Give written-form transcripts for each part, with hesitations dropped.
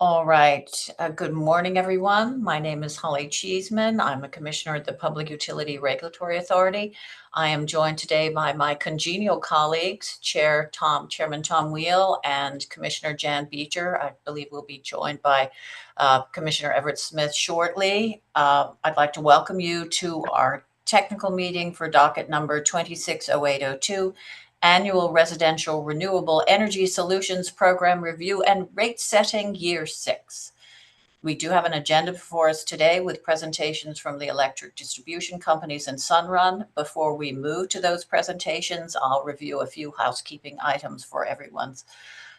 All right. Good morning, everyone. My name is Holly Cheeseman. I'm a commissioner at the Public Utility Regulatory Authority. I am joined today by my congenial colleagues, Chairman Tom Wheel and Commissioner Jan Beecher. I believe we'll be joined by Commissioner Everett Smith shortly. I'd like to welcome you to our technical meeting for docket number 260802. Annual Residential Renewable Energy Solutions Program Review and Rate Setting Year 6. We do have an agenda before us today with presentations from the electric distribution companies and Sunrun. Before we move to those presentations, I'll review a few housekeeping items for everyone's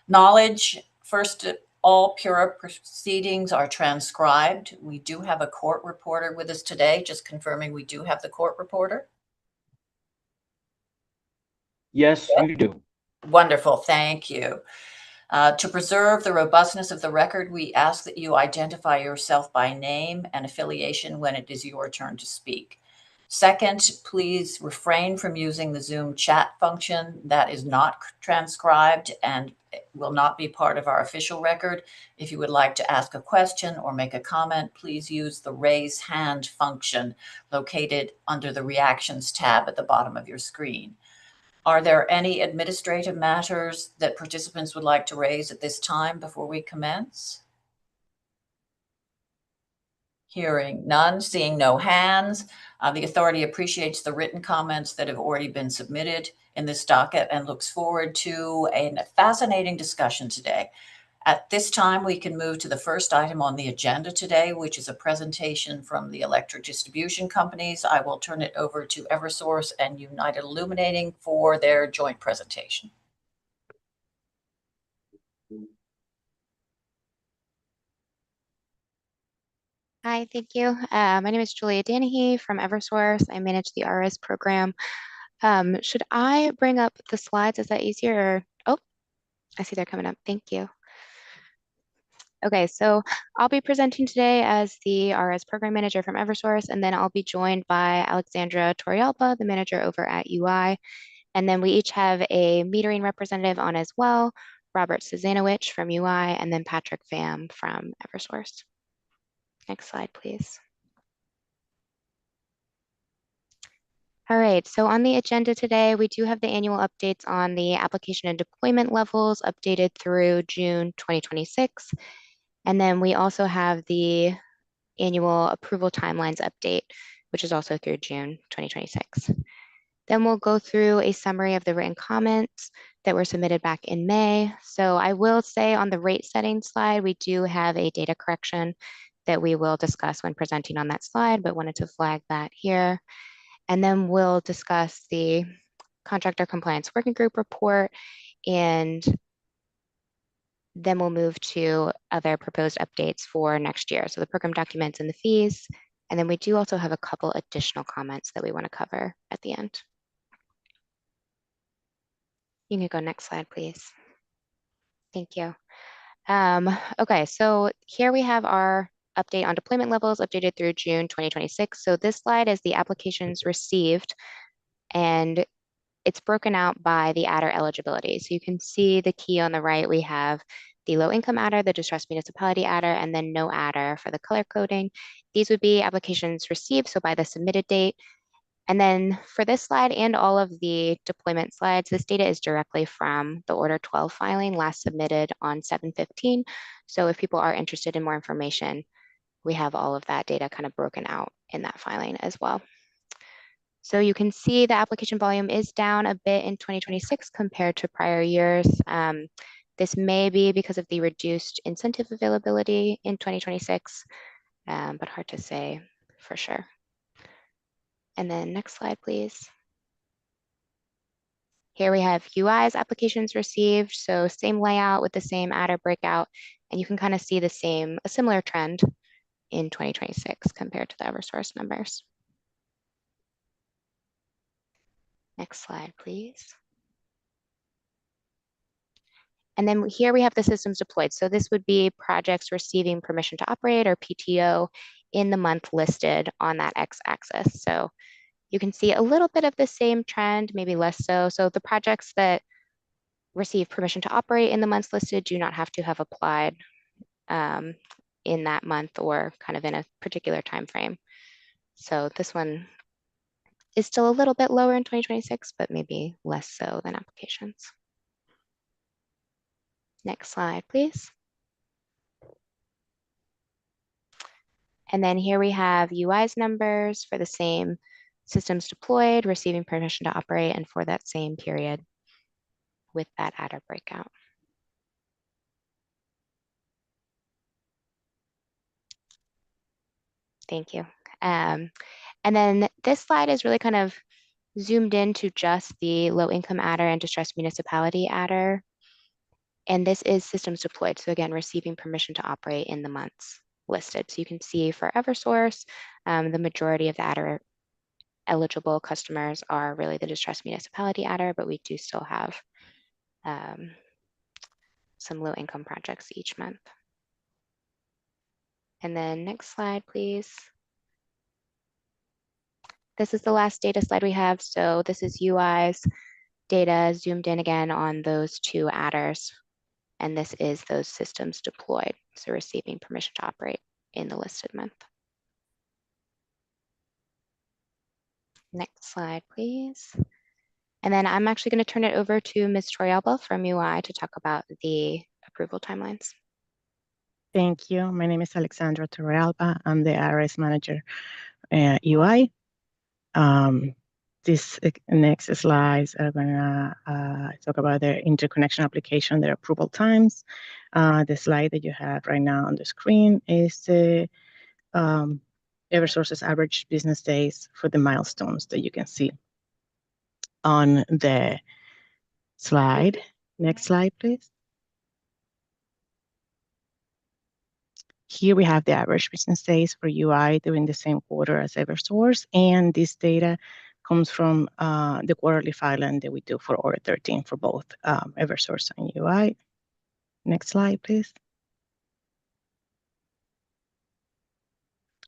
knowledge. First, all PURA proceedings are transcribed. We do have a court reporter with us today, just confirming we do have the court reporter. Yes, we do. Wonderful, thank you. To preserve the robustness of the record, we ask that you identify yourself by name and affiliation when it is your turn to speak. Second, please refrain from using the Zoom chat function. That is not transcribed and will not be part of our official record. If you would like to ask a question or make a comment, please use the raise hand function located under the reactions tab at the bottom of your screen. Are there any administrative matters that participants would like to raise at this time before we commence? Hearing none, seeing no hands. The authority appreciates the written comments that have already been submitted in this docket and looks forward to a fascinating discussion today. At this time, we can move to the first item on the agenda today, which is a presentation from the electric distribution companies. I will turn it over to Eversource and United Illuminating for their joint presentation. Hi, thank you. My name is Julia Danahy from Eversource. I manage the RRES program. Should I bring up the slides? Is that easier? Or, oh, I see they're coming up. Thank you. Okay, so I'll be presenting today as the RRES program manager from Eversource, and then I'll be joined by Alexandra Torrialba, the manager over at UI. And then we each have a metering representative on as well, Robert Suzanowicz from UI, and then Patrick Pham from Eversource. Next slide, please. All right, so on the agenda today, we do have the annual updates on the application and deployment levels updated through June 2026. And then we also have the annual approval timelines update, which is also through June 2026. Then we'll go through a summary of the written comments that were submitted back in May. So I will say on the rate setting slide, we do have a data correction that we will discuss when presenting on that slide, but wanted to flag that here. And then we'll discuss the contractor compliance working group report, and then we'll move to other proposed updates for next year. So the program documents and the fees. And then we do also have a couple additional comments that we want to cover at the end. You can go next slide, please. Thank you. Okay, so here we have our update on deployment levels updated through June 2026. So this slide is the applications received, and it's broken out by the adder eligibility. So you can see the key on the right, we have the low income adder, the distressed municipality adder, and then no adder for the color coding. These would be applications received, so by the submitted date. And then for this slide and all of the deployment slides, this data is directly from the Order 12 filing last submitted on 7/15. So if people are interested in more information, we have all of that data kind of broken out in that filing as well. So you can see the application volume is down a bit in 2026 compared to prior years. This may be because of the reduced incentive availability in 2026, but hard to say for sure. And then next slide, please. Here we have UI's applications received. So same layout with the same adder breakout, and you can kind of see a similar trend in 2026 compared to the Eversource numbers. Next slide, please. And then here we have the systems deployed. So this would be projects receiving permission to operate, or PTO, in the month listed on that x-axis. So you can see a little bit of the same trend, maybe less so. So the projects that receive permission to operate in the months listed do not have to have applied in that month or kind of in a particular time frame. So this one is still a little bit lower in 2026, but maybe less so than applications. Next slide, please. And then here we have UI's numbers for the same systems deployed, receiving permission to operate, and for that same period with that adder breakout. Thank you. And then this slide is really kind of zoomed into just the low income adder and distressed municipality adder. And this is systems deployed. So again, receiving permission to operate in the months listed. So you can see for Eversource, the majority of the adder eligible customers are really the distressed municipality adder, but we do still have some low income projects each month. And then next slide, please. This is the last data slide we have. So this is UI's data zoomed in again on those two adders. And this is those systems deployed. So receiving permission to operate in the listed month. Next slide, please. And then I'm actually going to turn it over to Ms. Torrealba from UI to talk about the approval timelines. Thank you. My name is Alexandra Torrealba. I'm the RRES manager at UI. These next slides are going to talk about the interconnection application, their approval times. The slide that you have right now on the screen is the Eversource's average business days for the milestones that you can see on the slide. Next slide, please. Here we have the average business days for UI during the same quarter as Eversource, and this data comes from the quarterly filing that we do for order 13 for both Eversource and UI. Next slide, please.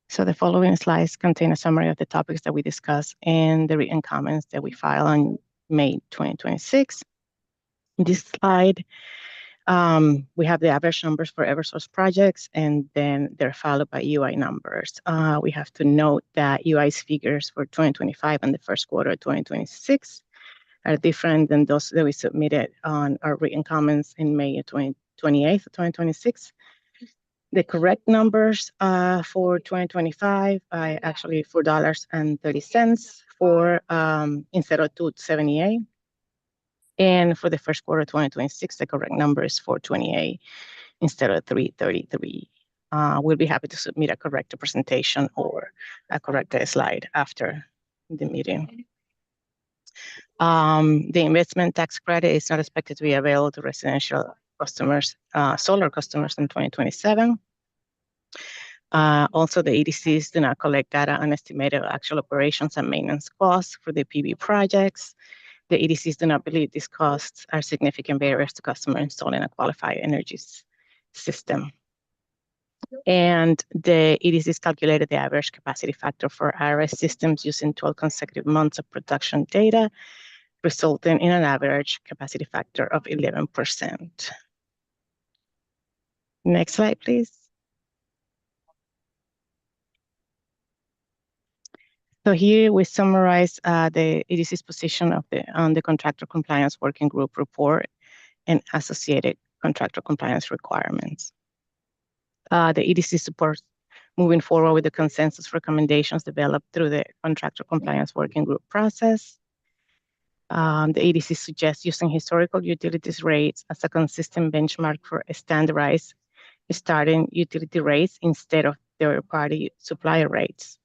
So the following slides contain a summary of the topics that we discussed and the written comments that we filed on May 2026. In this slide, we have the average numbers for Eversource projects, and then they're followed by UI numbers. We have to note that UI's figures for 2025 and the first quarter of 2026 are different than those that we submitted on our written comments in May 28th of 2026. The correct numbers for 2025 are actually $4.30 for instead of $2.78. And for the first quarter of 2026, the correct number is $4.28 instead of $3.33. We'll be happy to submit a correct presentation or a corrected slide after the meeting. The investment tax credit is not expected to be available to residential customers, solar customers in 2027. Also, the EDCs do not collect data on estimated actual operations and maintenance costs for the PV projects. The EDCs do not believe these costs are significant barriers to customers installing a qualified energy system. And the EDCs calculated the average capacity factor for RRES systems using 12 consecutive months of production data, resulting in an average capacity factor of 11%. Next slide, please. So here we summarize the EDC's position on the contractor compliance working group report and associated contractor compliance requirements. The EDC supports moving forward with the consensus recommendations developed through the contractor compliance working group process. The EDC suggests using historical utilities rates as a consistent benchmark for standardized starting utility rates instead of third-party supplier rates,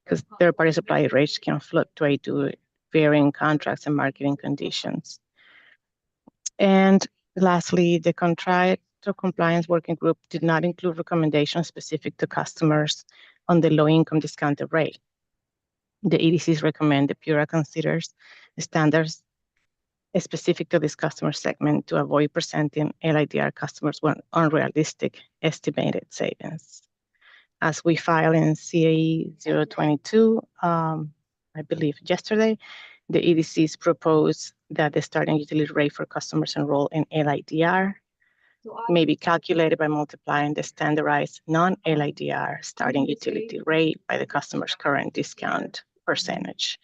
because third-party supplier rates can fluctuate due to varying contracts and marketing conditions. And lastly, the contractor compliance working group did not include recommendations specific to customers on the low-income discounted rate. The EDCs recommend the PURA considers standards specific to this customer segment to avoid presenting LIDR customers with unrealistic estimated savings. As we file in CAE 022, I believe yesterday, the EDCs propose that the starting utility rate for customers enrolled in LIDR may be calculated by multiplying the standardized non-LIDR starting utility rate by the customer's current discount percentage.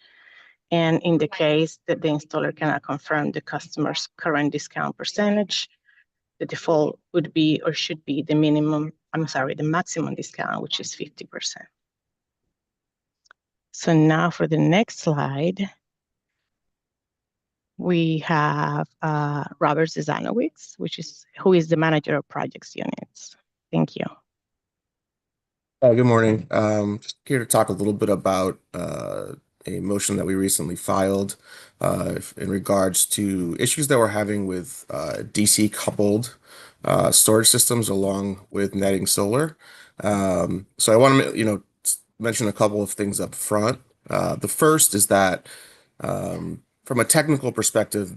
And in the case that the installer cannot confirm the customer's current discount percentage, the default would be or should be the maximum discount, which is 50%. So now for the next slide, we have Robert Zizanowicz, who is the manager of projects units. Thank you. Good morning. Just here to talk a little bit about a motion that we recently filed in regards to issues that we're having with DC coupled storage systems along with netting solar. So I want to, mention a couple of things up front. The first is that from a technical perspective,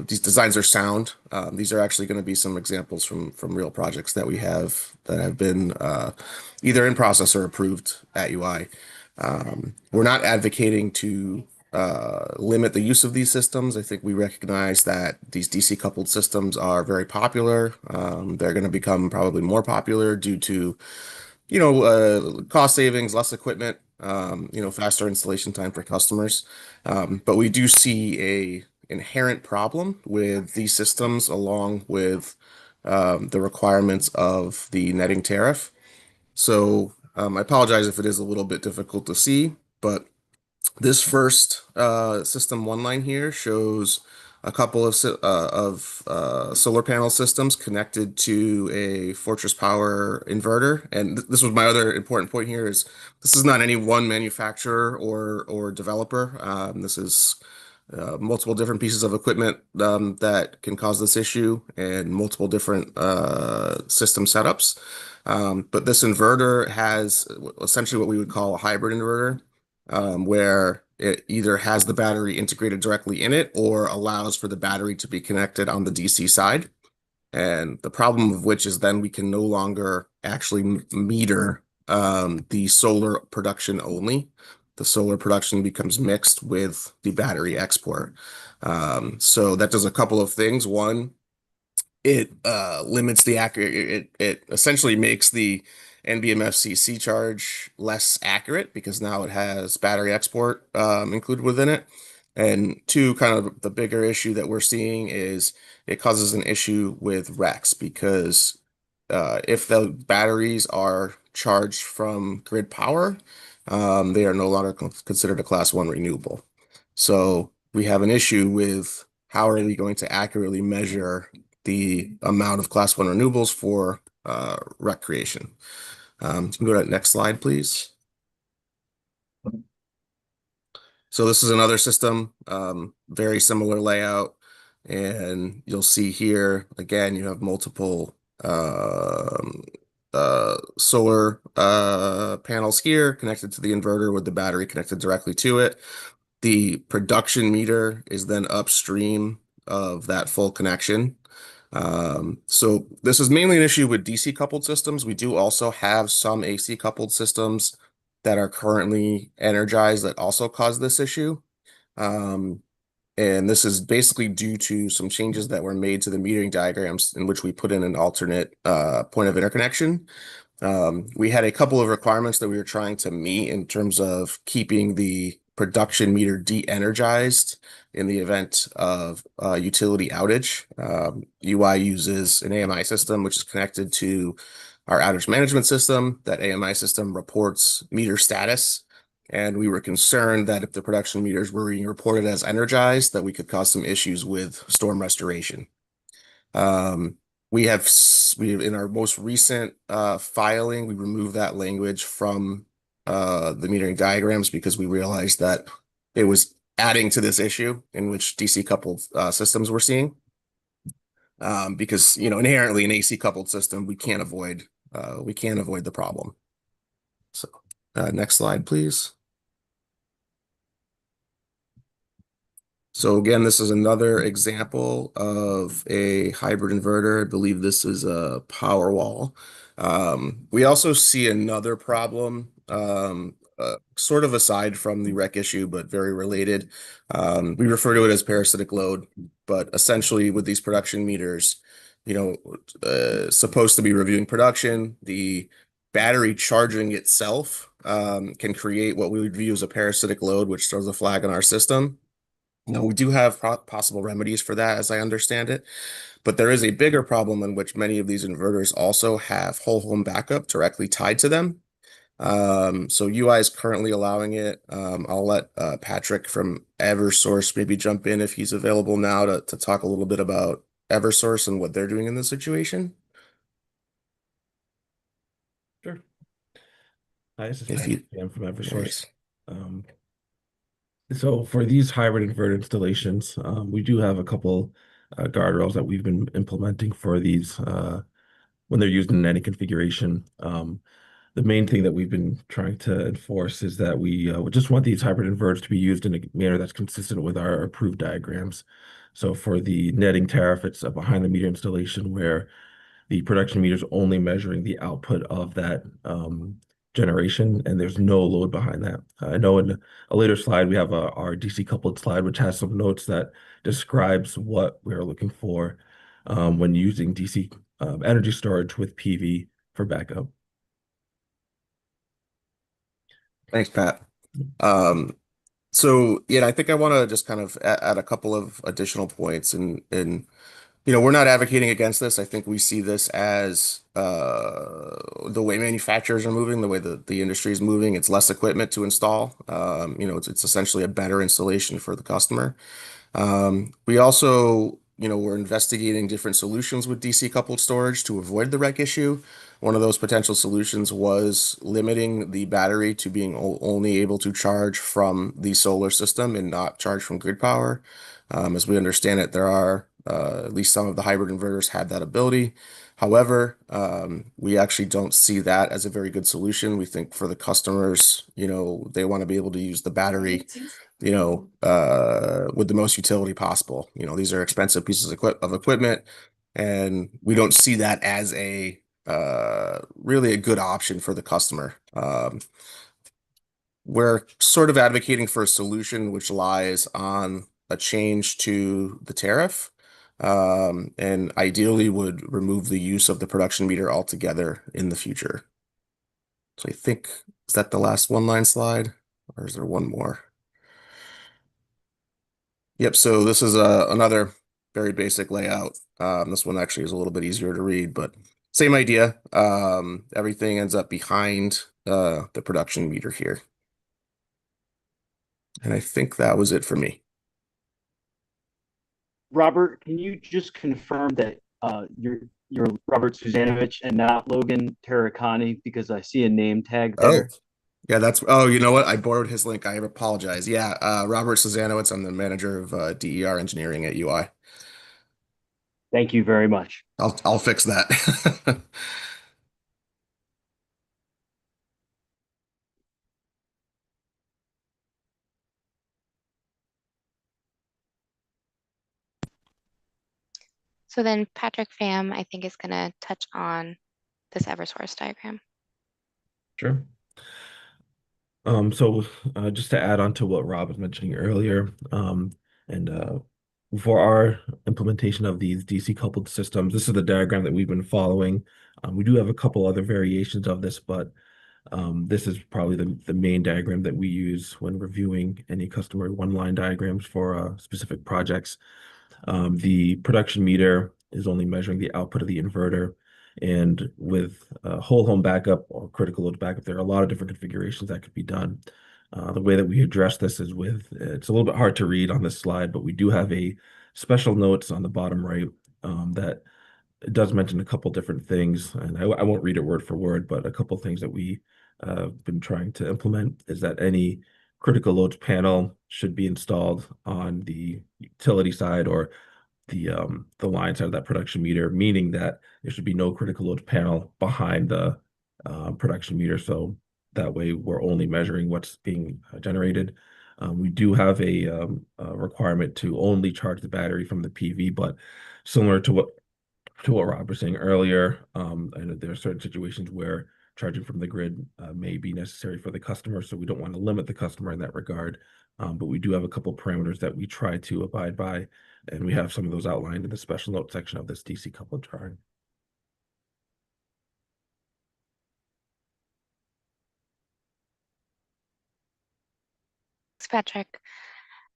these designs are sound. These are actually going to be some examples from real projects that we have that have been either in process or approved at UI. We're not advocating to limit the use of these systems. I think we recognize that these DC coupled systems are very popular. They're going to become probably more popular due to cost savings, less equipment, faster installation time for customers. But we do see a inherent problem with these systems along with the requirements of the netting tariff. So I apologize if it is a little bit difficult to see, but this first system one line here shows a couple of solar panel systems connected to a Fortress Power inverter. And this was my other important point here is this is not any one manufacturer or developer. This is multiple different pieces of equipment that can cause this issue and multiple different system setups. But this inverter has essentially what we would call a hybrid inverter, where it either has the battery integrated directly in it or allows for the battery to be connected on the DC side. And the problem of which is then we can no longer actually meter the solar production only. The solar production becomes mixed with the battery export. So that does a couple of things. One, it limits the accurate, it essentially makes the NBMFCC charge less accurate because now it has battery export included within it. And two, kind of the bigger issue that we're seeing is it causes an issue with RECs because if the batteries are charged from grid power, they are no longer considered a class 1 renewable. So we have an issue with how are we going to accurately measure the amount of class 1 renewables for REC creation. You can go to the next slide, please. So this is another system, very similar layout. And you'll see here, again, you have multiple solar panels here connected to the inverter with the battery connected directly to it. The production meter is then upstream of that full connection. So this is mainly an issue with DC coupled systems. We do also have some AC coupled systems that are currently energized that also cause this issue. And this is basically due to some changes that were made to the metering diagrams in which we put in an alternate point of interconnection. We had a couple of requirements that we were trying to meet in terms of keeping the production meter de-energized in the event of utility outage. UI uses an AMI system, which is connected to our outage management system. That AMI system reports meter status. And we were concerned that if the production meters were being reported as energized, that we could cause some issues with storm restoration. We have in our most recent filing, we removed that language from the metering diagrams because we realized that it was adding to this issue in which DC coupled systems we're seeing. Because inherently an AC coupled system, we can't avoid the problem. So next slide, please. So again, this is another example of a hybrid inverter. I believe this is a Powerwall. We also see another problem, sort of aside from the REC issue, but very related. We refer to it as parasitic load, but essentially with these production meters, supposed to be reviewing production. The battery charging itself can create what we would view as a parasitic load, which throws a flag in our system. We do have possible remedies for that, as I understand it, but there is a bigger problem in which many of these inverters also have whole home backup directly tied to them. So UI is currently allowing it. I'll let Patrick from Eversource maybe jump in if he's available now to talk a little bit about Eversource and what they're doing in this situation. Sure. Hi, this is If Patrick you, Pham from no Eversource. worries. So for these hybrid inverter installations, we do have a couple guardrails that we've been implementing for these when they're used in any configuration. The main thing that we've been trying to enforce is that we just want these hybrid inverters to be used in a manner that's consistent with our approved diagrams. So for the netting tariff, it's a behind the meter installation where the production meter is only measuring the output of that generation, and there's no load behind that. I know in a later slide, we have our DC coupled slide, which has some notes that describes what we're looking for when using DC energy storage with PV for backup. Thanks, Pat. So yeah, I think I want to just kind of add a couple of additional points, and we're not advocating against this. I think we see this as the way manufacturers are moving, the way the industry is moving. It's less equipment to install. It's essentially a better installation for the customer. We also, we're investigating different solutions with DC coupled storage to avoid the wreck issue. One of those potential solutions was limiting the battery to being only able to charge from the solar system and not charge from grid power. As we understand it, there are at least some of the hybrid inverters have that ability. However, we actually don't see that as a very good solution. We think for the customers, they want to be able to use the battery with the most utility possible. These are expensive pieces of equipment, and we don't see that as a really a good option for the customer. We're sort of advocating for a solution which lies on a change to the tariff, and ideally would remove the use of the production meter altogether in the future. So I think, is that the last one-line slide, or is there one more? Yep, so this is another very basic layout. This one actually is a little bit easier to read, but same idea. Everything ends up behind the production meter here. And I think that was it for me. Robert, can you just confirm that you're Robert Suzanovich and not Logan Terracani, because I see a name tag there. Yeah, you know what? I borrowed his link. I apologize. Yeah, Robert Suzanowitz. I'm the manager of DER engineering at UI. Thank you very much. I'll fix that. So then Patrick Pham, I think, is going to touch on this Eversource diagram. Sure. So just to add on to what Rob was mentioning earlier, and for our implementation of these DC coupled systems, this is the diagram that we've been following. We do have a couple other variations of this, but this is probably the main diagram that we use when reviewing any customer one-line diagrams for specific projects. The production meter is only measuring the output of the inverter. And with whole home backup or critical load backup, there are a lot of different configurations that could be done. The way that we address this is it's a little bit hard to read on this slide, but we do have a special notes on the bottom right that does mention a couple different things. And I won't read it word for word, but a couple things that we have been trying to implement is that any critical loads panel should be installed on the utility side or the line side of that production meter, meaning that there should be no critical load panel behind the production meter. So that way we're only measuring what's being generated. We do have a requirement to only charge the battery from the PV, but similar to what Rob was saying earlier, and there are certain situations where charging from the grid may be necessary for the customer, so we don't want to limit the customer in that regard. but we do have a couple parameters that we try to abide by, and we have some of those outlined in the special note section of this DC coupled drawing. Thanks, Patrick.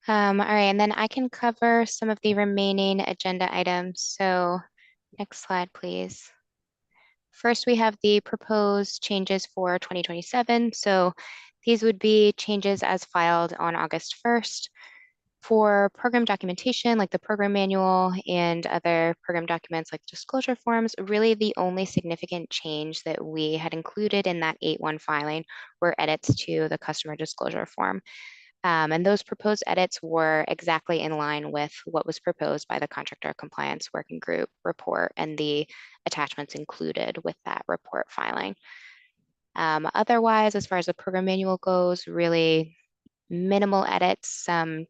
All right, and then I can cover some of the remaining agenda items. So next slide, please. First, we have the proposed changes for 2027. So these would be changes as filed on August 1st. For program documentation, like the program manual and other program documents like disclosure forms, really the only significant change that we had included in that 8.1 filing were edits to the customer disclosure form. And those proposed edits were exactly in line with what was proposed by the Contractor Compliance Working Group report and the attachments included with that report filing. Otherwise, as far as the program manual goes, really minimal edits, some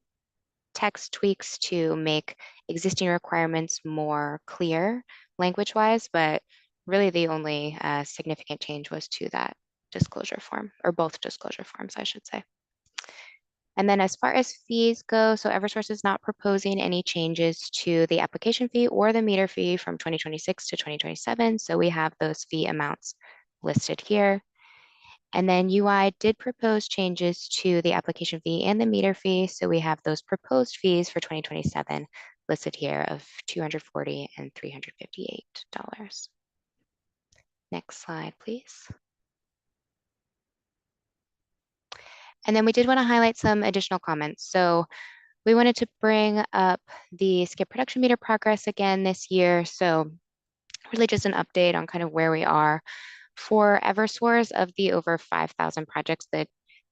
text tweaks to make existing requirements more clear language-wise, but really the only significant change was to that disclosure form, or both disclosure forms, I should say. And then as far as fees go, so Eversource is not proposing any changes to the application fee or the meter fee from 2026 to 2027. So we have those fee amounts listed here. And then UI did propose changes to the application fee and the meter fee. So we have those proposed fees for 2027 listed here of $240 and $358. Next slide, please. And then we did want to highlight some additional comments. So we wanted to bring up the skip production meter progress again this year. So really just an update on kind of where we are. For Eversource, of the over 5,000 projects that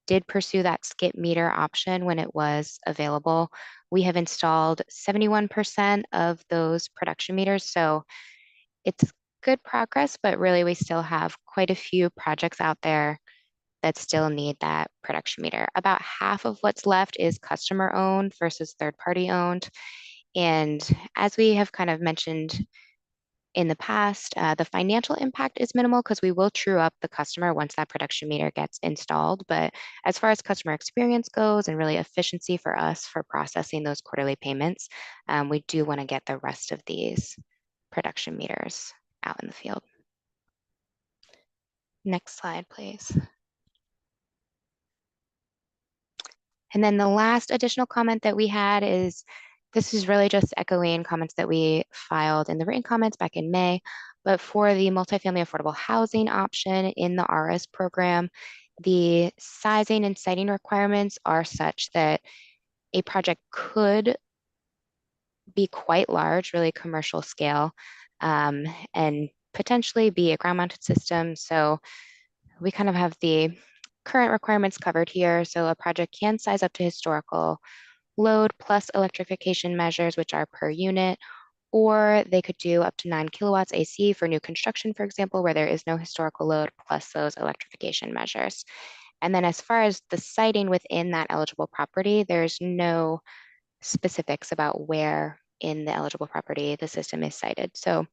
did pursue that skip meter option when it was available, we have installed 71% of those production meters. So it's good progress, but really we still have quite a few projects out there that still need that production meter. About half of what's left is customer owned versus third party owned. And as we have kind of mentioned in the past, the financial impact is minimal because we will true up the customer once that production meter gets installed. But as far as customer experience goes and really efficiency for us for processing those quarterly payments, we do want to get the rest of these production meters out in the field. Next slide, please. And then the last additional comment that we had is, this is really just echoing comments that we filed in the written comments back in May, but for the multifamily affordable housing option in the RRES program, the sizing and siting requirements are such that a project could be quite large, really commercial scale, and potentially be a ground mounted system. So we kind of have the current requirements covered here. So a project can size up to historical load plus electrification measures, which are per unit, or they could do up to 9 kilowatts AC for new construction, for example, where there is no historical load plus those electrification measures. And then as far as the siting within that eligible property, there's no specifics about where in the eligible property the system is sited. So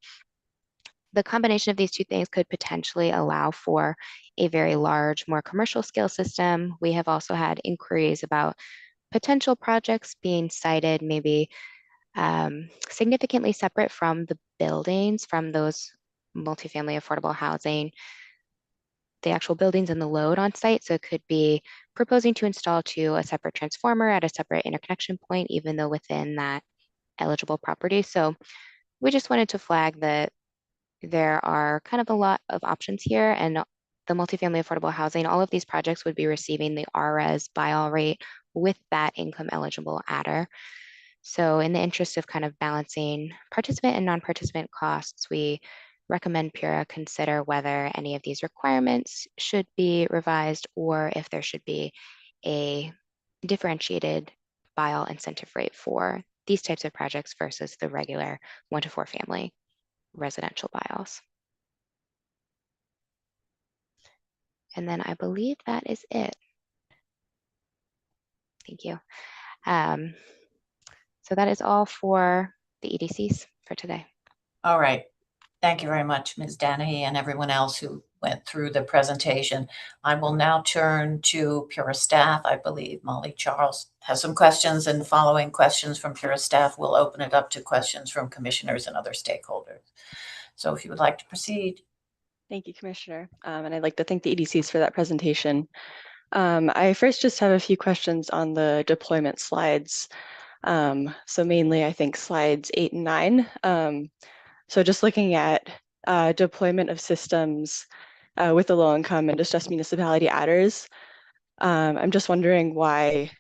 the combination of these two things could potentially allow for a very large, more commercial scale system. We have also had inquiries about potential projects being sited maybe significantly separate from the buildings, from those multifamily affordable housing, the actual buildings and the load on site. So it could be proposing to install to a separate transformer at a separate interconnection point, even though within that eligible property. So we just wanted to flag that there are kind of a lot of options here, and the multifamily affordable housing, all of these projects would be receiving the RRES buy-all rate with that income eligible adder. So in the interest of kind of balancing participant and non-participant costs, we recommend PURA consider whether any of these requirements should be revised or if there should be a differentiated buy-all incentive rate for these types of projects versus the regular 1 to 4 family residential buy-alls. And then I believe that is it. Thank you. So that is all for the EDCs for today. All right. Thank you very much, Ms. Danahy, and everyone else who went through the presentation. I will now turn to Pura staff. I believe Molly Charles has some questions, and following questions from Pura staff, we'll open it up to questions from commissioners and other stakeholders. So if you would like to proceed. Thank you, Commissioner. And I'd like to thank the EDCs for that presentation. I first just have a few questions on the deployment slides. So mainly, I think slides 8 and 9. So just looking at deployment of systems with the low income and distressed municipality adders, I'm just wondering why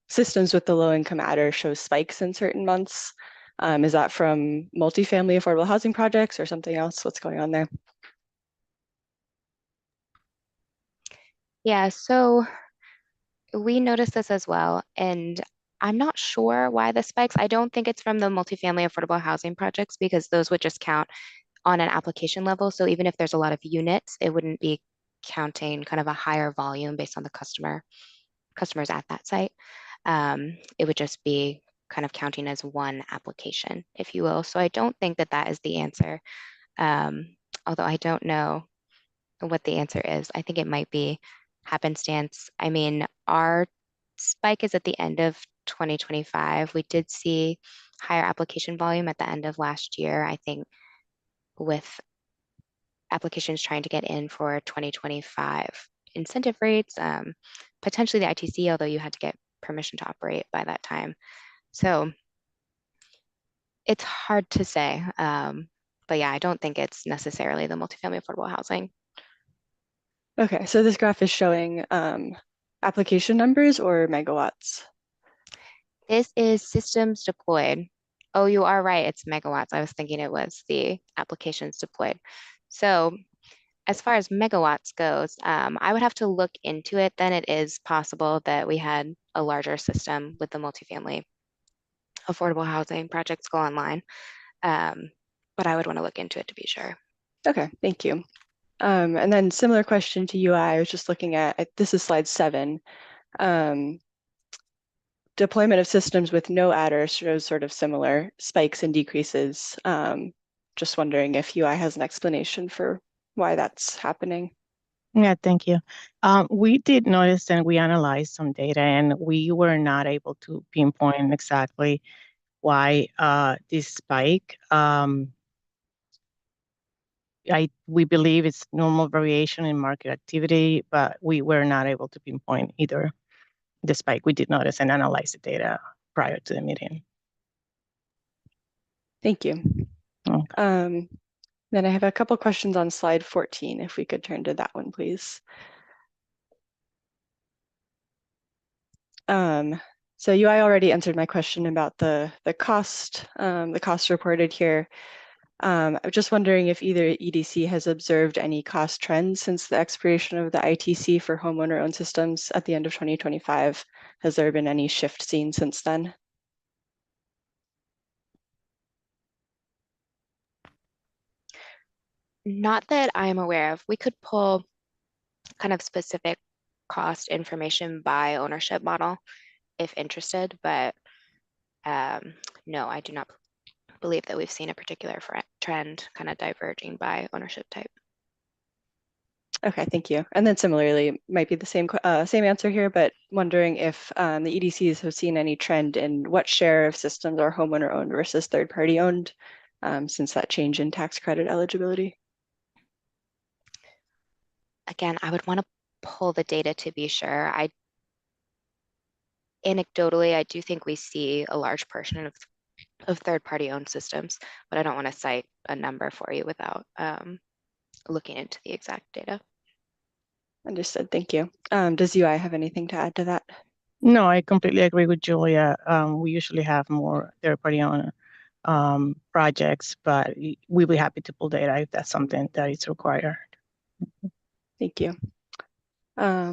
systems with the low income adder show spikes in certain months. Is that from multifamily affordable housing projects or something else? What's going on there? Yeah, so we noticed this as well, and I'm not sure why the spikes. I don't think it's from the multifamily affordable housing projects because those would just count on an application level. So even if there's a lot of units, it wouldn't be counting kind of a higher volume based on the customers at that site. It would just be kind of counting as one application, if you will. So I don't think that that is the answer. Although I don't know what the answer is. I think it might be happenstance. I mean, our spike is at the end of 2025. We did see higher application volume at the end of last year, I think, with applications trying to get in for 2025 incentive rates, potentially the ITC, although you had to get permission to operate by that time. So it's hard to say. But yeah, I don't think it's necessarily the multifamily affordable housing. Okay, so this graph is showing application numbers or megawatts? This is systems deployed. Oh, you are right, it's megawatts. I was thinking it was the applications deployed. So as far as megawatts goes, I would have to look into it. Then it is possible that we had a larger system with the multifamily affordable housing projects go online. But I would want to look into it to be sure. Okay, thank you. And then similar question to UI, I was just looking at, this is slide 7. Deployment of systems with no adder shows sort of similar spikes and decreases. Just wondering if UI has an explanation for why that's happening. Yeah, thank you. We did notice and we analyzed some data, and we were not able to pinpoint exactly why this spike. We believe it's normal variation in market activity, but we were not able to pinpoint either the spike. We did notice and analyze the data prior to the meeting. Thank you. Okay. Then I have a couple questions on slide 14, if we could turn to that one, please. So UI already answered my question about the cost reported here. I'm just wondering if either EDC has observed any cost trends since the expiration of the ITC for homeowner-owned systems at the end of 2025. Has there been any shift seen since then? Not that I'm aware of. We could pull kind of specific cost information by ownership model if interested, but no, I do not believe that we've seen a particular trend kind of diverging by ownership type. Okay, thank you. And then similarly, might be the same answer here, but wondering if the EDCs have seen any trend in what share of systems are homeowner owned versus third party owned since that change in tax credit eligibility. Again, I would want to pull the data to be sure. Anecdotally, I do think we see a large portion of third party owned systems, but I don't want to cite a number for you without looking into the exact data. Understood, thank you. Does UI have anything to add to that? No, I completely agree with Julia. We usually have more third-party owner projects, but we'll be happy to pull data if that's something that is required. Thank you. I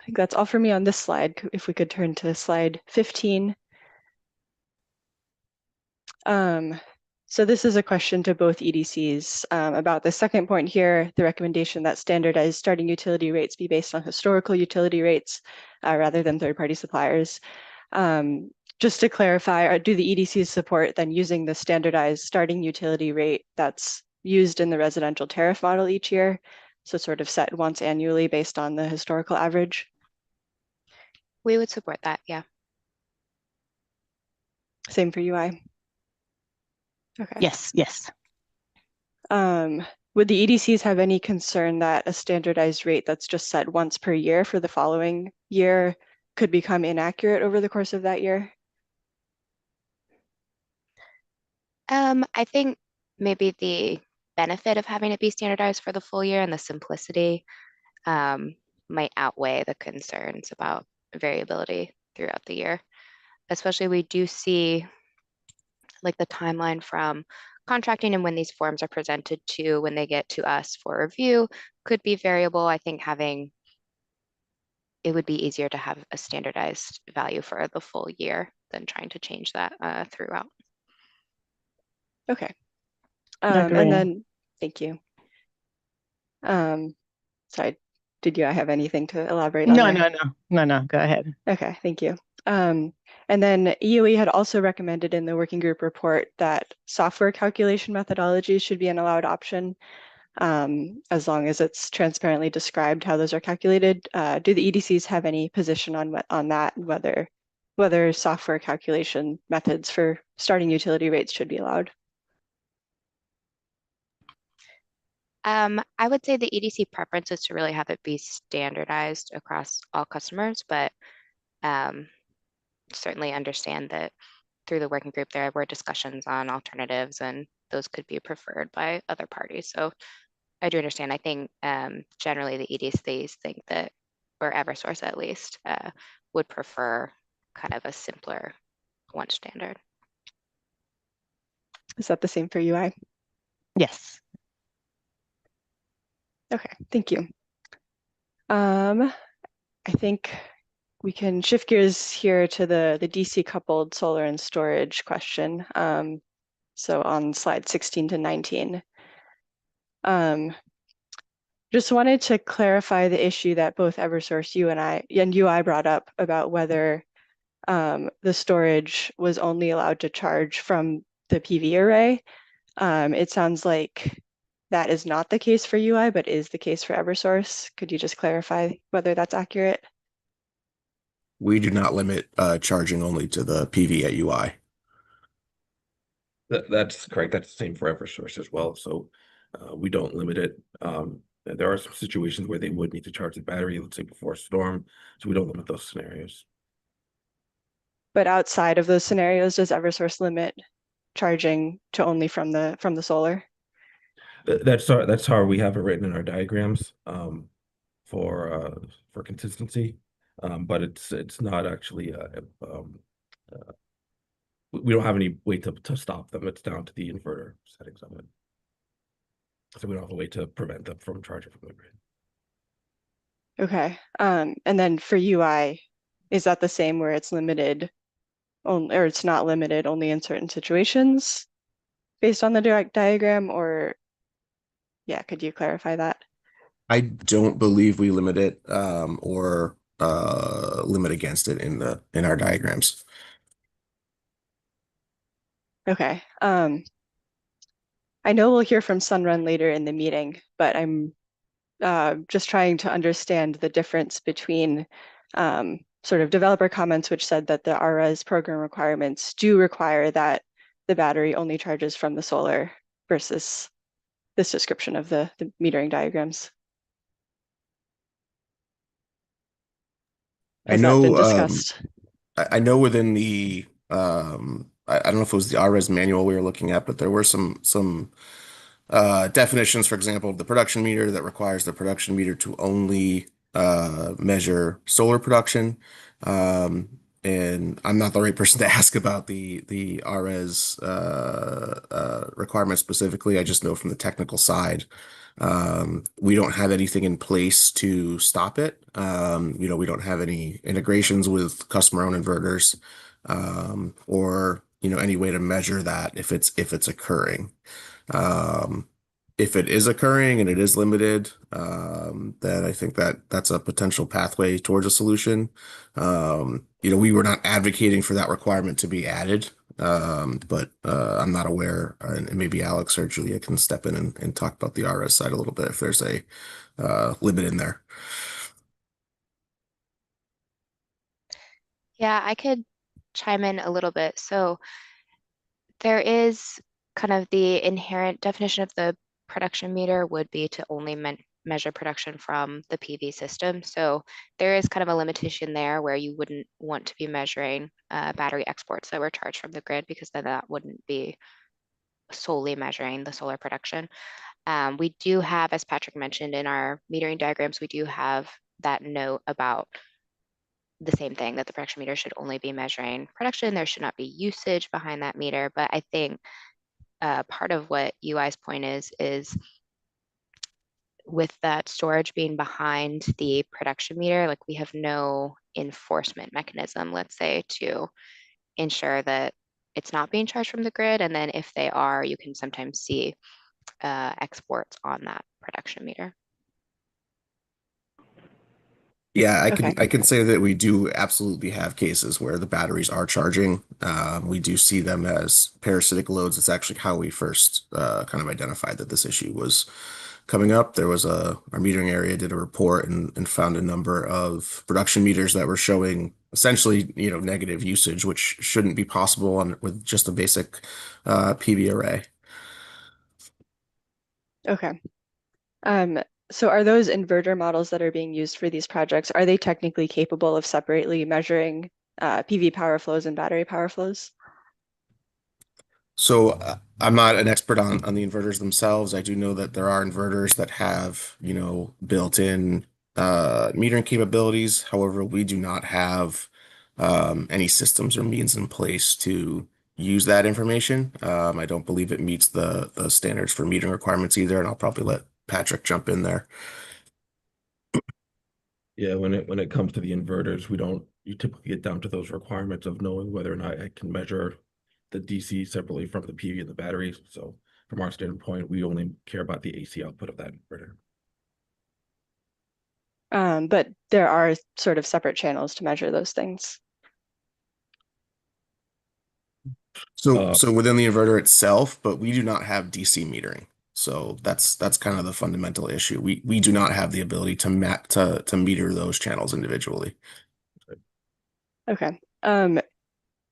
think that's all for me on this slide. If we could turn to slide 15. So this is a question to both EDCs about the second point here, the recommendation that standardized starting utility rates be based on historical utility rates rather than third-party suppliers. Just to clarify, do the EDCs support then using the standardized starting utility rate that's used in the residential tariff model each year, so sort of set once annually based on the historical average? We would support that, yeah. Same for UI? Okay. Yes, yes. Would the EDCs have any concern that a standardized rate that's just set once per year for the following year could become inaccurate over the course of that year? I think maybe the benefit of having it be standardized for the full year and the simplicity might outweigh the concerns about variability throughout the year. Especially we do see like the timeline from contracting and when these forms are presented to when they get to us for review could be variable. I think it would be easier to have a standardized value for the full year than trying to change that throughout. Okay. Dr. And Rayner. then, thank you. Sorry, did you have anything to elaborate on No, there? no, go ahead. Okay, thank you. And then EOE had also recommended in the working group report that software calculation methodologies should be an allowed option, as long as it's transparently described how those are calculated. Do the EDCs have any position on that, whether software calculation methods for starting utility rates should be allowed? I would say the EDC preference is to really have it be standardized across all customers, but certainly understand that through the working group there were discussions on alternatives and those could be preferred by other parties. So I do understand. I think generally the EDCs think that, or Eversource at least, would prefer kind of a simpler one standard. Is that the same for UI? Yes. Okay, thank you. I think we can shift gears here to the DC coupled solar and storage question. So on slide 16 to 19. Just wanted to clarify the issue that both Eversource, you and UI brought up about whether the storage was only allowed to charge from the PV array. It sounds like that is not the case for UI, but is the case for Eversource. Could you just clarify whether that's accurate? We do not limit charging only to the PV at UI. That's correct. That's the same for Eversource as well. So we don't limit it. There are some situations where they would need to charge the battery, let's say before a storm. So we don't limit those scenarios. But outside of those scenarios, does Eversource limit charging to only from the solar? That's how we have it written in our diagrams for consistency. But it's not actually we don't have any way to stop them. It's down to the inverter settings of it. So we don't have a way to prevent them from charging from the grid. Okay. And then for UI, is that the same where it's limited or it's not limited only in certain situations based on the direct diagram, or yeah, could you clarify that? I don't believe we limit it or limit against it in our diagrams. Okay. I know we'll hear from Sunrun later in the meeting, but I'm just trying to understand the difference between sort of developer comments, which said that the RRES program requirements do require that the battery only charges from the solar versus this description of the metering diagrams. Has that been discussed? I know within the I don't know if it was the RRES manual we were looking at, but there were some definitions, for example, the production meter that requires the production meter to only measure solar production. And I'm not the right person to ask about the RRES requirements specifically. I just know from the technical side, we don't have anything in place to stop it. We don't have any integrations with customer-owned inverters, or any way to measure that if it's occurring. If it is occurring and it is limited, then I think that's a potential pathway towards a solution. we were not advocating for that requirement to be added. But I'm not aware, and maybe Alex or Julia can step in and talk about the RS side a little bit if there's a limit in there. Yeah, I could chime in a little bit. So there is kind of the inherent definition of the production meter would be to only measure production from the PV system. So there is kind of a limitation there where you wouldn't want to be measuring battery exports that were charged from the grid, because then that wouldn't be solely measuring the solar production. We do have, as Patrick mentioned in our metering diagrams, we do have that note about the same thing, that the production meter should only be measuring production. There should not be usage behind that meter. But I think part of what UI's point is with that storage being behind the production meter, like we have no enforcement mechanism, let's say, to ensure that it's not being charged from the grid. And then if they are, you can sometimes see exports on that production meter. Yeah, Okay. I can say that we do absolutely have cases where the batteries are charging. We do see them as parasitic loads. It's actually how we first kind of identified that this issue was coming up. There was our metering area did a report and found a number of production meters that were showing essentially, negative usage, which shouldn't be possible with just a basic PV array. Okay. So are those inverter models that are being used for these projects, are they technically capable of separately measuring PV power flows and battery power flows? So I'm not an expert on the inverters themselves. I do know that there are inverters that have, built-in metering capabilities. However, we do not have any systems or means in place to use that information. I don't believe it meets the standards for metering requirements either, and I'll probably let Patrick jump in there. Yeah, when it comes to the inverters, you typically get down to those requirements of knowing whether or not I can measure the DC separately from the PV and the batteries. So from our standpoint, we only care about the AC output of that inverter. But there are sort of separate channels to measure those things. So within the inverter itself, but we do not have DC metering. So that's kind of the fundamental issue. We do not have the ability to meter those channels individually. Okay.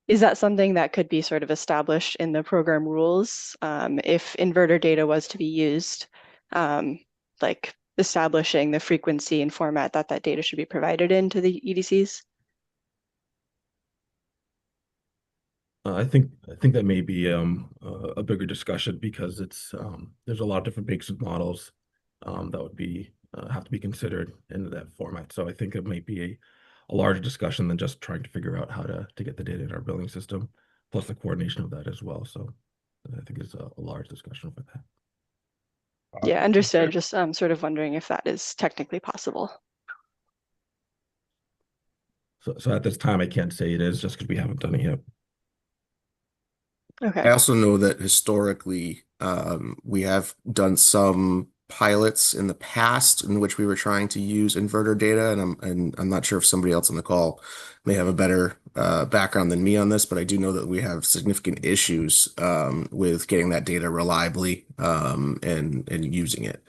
Is that something that could be sort of established in the program rules if inverter data was to be used, like establishing the frequency and format that data should be provided into the EDCs? I think that may be a bigger discussion, because there's a lot of different basic models that would be have to be considered in that format. So I think it might be a larger discussion than just trying to figure out how to get the data in our billing system, plus the coordination of that as well. So I think it's a large discussion for that. Yeah, understood. Just sort of wondering if that is technically possible. So at this time, I can't say it is, just because we haven't done it yet. I Okay. also know that historically, we have done some pilots in the past in which we were trying to use inverter data, and I'm not sure if somebody else on the call may have a better background than me on this, but I do know that we have significant issues with getting that data reliably and using it.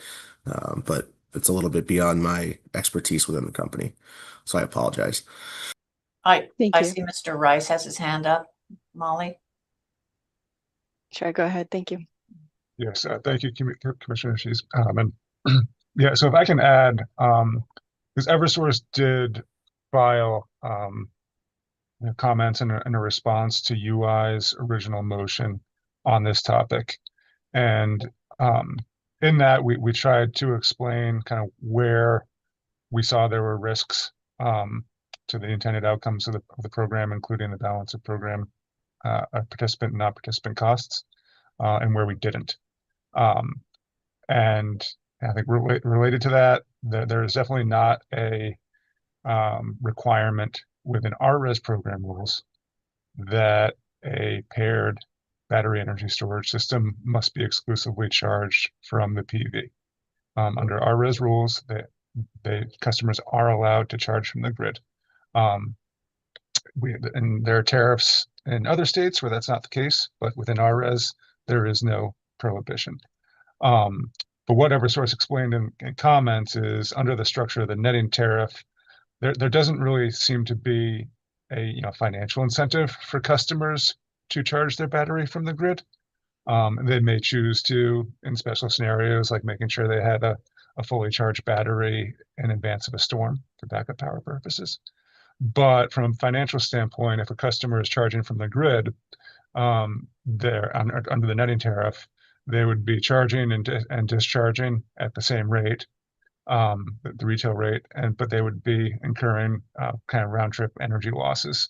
But it's a little bit beyond my expertise within the company, so I apologize. Thank I you. see Mr. Rice has his hand up. Molly? Sure, go ahead. Thank you. Yes, thank you, Commissioner Shees. And yeah, so if I can add, because Eversource did file comments and a response to UI's original motion on this topic. And in that, we tried to explain kind of where we saw there were risks to the intended outcomes of the program, including the balance of program participant and non-participant costs, and where we didn't. And I think related to that, there is definitely not a requirement within RRES program rules that a paired battery energy storage system must be exclusively charged from the PV. Under RRES rules, customers are allowed to charge from the grid. and there are tariffs in other states where that's not the case, but within RRES, there is no prohibition. But what Eversource explained in comments is under the structure of the netting tariff, there doesn't really seem to be a financial incentive for customers to charge their battery from the grid. They may choose to, in special scenarios, like making sure they had a fully charged battery in advance of a storm for backup power purposes. But from a financial standpoint, if a customer is charging from the grid, they're under the netting tariff, they would be charging and discharging at the same rate, the retail rate, but they would be incurring kind of round trip energy losses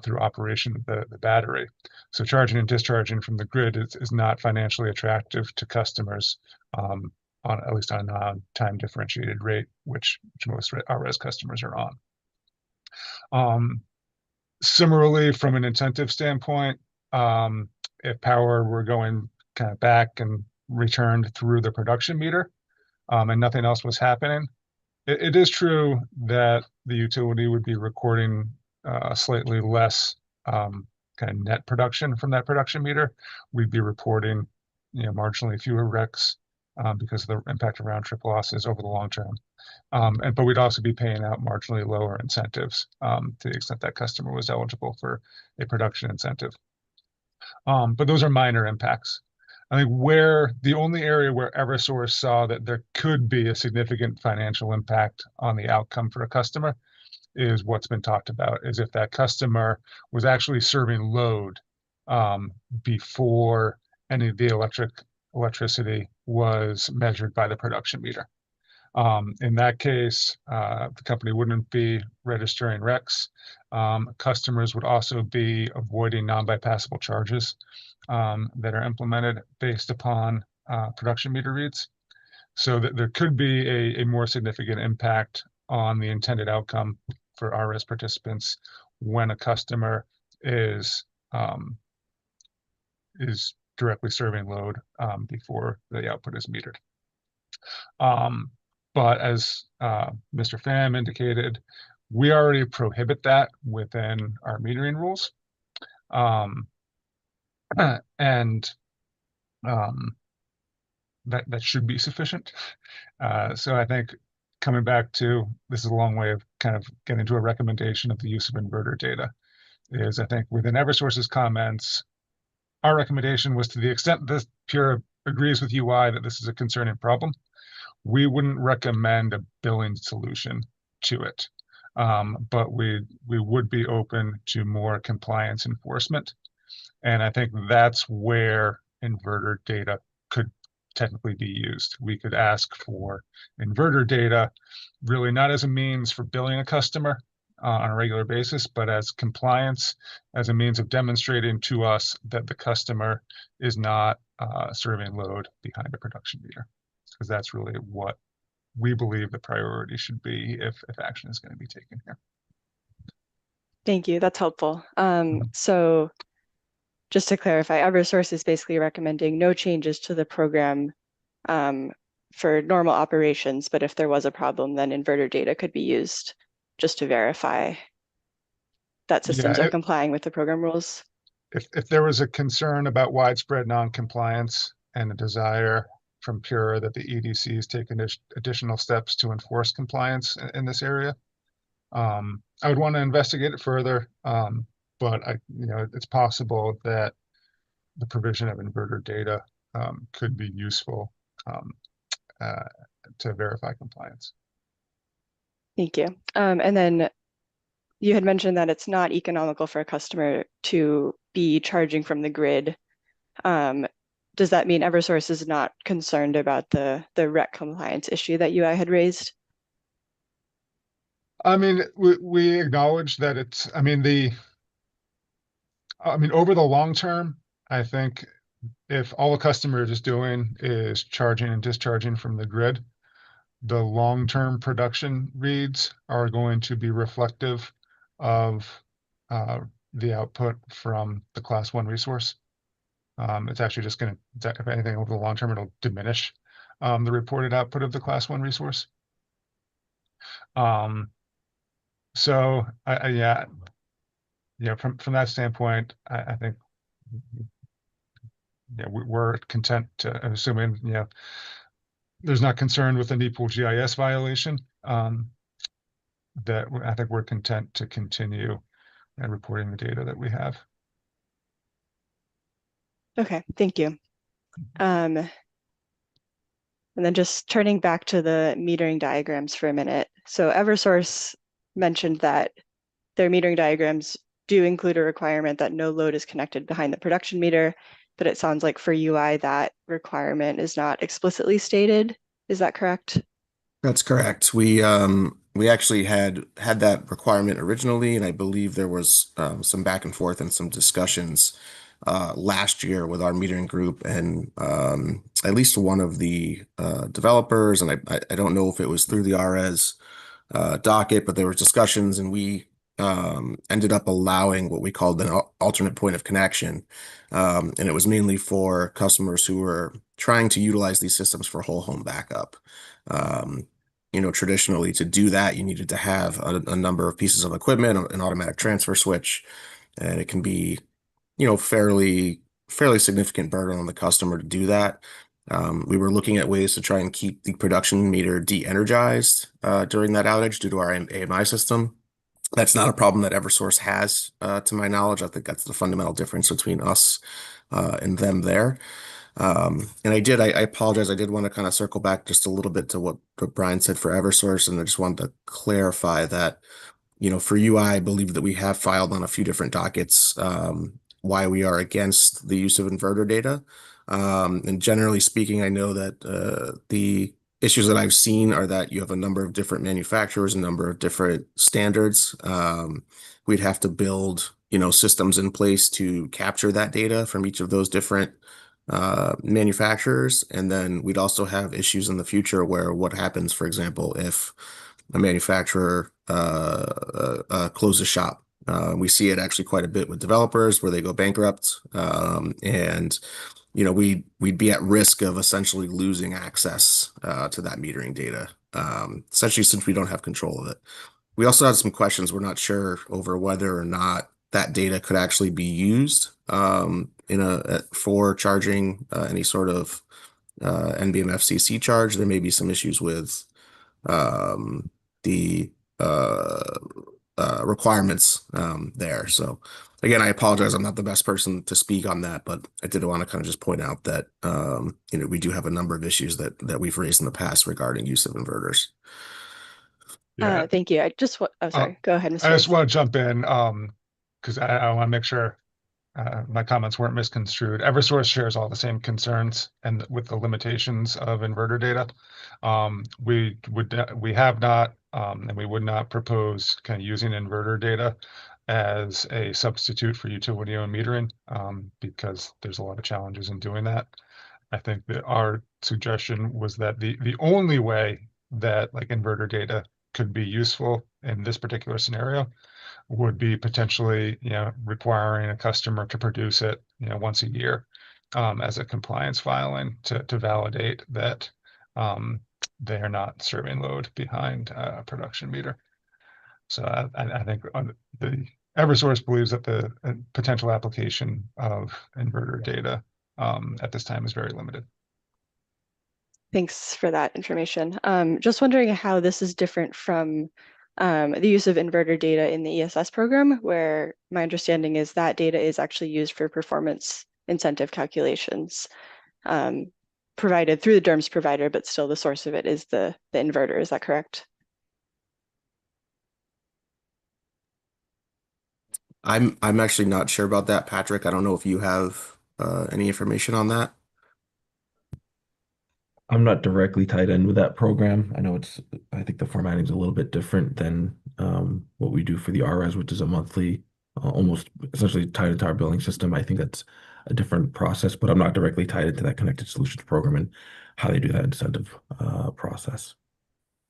through operation of the battery. So charging and discharging from the grid is not financially attractive to customers, on at least on a non-time differentiated rate, which most RRES customers are on. Similarly, from an incentive standpoint, if power were going kind of back and returned through the production meter, and nothing else was happening, it is true that the utility would be recording slightly less kind of net production from that production meter. We'd be reporting marginally fewer RRECs because of the impact of round trip losses over the long term. But we'd also be paying out marginally lower incentives to the extent that customer was eligible for a production incentive. But those are minor impacts. I think the only area where Eversource saw that there could be a significant financial impact on the outcome for a customer is what's been talked about, is if that customer was actually serving load before any of the electricity was measured by the production meter. In that case, the company wouldn't be registering RRECs. Customers would also be avoiding non-bypassable charges that are implemented based upon production meter reads. So that there could be a more significant impact on the intended outcome for RRES participants when a customer is directly serving load before the output is metered. But as Mr. Pham indicated, we already prohibit that within our metering rules. And that should be sufficient. So I think coming back to, this is a long way of kind of getting to a recommendation of the use of inverter data, is I think within Eversource's comments, our recommendation was to the extent that Pure agrees with UI that this is a concerning problem, we wouldn't recommend a billing solution to it. But we would be open to more compliance enforcement. And I think that's where inverter data could technically be used. We could ask for inverter data, really not as a means for billing a customer on a regular basis, but as compliance, as a means of demonstrating to us that the customer is not serving load behind a production meter, because that's really what we believe the priority should be if action is going to be taken here. Thank you. That's helpful. So just to clarify, Eversource is basically recommending no changes to the program for normal operations, but if there was a problem, then inverter data could be used just to verify that systems are complying with the program rules. If there was a concern about widespread non-compliance and a desire from Pure that the EDCs take additional steps to enforce compliance in this area, I would want to investigate it further. But it's possible that the provision of inverter data could be useful to verify compliance. Thank you. And then you had mentioned that it's not economical for a customer to be charging from the grid. Does that mean Eversource is not concerned about the RREC compliance issue that UI had raised? I mean, we acknowledge that it's, over the long term, I think if all a customer is doing is charging and discharging from the grid, the long-term production reads are going to be reflective of the output from the class 1 resource. It's actually just going to, if anything, over the long term, it'll diminish the reported output of the class 1 resource. So yeah, from that standpoint, I think we're content to, assuming there's not concern with the NEPL GIS violation, that I think we're content to continue reporting the data that we have. Okay, thank you. And then just turning back to the metering diagrams for a minute. So Eversource mentioned that their metering diagrams do include a requirement that no load is connected behind the production meter, but it sounds like for UI that requirement is not explicitly stated. Is that correct? That's correct. We actually had that requirement originally, and I believe there was some back and forth and some discussions last year with our metering group and at least one of the developers, and I don't know if it was through the RRES docket, but there were discussions, and we ended up allowing what we called an alternate point of connection, and it was mainly for customers who were trying to utilize these systems for whole home backup. Traditionally to do that, you needed to have a number of pieces of equipment, an automatic transfer switch, and it can be, fairly significant burden on the customer to do that. We were looking at ways to try and keep the production meter de-energized during that outage due to our AMI system. That's not a problem that Eversource has, to my knowledge. I think that's the fundamental difference between us and them there. And I apologize. I did want to kind of circle back just a little bit to what Brian said for Eversource, and I just wanted to clarify that, for UI, I believe that we have filed on a few different dockets why we are against the use of inverter data. And generally speaking, I know that the issues that I've seen are that you have a number of different manufacturers, a number of different standards. We'd have to build, systems in place to capture that data from each of those different manufacturers. And then we'd also have issues in the future where what happens, for example, if a manufacturer closes shop. We see it actually quite a bit with developers where they go bankrupt, and we'd be at risk of essentially losing access to that metering data, essentially since we don't have control of it. We also had some questions. We're not sure over whether or not that data could actually be used for charging any sort of NBM FCC charge. There may be some issues with the requirements there. So again, I apologize. I'm not the best person to speak on that, but I did want to kind of just point out that we do have a number of issues that we've raised in the past regarding use of inverters. Yeah. Thank you. Sorry. Go ahead, Mr. I just Riggs. want to jump in because I want to make sure my comments weren't misconstrued. Eversource shares all the same concerns and with the limitations of inverter data. We have not and we would not propose kind of using inverter data as a substitute for utility-owned metering because there's a lot of challenges in doing that. I think that our suggestion was that the only way that like inverter data could be useful in this particular scenario would be potentially, requiring a customer to produce it, once a year as a compliance filing to validate that they are not serving load behind a production meter. So I think the Eversource believes that the potential application of inverter data at this time is very limited. Thanks for that information. Just wondering how this is different from the use of inverter data in the ESS program, where my understanding is that data is actually used for performance incentive calculations provided through the DERMS provider, but still the source of it is the inverter. Is that correct? I'm actually not sure about that, Patrick. I don't know if you have any information on that. I'm not directly tied in with that program. I think the formatting is a little bit different than what we do for the RRES, which is a monthly, almost essentially tied into our billing system. I think that's a different process, but I'm not directly tied into that connected solutions program and how they do that incentive process.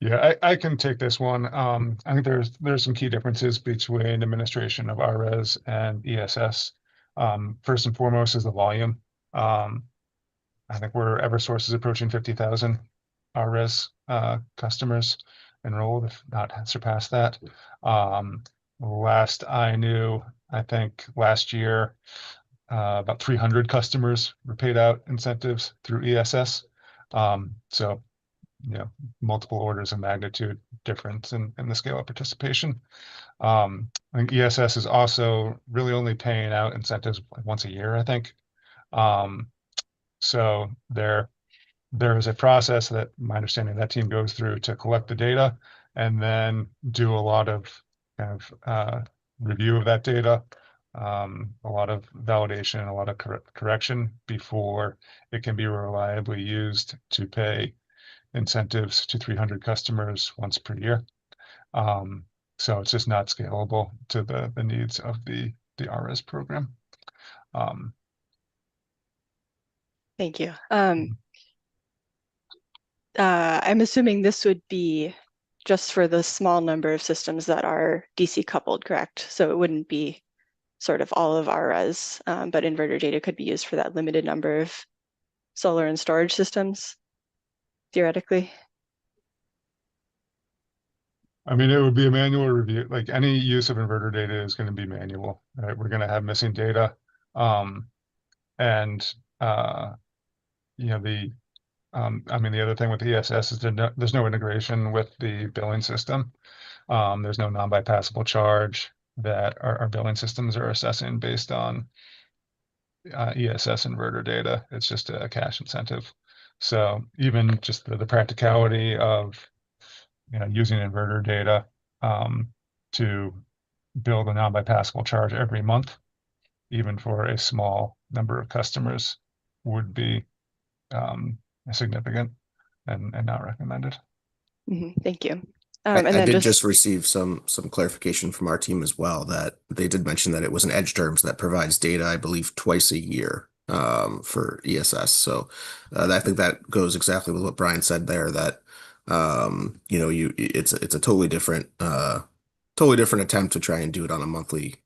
Yeah, I can take this one. I think there's some key differences between administration of RRES and ESS. First and foremost is the volume. I think where Eversource is approaching 50,000 RRES customers enrolled, if not surpassed that. last I knew, I think last year, about 300 customers were paid out incentives through ESS. So, multiple orders of magnitude difference in the scale of participation. I think ESS is also really only paying out incentives once a year, I think. So there is a process that my understanding that team goes through to collect the data and then do a lot of kind of review of that data, a lot of validation, a lot of correction before it can be reliably used to pay incentives to 300 customers once per year. So it's just not scalable to the needs of the RRES program. Thank you. I'm assuming this would be just for the small number of systems that are DC coupled, correct? So it wouldn't be sort of all of RRES, but inverter data could be used for that limited number of solar and storage systems, theoretically. I mean, it would be a manual review. Like any use of inverter data is going to be manual, right? We're going to have missing data. And the other thing with ESS is there's no integration with the billing system. There's no non-bypassable charge that our billing systems are assessing based on ESS inverter data. It's just a cash incentive. So even just the practicality of using inverter data to build a non-bypassable charge every month, even for a small number of customers, would be significant and not recommended. Thank you. I And then did just receive some clarification from our team as well that they did mention that it was an edge terms that provides data, I believe, twice a year for ESS. So I think that goes exactly with what Brian said there. That it's a totally different attempt to try and do it on a monthly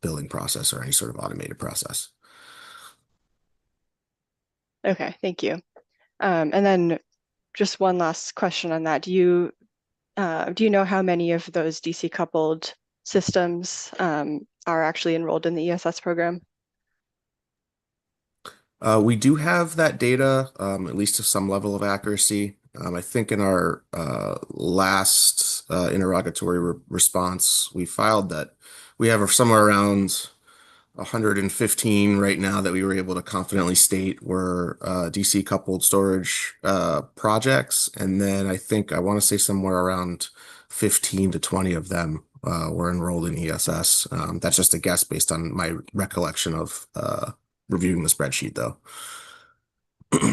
billing process or any sort of automated process. Okay, thank you. And then just one last question on that. Do you know how many of those DC coupled systems are actually enrolled in the ESS program? We do have that data, at least to some level of accuracy. I think in our last interrogatory response, we filed that we have somewhere around 115 right now that we were able to confidently state were DC coupled storage projects. And then I want to say somewhere around 15 to 20 of them were enrolled in ESS. That's just a guess based on my recollection of reviewing the spreadsheet, though.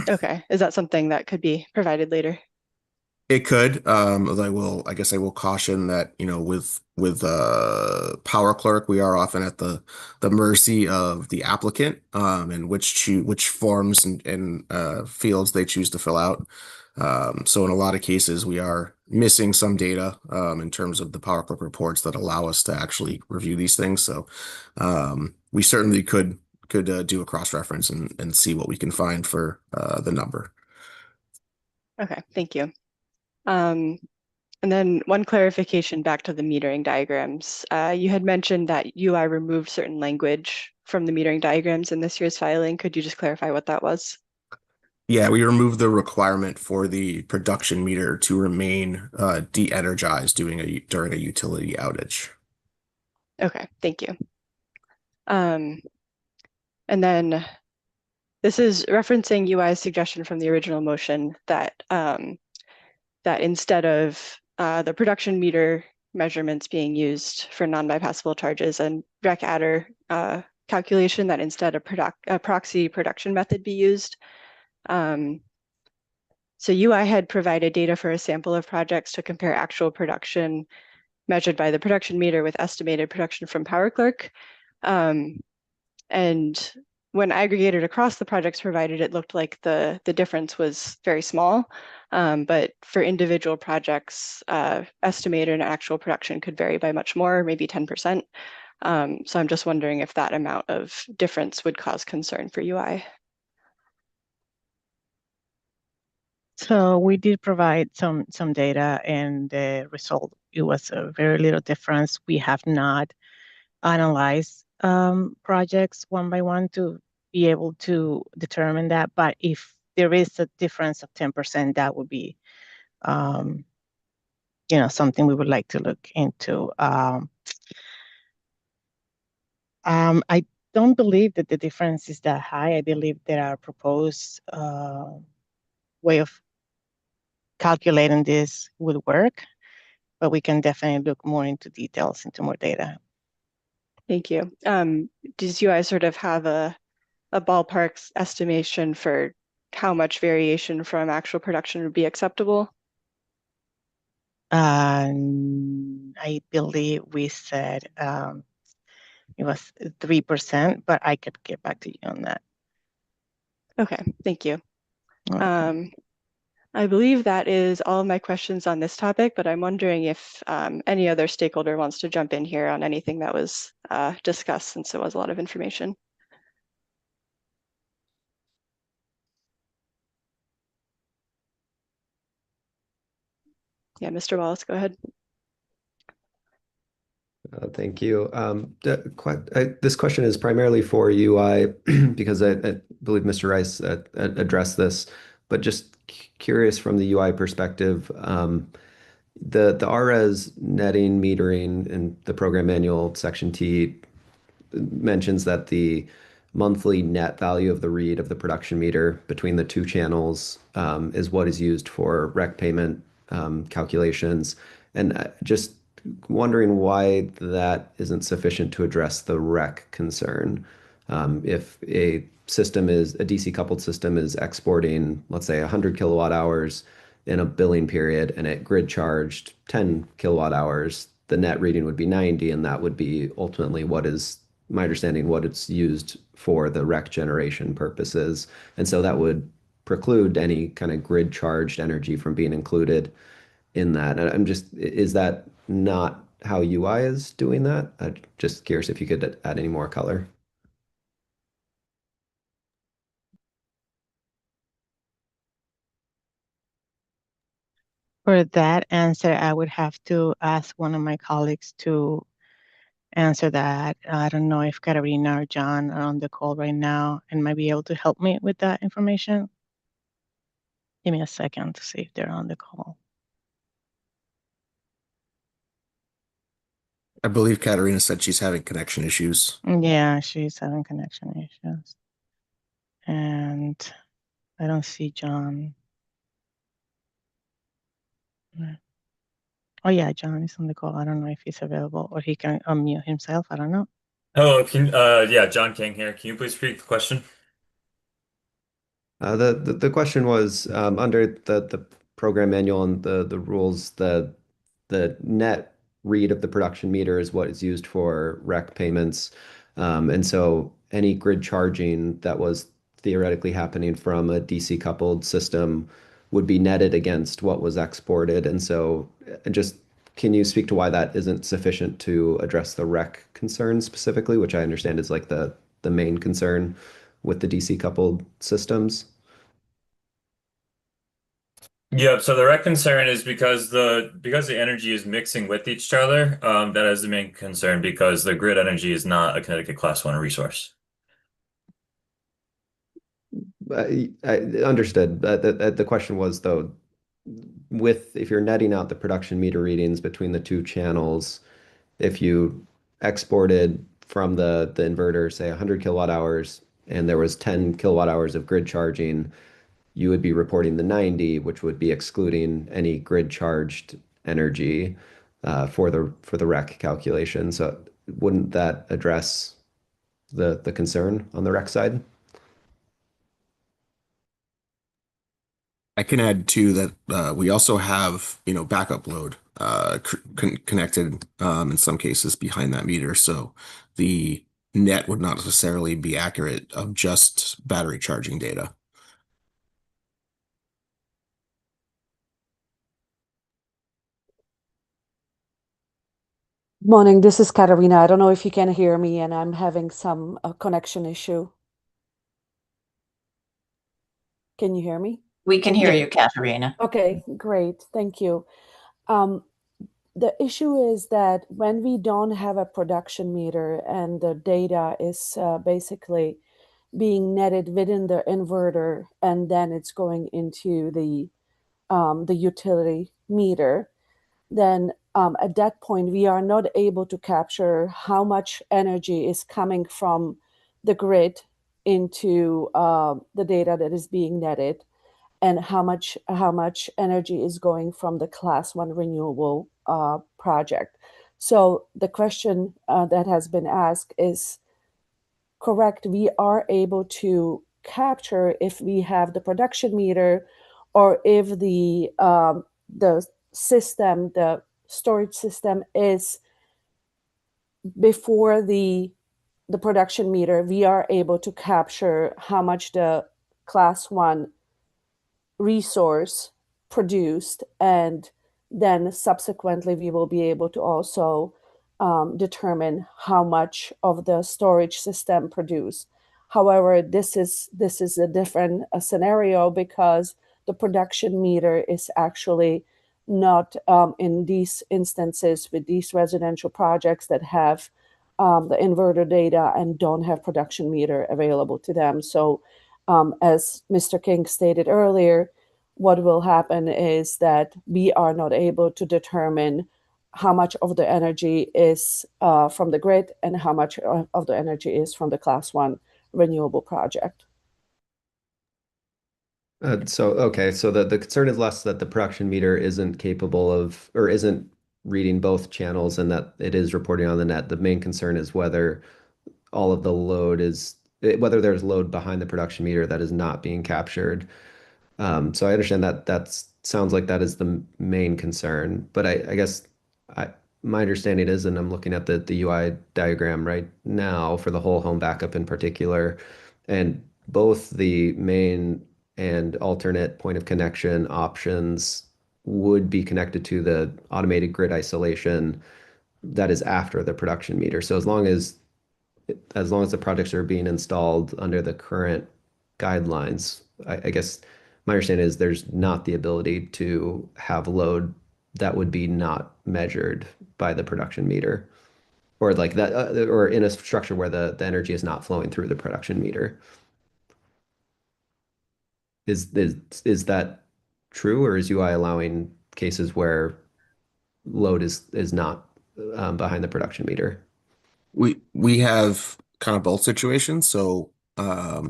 Okay, is that something that could be provided later? It could. I guess I will caution that, with Power Clerk, we are often at the mercy of the applicant, and which forms and fields they choose to fill out. So in a lot of cases, we are missing some data in terms of the Power Clerk reports that allow us to actually review these things. So we certainly could do a cross-reference and see what we can find for the number. Okay, thank you. And then one clarification back to the metering diagrams. You had mentioned that UI removed certain language from the metering diagrams in this year's filing. Could you just clarify what that was? Yeah, we removed the requirement for the production meter to remain de-energized during a utility outage. Okay, thank you. And then this is referencing UI's suggestion from the original motion that that instead of the production meter measurements being used for non-bypassable charges and rec adder calculation, that instead a proxy production method be used. So UI had provided data for a sample of projects to compare actual production measured by the production meter with estimated production from Power Clerk. And when aggregated across the projects provided, it looked like the difference was very small. But for individual projects, estimated and actual production could vary by much more, maybe 10%. So I'm just wondering if that amount of difference would cause concern for UI. So we did provide some data, and the result it was a very little difference. We have not analyzed projects one by one to be able to determine that. But if there is a difference of 10%, that would be, something we would like to look into. I don't believe that the difference is that high. I believe there are proposed way of calculating this would work, but we can definitely look more into details, into more data. Thank you. Did you guys sort of have a ballpark estimation for how much variation from actual production would be acceptable? I believe we said it was 3%, but I could get back to you on that. Okay, thank you. Okay. I believe that is all of my questions on this topic, but I'm wondering if any other stakeholder wants to jump in here on anything that was discussed, since it was a lot of information. Yeah, Mr. Wallace, go ahead. Thank you. This question is primarily for UI because I believe Mr. Rice addressed this, but just curious from the UI perspective, the RRES netting metering in the program manual section T mentions that the monthly net value of the read of the production meter between the two channels is what is used for rec payment calculations. And just wondering why that isn't sufficient to address the rec concern. If a DC coupled system is exporting, let's say 100 kilowatt hours in a billing period and it grid charged 10 kilowatt hours, the net reading would be 90, and that would be ultimately what is my understanding what it's used for the rec generation purposes. And so that would preclude any kind of grid charged energy from being included in that. And is that not how UI is doing that? I'm just curious if you could add any more color. For that answer, I would have to ask one of my colleagues to answer that. I don't know if Katarina or John are on the call right now and might be able to help me with that information. Give me a second to see if they're on the call. I believe Katarina said she's having connection issues. Yeah, she's having connection issues. And I don't see John. Oh yeah, John is on the call. I don't know if he's available or he can unmute himself. I don't know. Hello, yeah, John King here. Can you please repeat the question? The question was under the program manual and the rules, the net read of the production meter is what is used for rec payments. And so any grid charging that was theoretically happening from a DC coupled system would be netted against what was exported. And so just can you speak to why that isn't sufficient to address the rec concern specifically, which I understand is like the main concern with the DC coupled systems? Yeah, so the rec concern is because the energy is mixing with each other, that is the main concern because the grid energy is not a Connecticut Class 1 resource. I understood. The question was though, if you're netting out the production meter readings between the two channels, if you exported from the inverter, say 100 kilowatt hours, and there was 10 kilowatt hours of grid charging, you would be reporting the 90, which would be excluding any grid charged energy for the rec calculation. So wouldn't that address the concern on the rec side? I can add too that we also have, backup load connected in some cases behind that meter. So the net would not necessarily be accurate of just battery charging data. Morning, this is Katarina. I don't know if you can hear me, and I'm having some connection issue. Can you hear me? We can hear you, Katerina. Okay, great. Thank you. the issue is that when we don't have a production meter and the data is basically being netted within the inverter, and then it's going into the utility meter, then at that point we are not able to capture how much energy is coming from the grid into the data that is being netted, and how much energy is going from the class 1 renewable project. So the question that has been asked is correct. We are able to capture if we have the production meter, or if the system, the storage system, is before the production meter. We are able to capture how much the class 1 resource produced, and then subsequently we will be able to also determine how much of the storage system produced. However, this is a different scenario, because the production meter is actually not in these instances with these residential projects that have the inverter data and don't have production meter available to them. So as Mr. King stated earlier, what will happen is that we are not able to determine how much of the energy is from the grid and how much of the energy is from the class 1 renewable project. Okay, so the concern is less that the production meter isn't capable of, or isn't reading both channels, and that it is reporting on the net. The main concern is whether all of the load is, whether there's load behind the production meter that is not being captured. So I understand that sounds like that is the main concern, but I guess my understanding is, and I'm looking at the UI diagram right now for the whole home backup in particular, and both the main and alternate point of connection options would be connected to the automated grid isolation that is after the production meter. So as long as the projects are being installed under the current guidelines, I guess my understanding is there's not the ability to have load that would be not measured by the production meter, or like that, or in a structure where the energy is not flowing through the production meter. Is that true, or is UI allowing cases where load is not behind the production meter? We have kind of both situations. So, I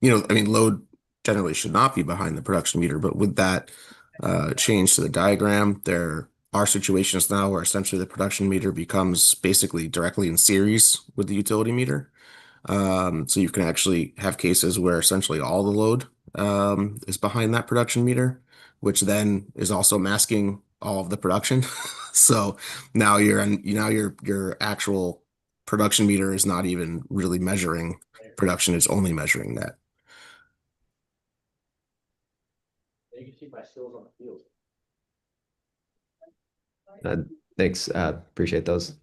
mean, load generally should not be behind the production meter, but with that change to the diagram, there are situations now where essentially the production meter becomes basically directly in series with the utility meter. So you can actually have cases where essentially all the load is behind that production meter, which then is also masking all of the production. So now your actual production meter is not even really measuring production, it's only measuring that. Thanks, appreciate those.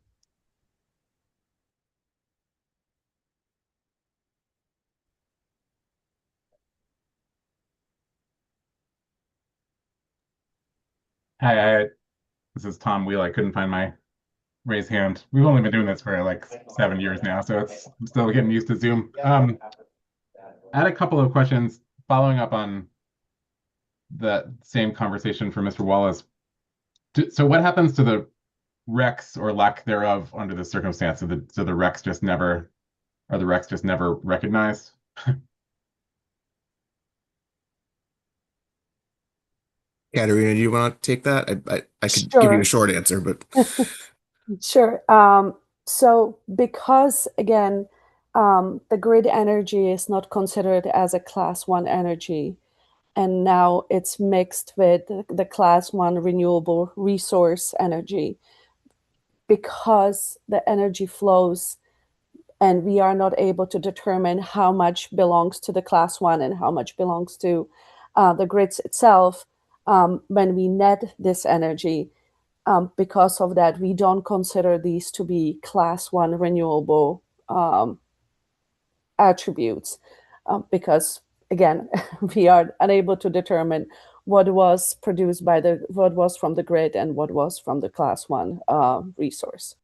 Hi, this is Tom Wheel. I couldn't find my raise hand. We've only been doing this for like 7 years now, so I'm still getting used to Zoom. I had a couple of questions following up on that same conversation from Mr. Wallace. So what happens to the RECs or lack thereof under the circumstance? So the RECs just never, are the RECs just never recognized? Katerina, do you want to take that? I could Sure. give you a short answer, but Sure. So because again, the grid energy is not considered as a class 1 energy, and now it's mixed with the class 1 renewable resource energy, because the energy flows and we are not able to determine how much belongs to the class 1 and how much belongs to the grids itself. When we net this energy, because of that, we don't consider these to be class 1 renewable attributes, because again, we are unable to determine what was produced by what was from the grid and what was from the class 1 resource.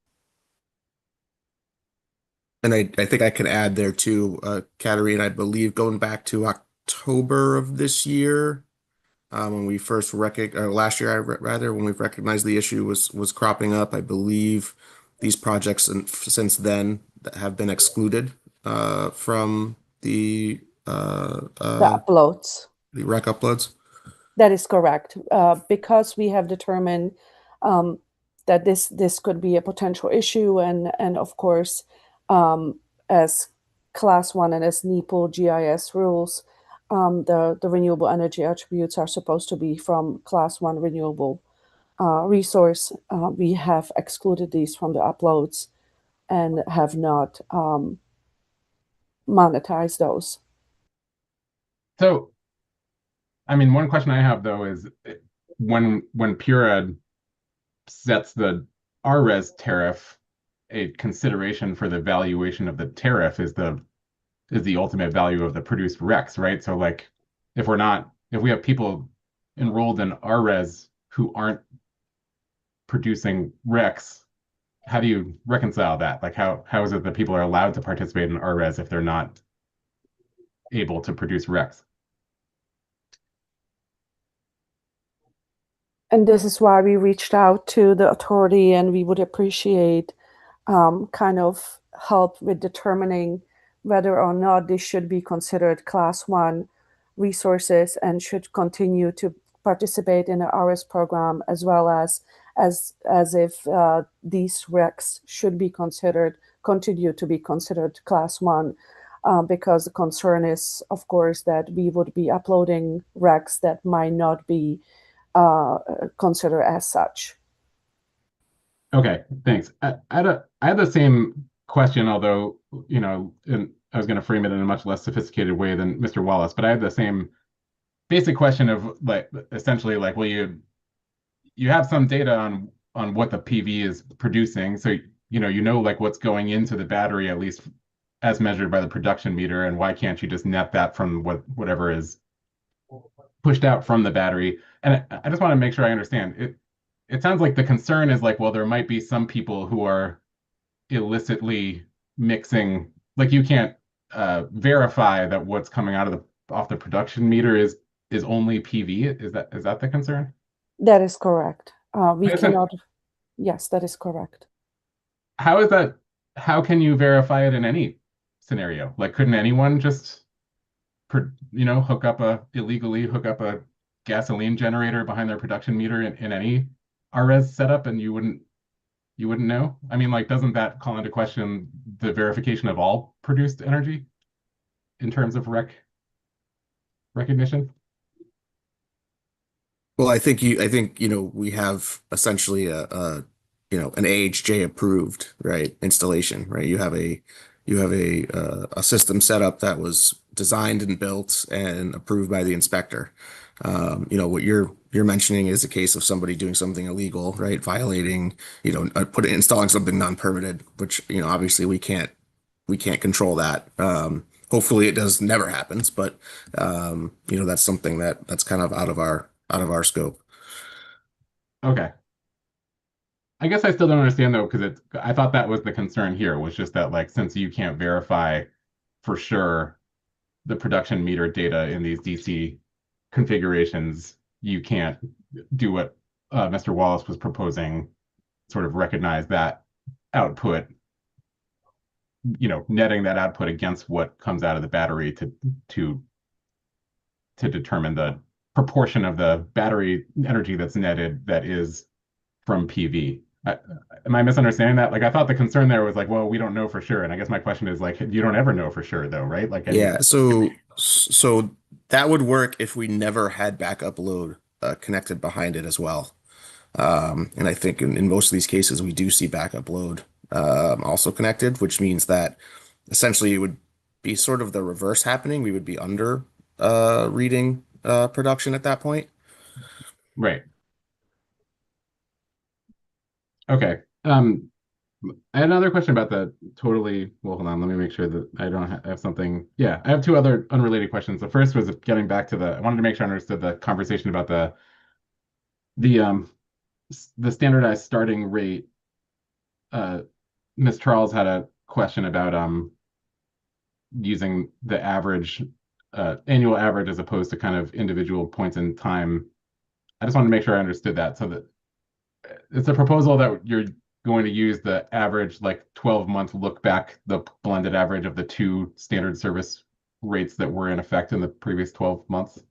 And I think I can add there too, Katerina, I believe going back to October of this year, when we first last year, rather, when we recognized the issue was cropping up, I believe these projects since then have been excluded from the uploads. The rec uploads. That is correct, because we have determined that this could be a potential issue, and of course, as class 1 and as NEPL GIS rules, the renewable energy attributes are supposed to be from class 1 renewable resource. We have excluded these from the uploads and have not monetized those. So, I mean, one question I have though is when PURED sets the RRES tariff, a consideration for the valuation of the tariff is the ultimate value of the produced RECs, right? So like if we have people enrolled in RRES who aren't producing RECs, how do you reconcile that? Like how is it that people are allowed to participate in RRES if they're not able to produce RECs? And this is why we reached out to the authority, and we would appreciate kind of help with determining whether or not this should be considered class 1 resources and should continue to participate in the RS program, as well as if these RECs should be continue to be considered class 1, because the concern is, of course, that we would be uploading RECs that might not be considered as such. Okay, thanks. I had the same question, although, you know, I was going to frame it in a much less sophisticated way than Mr. Wallace, but I had the same basic question of like, essentially like, well, you have some data on what the PV is producing. So, you know, like what's going into the battery, at least as measured by the production meter, and why can't you just net that from whatever is pushed out from the battery? And I just want to make sure I understand it. It sounds like the concern is like, well, there might be some people who are illicitly mixing, like you can't verify that what's coming out of off the production meter is only PV. Is that the concern? That is correct. We cannot. Yes, that is correct. How is that? How can you verify it in any scenario? Like, couldn't anyone just, you know, illegally hook up a gasoline generator behind their production meter in any RRES setup, and you wouldn't know? I mean, like, doesn't that call into question the verification of all produced energy in terms of recognition? Well, I think you know, we have essentially an AHJ approved, right, installation, right? You have a system set up that was designed and built and approved by the inspector. You know, what you're mentioning is a case of somebody doing something illegal, right? Violating, you know, installing something non-permitted, which, you know, obviously we can't control that. Hopefully it never happens, but you know, that's something that's kind of out of our scope. Okay. I guess I still don't understand though, because I thought that was the concern here, was just that like, since you can't verify for sure the production meter data in these DC configurations, you can't do what Mr. Wallace was proposing, sort of recognize that output, you know, netting that output against what comes out of the battery to determine the proportion of the battery energy that's netted that is from PV. Am I misunderstanding that? Like, I thought the concern there was like, well, we don't know for sure. And I guess my question is like, you don't ever know for sure though, right? Like, Yeah, so that would work if we never had backup load connected behind it as well. And I think in most of these cases, we do see backup load also connected, which means that essentially it would be sort of the reverse happening. We would be under reading production at that point. Right. Okay. I had another question about the totally, well, hold on, let me make sure that I don't have something. Yeah, I have two other unrelated questions. The first was getting back to I wanted to make sure I understood the conversation about the the standardized starting rate. Ms. Charles had a question about using the average, annual average as opposed to kind of individual points in time. I just wanted to make sure I understood that. So that it's a proposal that you're going to use the average, like 12-month look back, the blended average of the two standard service rates that were in effect in the previous 12 months.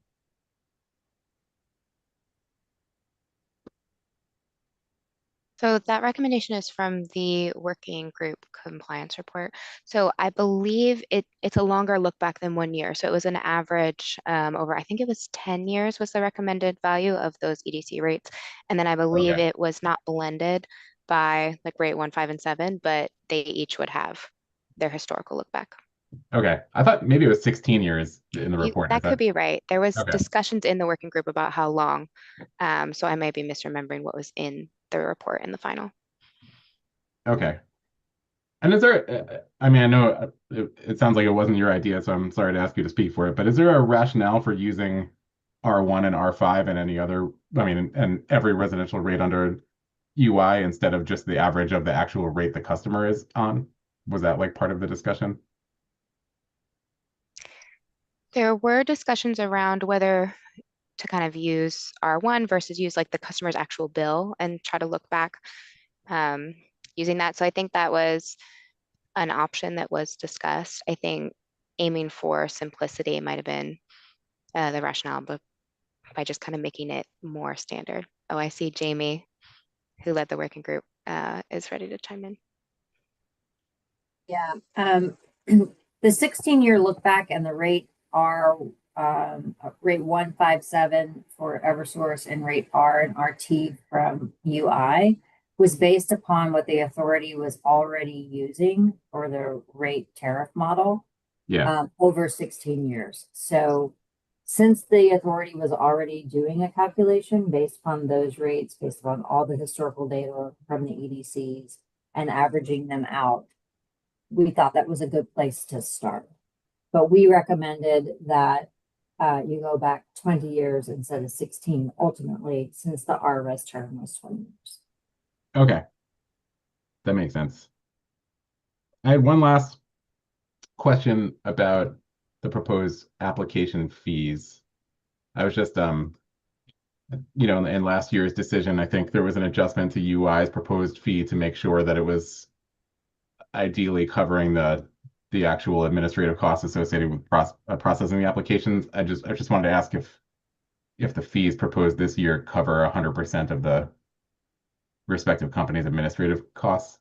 So that recommendation is from the working group compliance report. So I believe it's a longer look back than 1 year. So it was an average over, I think it was 10 years was the recommended value of those EDC rates. And then I believe Okay. it was not blended by like rate 1, 5, and 7, but they each would have their historical look back. Okay. I thought maybe it was 16 years in the report. That could be right. There was Okay. discussions in the working group about how long. So I may be misremembering what was in the report in the final. Okay. And is there, I mean, I know it sounds like it wasn't your idea, so I'm sorry to ask you to speak for it, but is there a rationale for using R1 and R5 and any other, I mean, and every residential rate under UI instead of just the average of the actual rate the customer is on? Was that like part of the discussion? There were discussions around whether to kind of use R1 versus use like the customer's actual bill and try to look back using that. So I think that was an option that was discussed. I think aiming for simplicity might have been the rationale, but by just kind of making it more standard. Oh, I see Jamie, who led the working group, is ready to chime in. Yeah, the 16-year look back and the rate are rate 157 for Eversource and rate R and RT from UI was based upon what the authority was already using for the rate tariff model over 16 years. So since the authority was already doing a calculation based upon those rates, based upon all the historical data from the EDCs and averaging them out, we thought that was a good place to start. But we recommended that you go back 20 years instead of 16, ultimately, since the RRES term was 20 years. Okay. That makes sense. I had one last question about the proposed application fees. I was just, you know, in last year's decision, I think there was an adjustment to UI's proposed fee to make sure that it was ideally covering the actual administrative costs associated with processing the applications. I just wanted to ask if the fees proposed this year cover 100% of the respective company's administrative costs.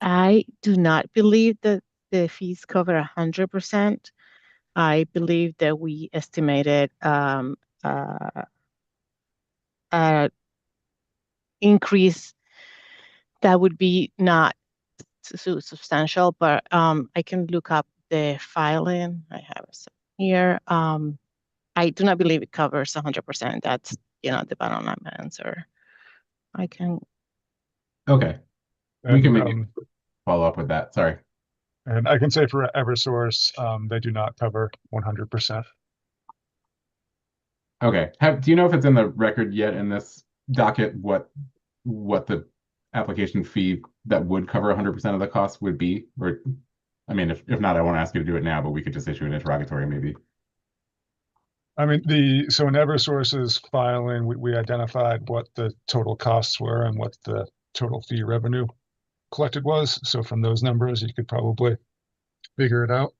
I do not believe that the fees cover 100%. I believe that we estimated increase that would be not so substantial, but I can look up the filing. I have it here. I do not believe it covers 100%. That's, the bottom line answer. I can. Okay. We can maybe follow up with that. Sorry. And I can say for Eversource, they do not cover 100%. Okay. Do you know if it's in the record yet in this docket what the application fee that would cover 100% of the cost would be? Or, I mean, if not, I won't ask you to do it now, but we could just issue an interrogatory maybe. I mean, so in Eversource's filing, we identified what the total costs were and what the total fee revenue collected was. So from those numbers, you could probably figure it out.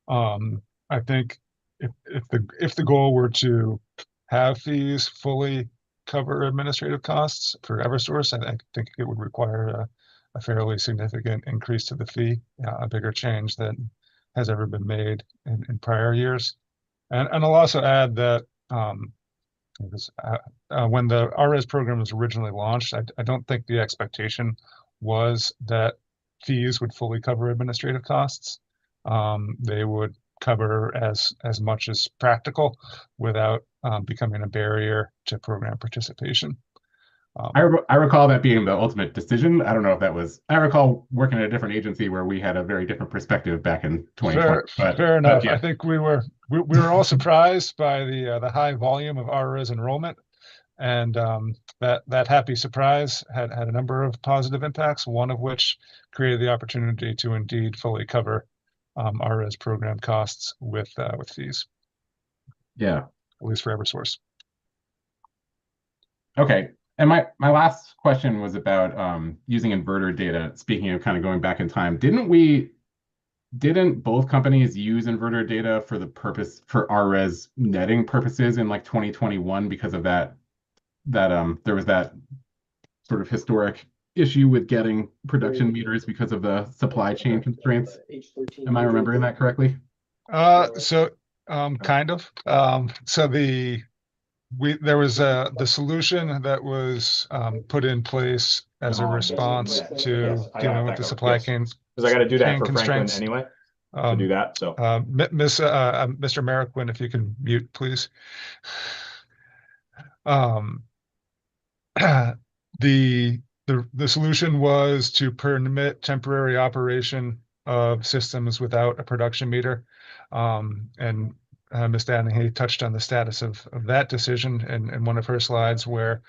I think if the goal were to have fees fully cover administrative costs for Eversource, I think it would require a fairly significant increase to the fee, a bigger change than has ever been made in prior years. And I'll also add that when the RRES program was originally launched, I don't think the expectation was that fees would fully cover administrative costs. They would cover as much as practical without becoming a barrier to program participation. I recall that being the ultimate decision. I don't know if that was. I recall working at a different agency where we had a very different perspective back in 2020. Fair enough. Yeah. I think we were all surprised by the high volume of RRES enrollment, and that happy surprise had a number of positive impacts. One of which created the opportunity to indeed fully cover RRES program costs with fees, Yeah. at least for EverSource. Okay. And my last question was about using inverter data. Speaking of kind of going back in time, didn't both companies use inverter data for the purpose for RRES netting purposes in like 2021 because of that there was that sort of historic issue with getting production meters because of the supply chain constraints? Am I remembering that correctly? Kind of. So there was the solution that was put in place as a response to dealing with the supply chain Because I got to do that chain for Franklin constraints. anyway. To do that, so Mr. Merriquin, if you can mute, please. The solution was to permit temporary operation of systems without a production meter, and Ms. Danahy touched on the status of that decision in one of her slides, where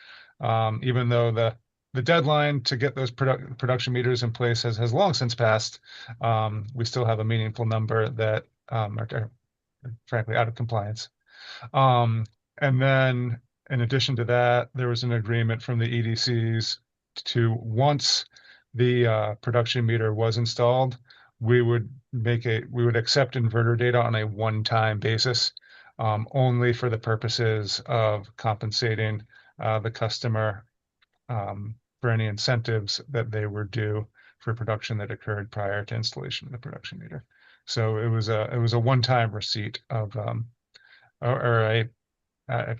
even though the deadline to get those production meters in place has long since passed, we still have a meaningful number that are frankly out of compliance. And then in addition to that, there was an agreement from the EDCs to, once the production meter was installed, we would accept inverter data on a one-time basis, only for the purposes of compensating the customer for any incentives that they were due for production that occurred prior to installation of the production meter. So it was a one-time receipt of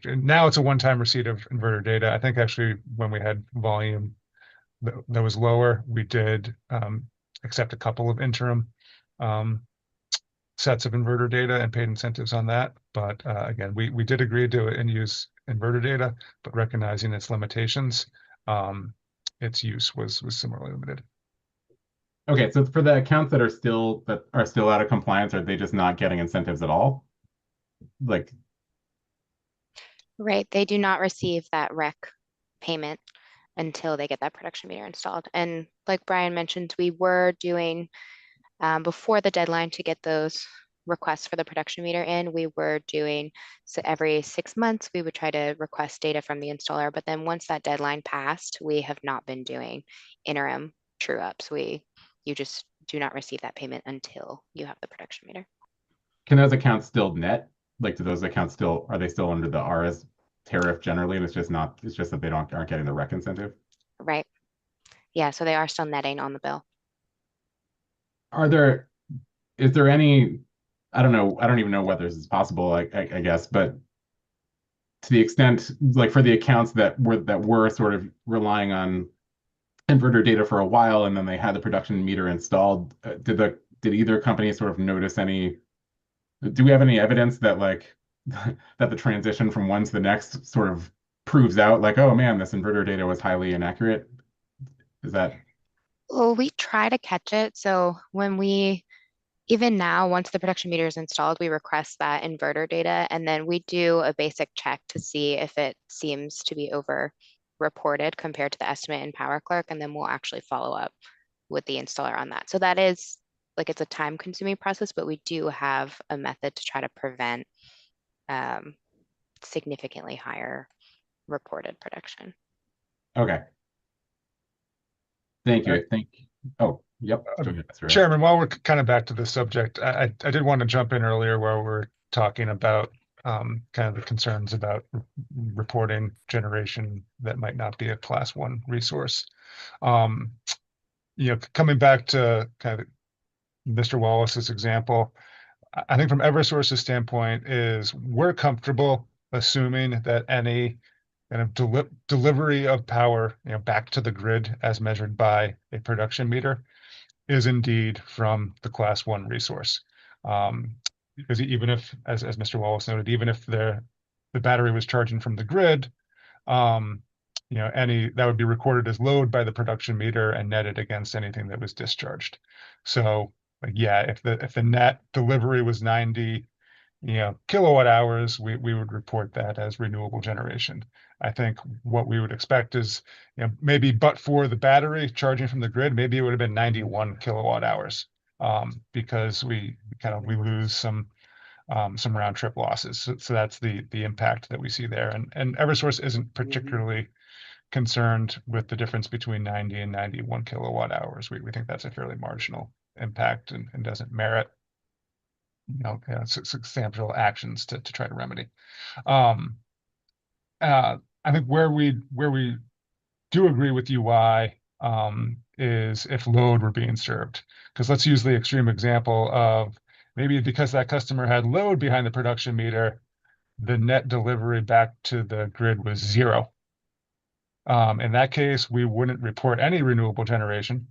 now it's a one-time receipt of inverter data. I think actually when we had volume that was lower, we did accept a couple of interim sets of inverter data and paid incentives on that. But again, we did agree to it and use inverter data, but recognizing its limitations, its use was similarly limited. Okay, so for the accounts that are still out of compliance, are they just not getting incentives at all? Like, Right, they do not receive that REC payment until they get that production meter installed. And like Brian mentioned, we were doing, before the deadline to get those requests for the production meter in, we were doing, so every 6 months, we would try to request data from the installer. But then once that deadline passed, we have not been doing interim true ups. You just do not receive that payment until you have the production meter. can those accounts still net? Like, do those accounts are they still under the RS tariff generally, and it's just that they aren't getting the REC incentive? Right. Yeah, so they are still netting on the bill. Is there any, I don't know, I don't even know whether this is possible, I guess, but to the extent, like for the accounts that were sort of relying on inverter data for a while, and then they had the production meter installed, did either company sort of notice do we have any evidence that like that the transition from one to the next sort of proves out like, oh man, this inverter data was highly inaccurate? Is that? Well, we try to catch it. So even now, once the production meter is installed, we request that inverter data, and then we do a basic check to see if it seems to be over reported compared to the estimate in Power Clerk, and then we'll actually follow up with the installer on that. So that is like, it's a time consuming process, but we do have a method to try to prevent significantly higher reported production. Okay. Thank you. Oh, yep. Chairman, while we're kind of back to the subject, I did want to jump in earlier where we're talking about kind of the concerns about reporting generation that might not be a class 1 resource. Coming back to kind of Mr. Wallace's example, I think from EverSource's standpoint is we're comfortable assuming that any kind of delivery of power, back to the grid as measured by a production meter is indeed from the class 1 resource. Because even if, as Mr. Wallace noted, even if the battery was charging from the grid, that would be recorded as load by the production meter and netted against anything that was discharged. So like, yeah, if the net delivery was 90 kilowatt hours, we would report that as renewable generation. I think what we would expect is, maybe but for the battery charging from the grid, maybe it would have been 91 kilowatt hours, because we lose some round trip losses. So that's the impact that we see there. And Eversource isn't particularly concerned with the difference between 90 and 91 kilowatt hours. We think that's a fairly marginal impact and doesn't merit substantial actions to try to remedy. I think where we do agree with UI is if load were being served. Because let's use the extreme example of maybe because that customer had load behind the production meter, the net delivery back to the grid was 0. In that case, we wouldn't report any renewable generation,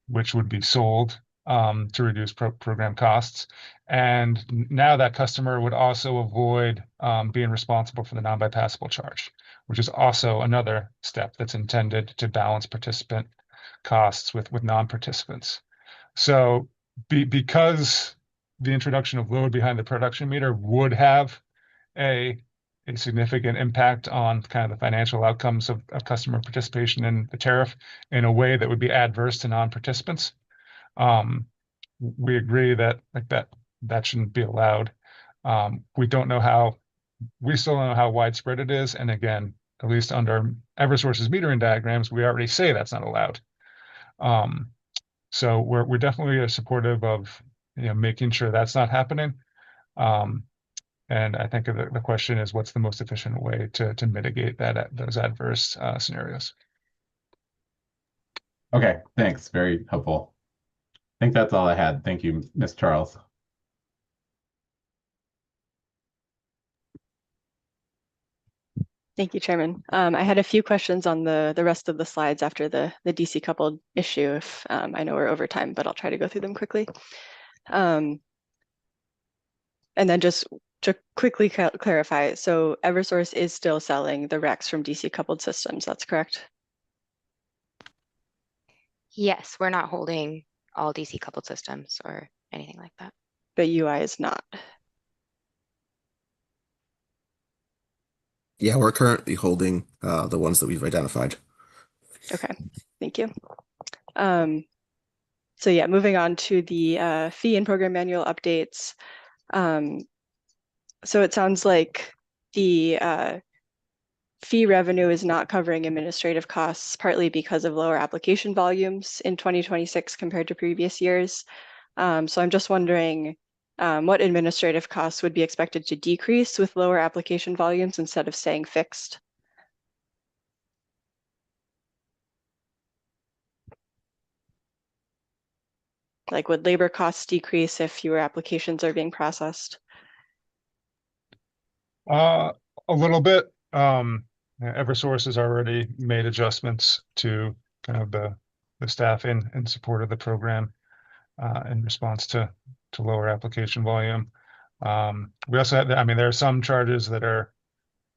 which would be sold to reduce program costs. And now that customer would also avoid being responsible for the non-bypassable charge, which is also another step that's intended to balance participant costs with non-participants. So because the introduction of load behind the production meter would have a significant impact on kind of the financial outcomes of customer participation in the tariff in a way that would be adverse to non-participants, we agree that that shouldn't be allowed. We still don't know how widespread it is. And again, at least under Eversource's metering diagrams, we already say that's not allowed. So we're definitely supportive of making sure that's not happening. And I think the question is, what's the most efficient way to mitigate those adverse scenarios? Okay, thanks. Very helpful. I think that's all I had. Thank you, Ms. Charles. Thank you, Chairman. I had a few questions on the rest of the slides after the DC coupled issue. If I know we're over time, but I'll try to go through them quickly. And then just to quickly clarify, so Eversource is still selling the RECs from DC coupled systems, that's correct? Yes, we're not holding all DC coupled systems or anything like that. But UI is not. Yeah, we're currently holding the ones that we've identified. Okay, thank you. So yeah, moving on to the fee and program manual updates. So it sounds like the fee revenue is not covering administrative costs, partly because of lower application volumes in 2026 compared to previous years. So I'm just wondering what administrative costs would be expected to decrease with lower application volumes instead of staying fixed? Like, would labor costs decrease if fewer applications are being processed? A little bit. Eversource has already made adjustments to kind of the staff in support of the program in response to lower application volume. We also had, there are some charges that are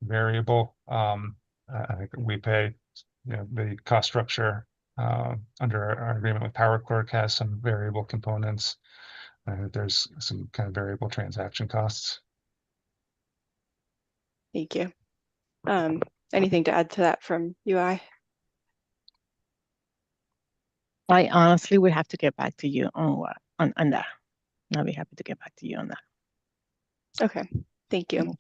variable. I think we pay, the cost structure under our agreement with PowerClerk has some variable components. There's some kind of variable transaction costs. Thank you. Anything to add to that from UI? I honestly would have to get back to you on that. I'll be happy to get back to you on that. Okay, thank you.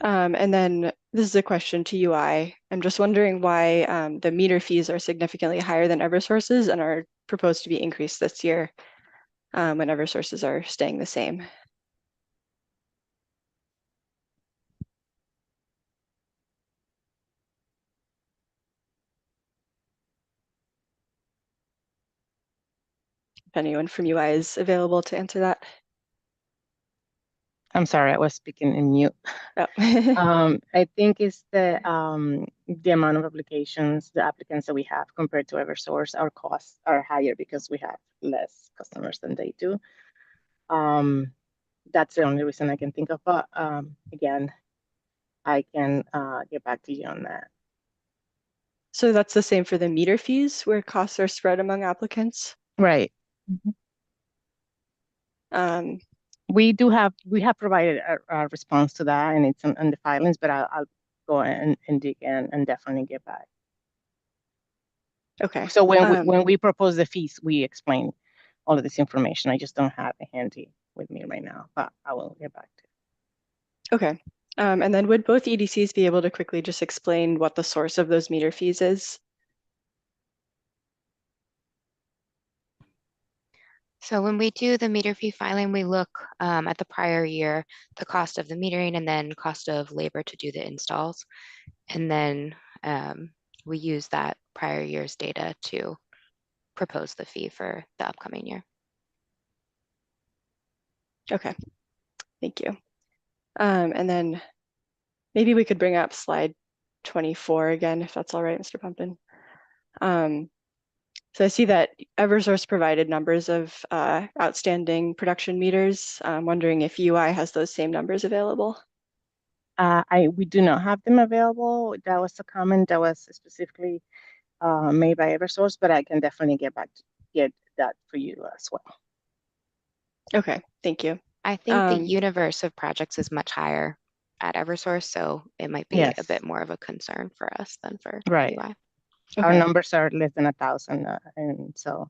And then this is a question to UI. I'm just wondering why the meter fees are significantly higher than Eversource's and are proposed to be increased this year when Eversource's are staying the same. If anyone from UI is available to answer that. I'm sorry, I was speaking in mute. Oh. I think it's the amount of applications, the applicants that we have compared to Eversource. Our costs are higher because we have less customers than they do. That's the only reason I can think of. But again, I can get back to you on that. So that's the same for the meter fees where costs are spread among applicants? Right. Um, we have provided a response to that, and it's on the filings, but I'll go and dig in and definitely get back. okay. So when we propose the fees, we explain all of this information. I just don't have it handy with me right now, but I will get back to it. Okay. And then would both EDCs be able to quickly just explain what the source of those meter fees is? So when we do the meter fee filing, we look at the prior year, the cost of the metering, and then cost of labor to do the installs. And then we use that prior year's data to propose the fee for the upcoming year. Okay, thank you. And then maybe we could bring up slide 24 again, if that's all right, Mr. Pumpkin. So I see that Eversource provided numbers of outstanding production meters. I'm wondering if UI has those same numbers available. We do not have them available. That was a comment that was specifically made by Eversource, but I can definitely get that for you as well. Okay, thank you. I think the universe of projects is much higher at Eversource, so it might be a bit more of a concern for us than for UI. Okay. Our numbers are less than 1,000, and so,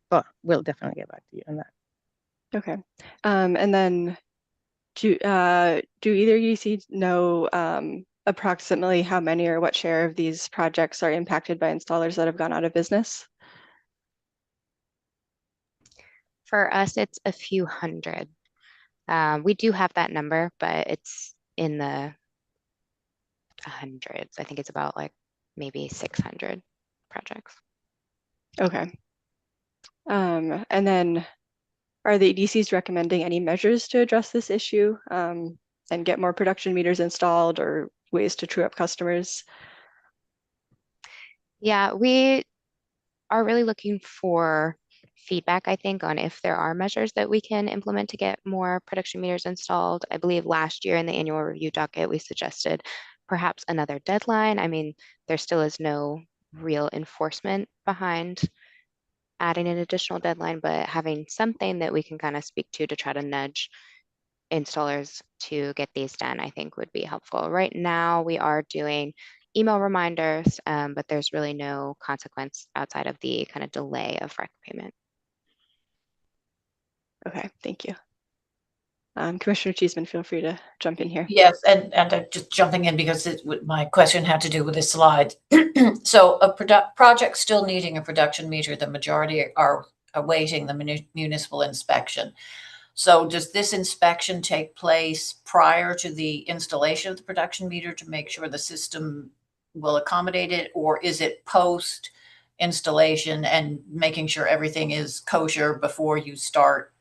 but we'll definitely get back to you on that. Okay, and then do either EDC know approximately how many or what share of these projects are impacted by installers that have gone out of business? For us, it's a few hundred. We do have that number, but it's in the hundreds. I think it's about like maybe 600 projects. Okay. And then are the EDCs recommending any measures to address this issue and get more production meters installed or ways to true up customers? Yeah, we are really looking for feedback, I think, on if there are measures that we can implement to get more production meters installed. I believe last year in the annual review docket, we suggested perhaps another deadline. I mean, there still is no real enforcement behind adding an additional deadline, but having something that we can kind of speak to try to nudge installers to get these done, I think would be helpful. Right now, we are doing email reminders, but there's really no consequence outside of the kind of delay of rec payment. Okay, thank you. Commissioner Cheeseman, feel free to jump in here. Yes, and just jumping in because my question had to do with this slide. So a project still needing a production meter, the majority are awaiting the municipal inspection. So does this inspection take place prior to the installation of the production meter to make sure the system will accommodate it, or is it post installation and making sure everything is kosher before you start,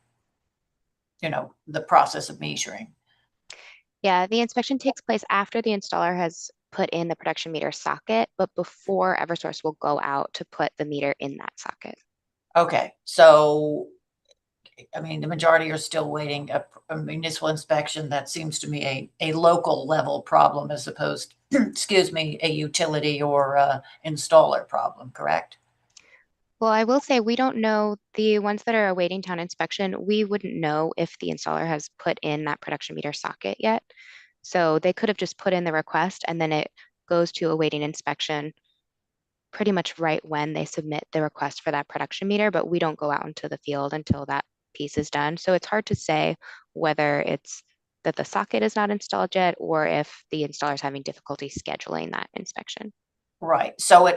the process of metering? Yeah, the inspection takes place after the installer has put in the production meter socket, but before Eversource will go out to put the meter in that socket. Okay, so I mean, the majority are still waiting a municipal inspection. That seems to me a local level problem as opposed, excuse me, a utility or installer problem, correct? Well, I will say we don't know the ones that are awaiting town inspection. We wouldn't know if the installer has put in that production meter socket yet. So they could have just put in the request and then it goes to awaiting inspection pretty much right when they submit the request for that production meter, but we don't go out into the field until that piece is done. So it's hard to say whether it's that the socket is not installed yet or if the installer is having difficulty scheduling that inspection. Right. So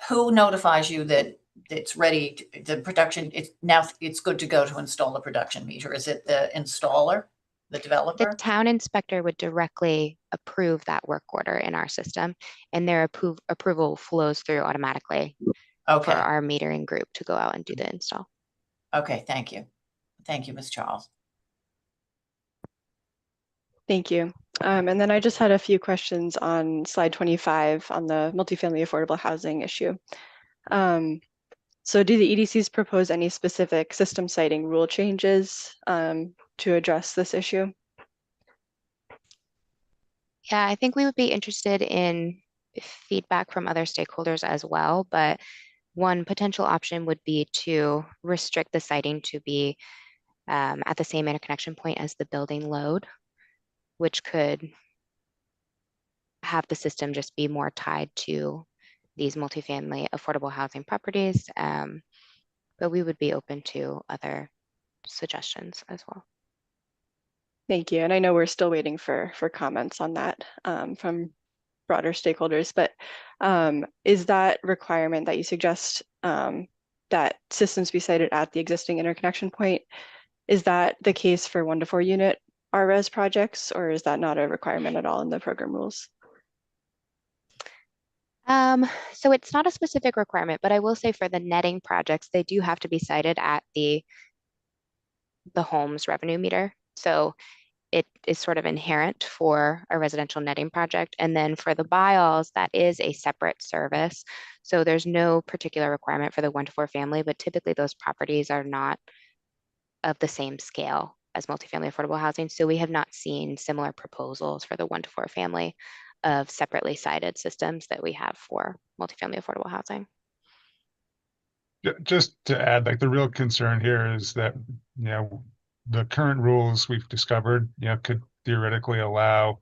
who notifies you that it's ready, the production, it's good to go to install the production meter? Is it the installer, the developer? The town inspector would directly approve that work order in our system, and their approval flows through automatically for our metering group to go out and do the install. Okay, thank you. Thank you, Ms. Charles. Thank you. And then I just had a few questions on slide 25 on the multifamily affordable housing issue. So do the EDCs propose any specific system siting rule changes to address this issue? Yeah, I think we would be interested in feedback from other stakeholders as well, but one potential option would be to restrict the siting to be at the same interconnection point as the building load, which could have the system just be more tied to these multifamily affordable housing properties. But we would be open to other suggestions as well. Thank you. And I know we're still waiting for comments on that from broader stakeholders, but is that requirement that you suggest that systems be sited at the existing interconnection point, is that the case for 1 to 4 unit RRES projects, or is that not a requirement at all in the program rules? So it's not a specific requirement, but I will say for the netting projects, they do have to be sited at the home's revenue meter. So it is sort of inherent for a residential netting project. And then for the BIOS, that is a separate service. So there's no particular requirement for the 1 to 4 family, but typically those properties are not of the same scale as multifamily affordable housing. So we have not seen similar proposals for the 1 to 4 family of separately sited systems that we have for multifamily affordable housing. Just to add, like the real concern here is that, the current rules we've discovered, could theoretically allow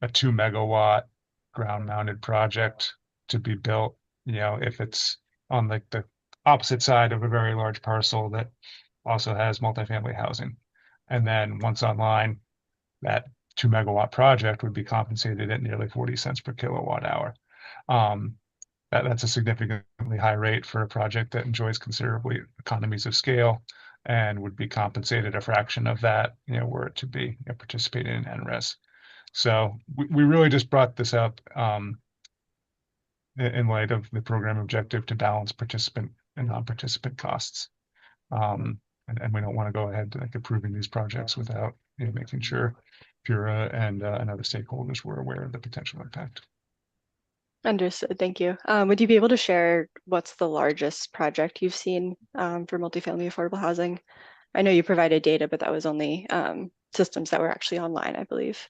a 2 megawatt ground mounted project to be built, if it's on like the opposite side of a very large parcel that also has multifamily housing. And then once online, that 2 megawatt project would be compensated at nearly 40 cents per kilowatt hour. That's a significantly high rate for a project that enjoys considerably economies of scale and would be compensated a fraction of that, were it to be participating in NRES. So we really just brought this up in light of the program objective to balance participant and non-participant costs. And we don't want to go ahead to like approving these projects without making sure PURA and other stakeholders were aware of the potential impact. Understood. Thank you. Would you be able to share what's the largest project you've seen for multifamily affordable housing? I know you provided data, but that was only systems that were actually online, I believe.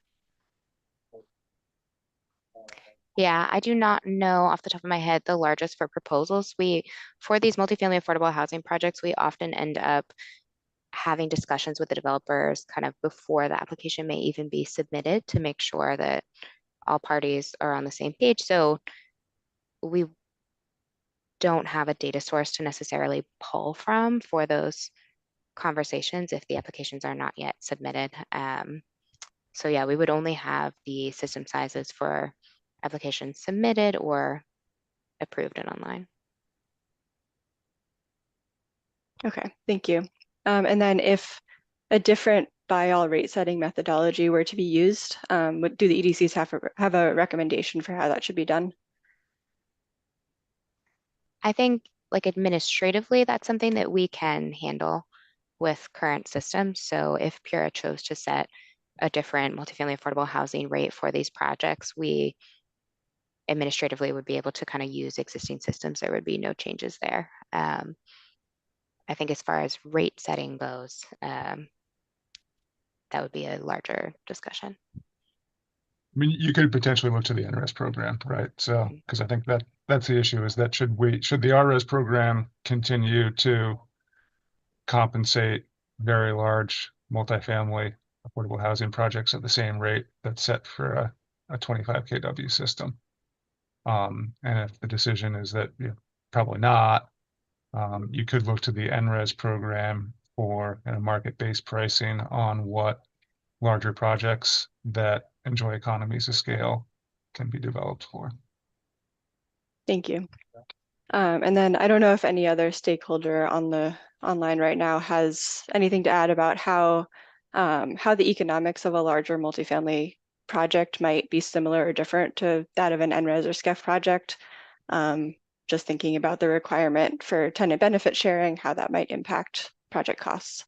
Yeah, I do not know off the top of my head the largest for proposals. For these multifamily affordable housing projects, we often end up having discussions with the developers kind of before the application may even be submitted to make sure that all parties are on the same page. So we don't have a data source to necessarily pull from for those conversations if the applications are not yet submitted. So yeah, we would only have the system sizes for applications submitted or approved and online. Okay, thank you. And then if a different by-all rate setting methodology were to be used, do the EDCs have a recommendation for how that should be done? I think like administratively, that's something that we can handle with current systems. So if PURA chose to set a different multifamily affordable housing rate for these projects, we administratively would be able to kind of use existing systems. There would be no changes there. I think as far as rate setting goes, that would be a larger discussion. I mean, you could potentially look to the NRES program, right? So, because I think that's the issue is that should the RRES program continue to compensate very large multifamily affordable housing projects at the same rate that's set for a 25 kW system? And if the decision is that probably not, you could look to the NRES program for market-based pricing on what larger projects that enjoy economies of scale can be developed for. Thank you. And then I don't know if any other stakeholder on the online right now has anything to add about how the economics of a larger multifamily project might be similar or different to that of an NRES or SCEF project. Just thinking about the requirement for tenant benefit sharing, how that might impact project costs.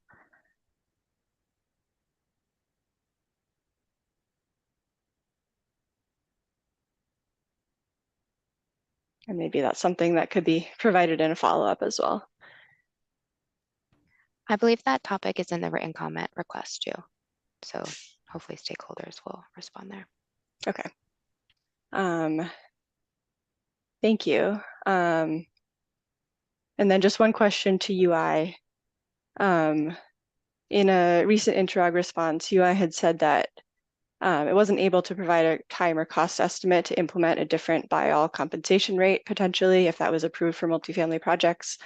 And maybe that's something that could be provided in a follow-up as well. I believe that topic is in the written comment request too. So hopefully stakeholders will respond there. Okay. Thank you. And then just one question to UI. In a recent interrog response, UI had said that it wasn't able to provide a time or cost estimate to implement a different buy-all compensation rate potentially if that was approved for multifamily projects.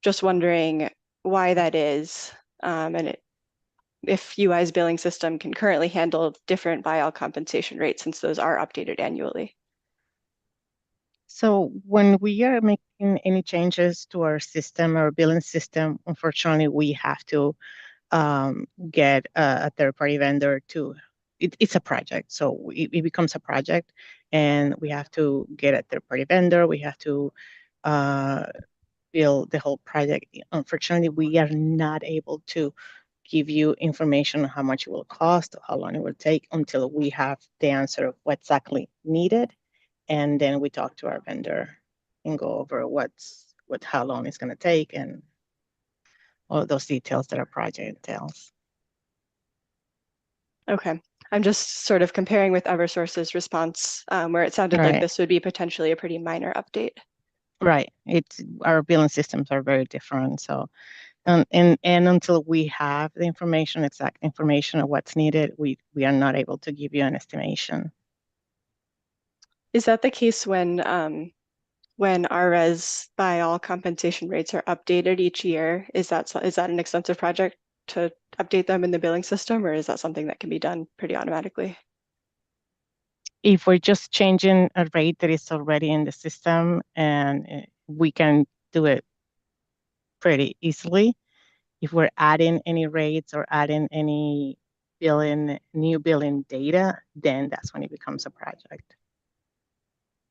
Just wondering why that is, and if UI's billing system can currently handle different buy-all compensation rates since those are updated annually. So when we are making any changes to our system, our billing system, unfortunately, we have to get a third-party vendor to, it's a project. So it becomes a project and we have to get a third-party vendor. We have to build the whole project. Unfortunately, we are not able to give you information on how much it will cost, or how long it will take until we have the answer of what exactly needed. And then we talk to our vendor and go over how long it's going to take and all of those details that our project entails. Okay, I'm just sort of comparing with Eversource's response, where it sounded like this would be potentially a pretty minor update. Right. Our billing systems are very different. So, and until we have the information, exact information of what's needed, we are not able to give you an estimation. Is that the case when RRES buy-all compensation rates are updated each year? Is that an extensive project to update them in the billing system, or is that something that can be done pretty automatically? If we're just changing a rate that is already in the system, and we can do it pretty easily. If we're adding any rates or adding any new billing data, then that's when it becomes a project.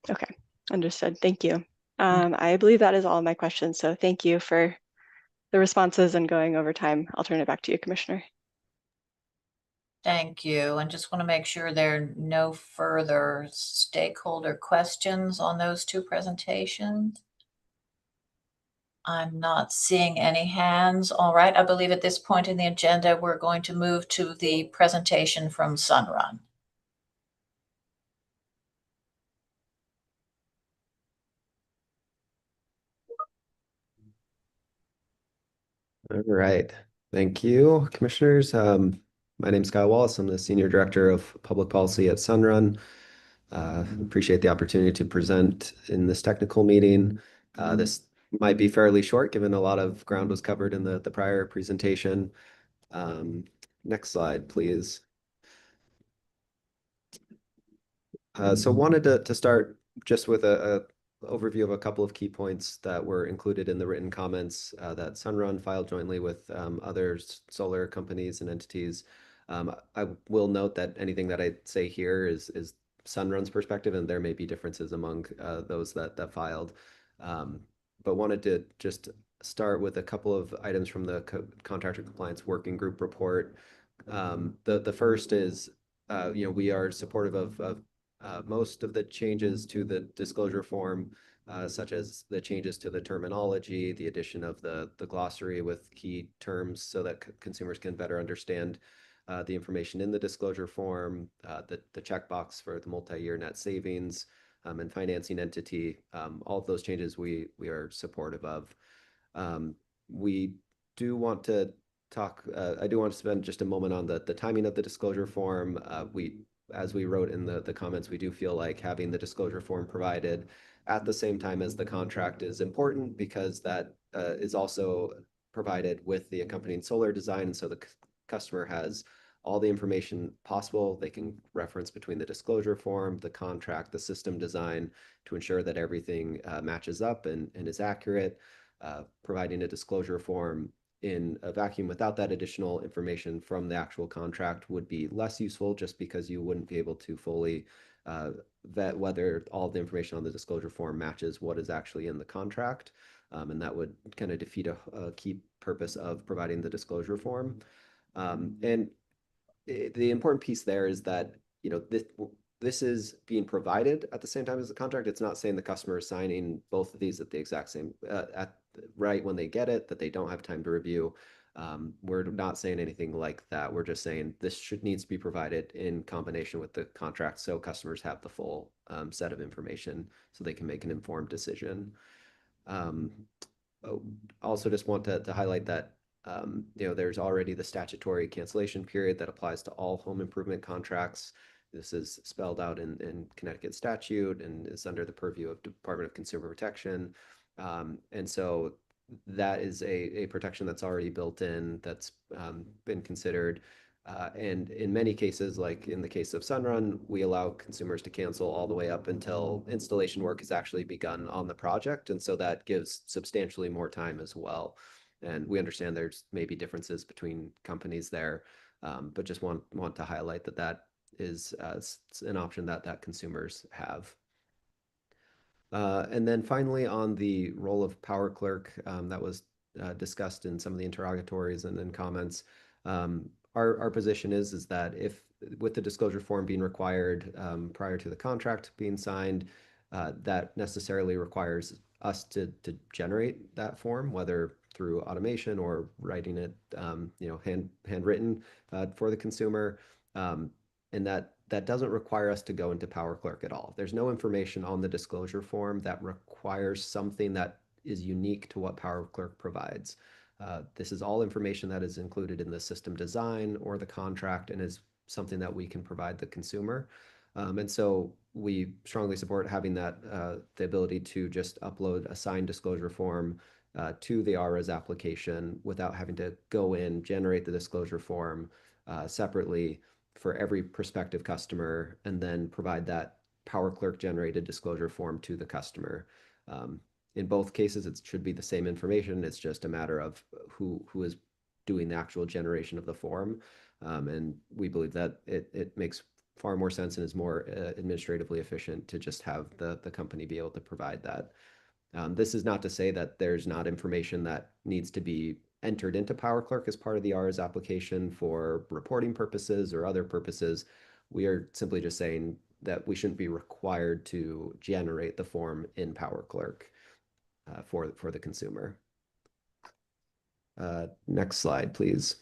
Okay, understood. Thank you. I believe that is all of my questions. So thank you for the responses and going over time. I'll turn it back to you, Commissioner. Thank you. And just want to make sure there are no further stakeholder questions on those two presentations. I'm not seeing any hands. All right, I believe at this point in the agenda, we're going to move to the presentation from Sunrun. All right. Thank you, commissioners. My name is Kyle Wallace. I'm the Senior Director of Public Policy at Sunrun. Appreciate the opportunity to present in this technical meeting. This might be fairly short, given a lot of ground was covered in the prior presentation. Next slide, please. So wanted to start just with a overview of a couple of key points that were included in the written comments that Sunrun filed jointly with other solar companies and entities. I will note that anything that I say here is Sunrun's perspective, and there may be differences among those that filed. But wanted to just start with a couple of items from the Contractor Compliance Working Group report. The first is, we are supportive of most of the changes to the disclosure form, such as the changes to the terminology, the addition of the glossary with key terms so that consumers can better understand the information in the disclosure form, the checkbox for the multi-year net savings and financing entity. All of those changes we are supportive of. We do want to talk, I do want to spend just a moment on the timing of the disclosure form. As we wrote in the comments, we do feel like having the disclosure form provided at the same time as the contract is important, because that is also provided with the accompanying solar design. And so the customer has all the information possible. They can reference between the disclosure form, the contract, the system design to ensure that everything matches up and is accurate. Providing a disclosure form in a vacuum without that additional information from the actual contract would be less useful, just because you wouldn't be able to fully vet whether all the information on the disclosure form matches what is actually in the contract. And that would kind of defeat a key purpose of providing the disclosure form. And the important piece there is that, this is being provided at the same time as the contract. It's not saying the customer is signing both of these at the exact same, right when they get it, that they don't have time to review. We're not saying anything like that. We're just saying this needs to be provided in combination with the contract so customers have the full set of information so they can make an informed decision. Also just want to highlight that there's already the statutory cancellation period that applies to all home improvement contracts. This is spelled out in Connecticut statute and is under the purview of Department of Consumer Protection. And so that is a protection that's already built in, that's been considered. And in many cases, like in the case of Sunrun, we allow consumers to cancel all the way up until installation work has actually begun on the project. And so that gives substantially more time as well. And we understand there's maybe differences between companies there, but just want to highlight that is an option that consumers have. And then finally, on the role of Power Clerk, that was discussed in some of the interrogatories and then comments. Our position is that if with the disclosure form being required prior to the contract being signed, that necessarily requires us to generate that form, whether through automation or writing it, handwritten for the consumer. And that doesn't require us to go into Power Clerk at all. There's no information on the disclosure form that requires something that is unique to what Power Clerk provides. This is all information that is included in the system design or the contract and is something that we can provide the consumer. And so we strongly support having that the ability to just upload a signed disclosure form to the RRES application without having to go in, generate the disclosure form separately for every prospective customer, and then provide that Power Clerk generated disclosure form to the customer. In both cases, it should be the same information. It's just a matter of who is doing the actual generation of the form. And we believe that it makes far more sense and is more administratively efficient to just have the company be able to provide that. This is not to say that there's not information that needs to be entered into Power Clerk as part of the RRES application for reporting purposes or other purposes. We are simply just saying that we shouldn't be required to generate the form in Power Clerk for the consumer. Next slide, please.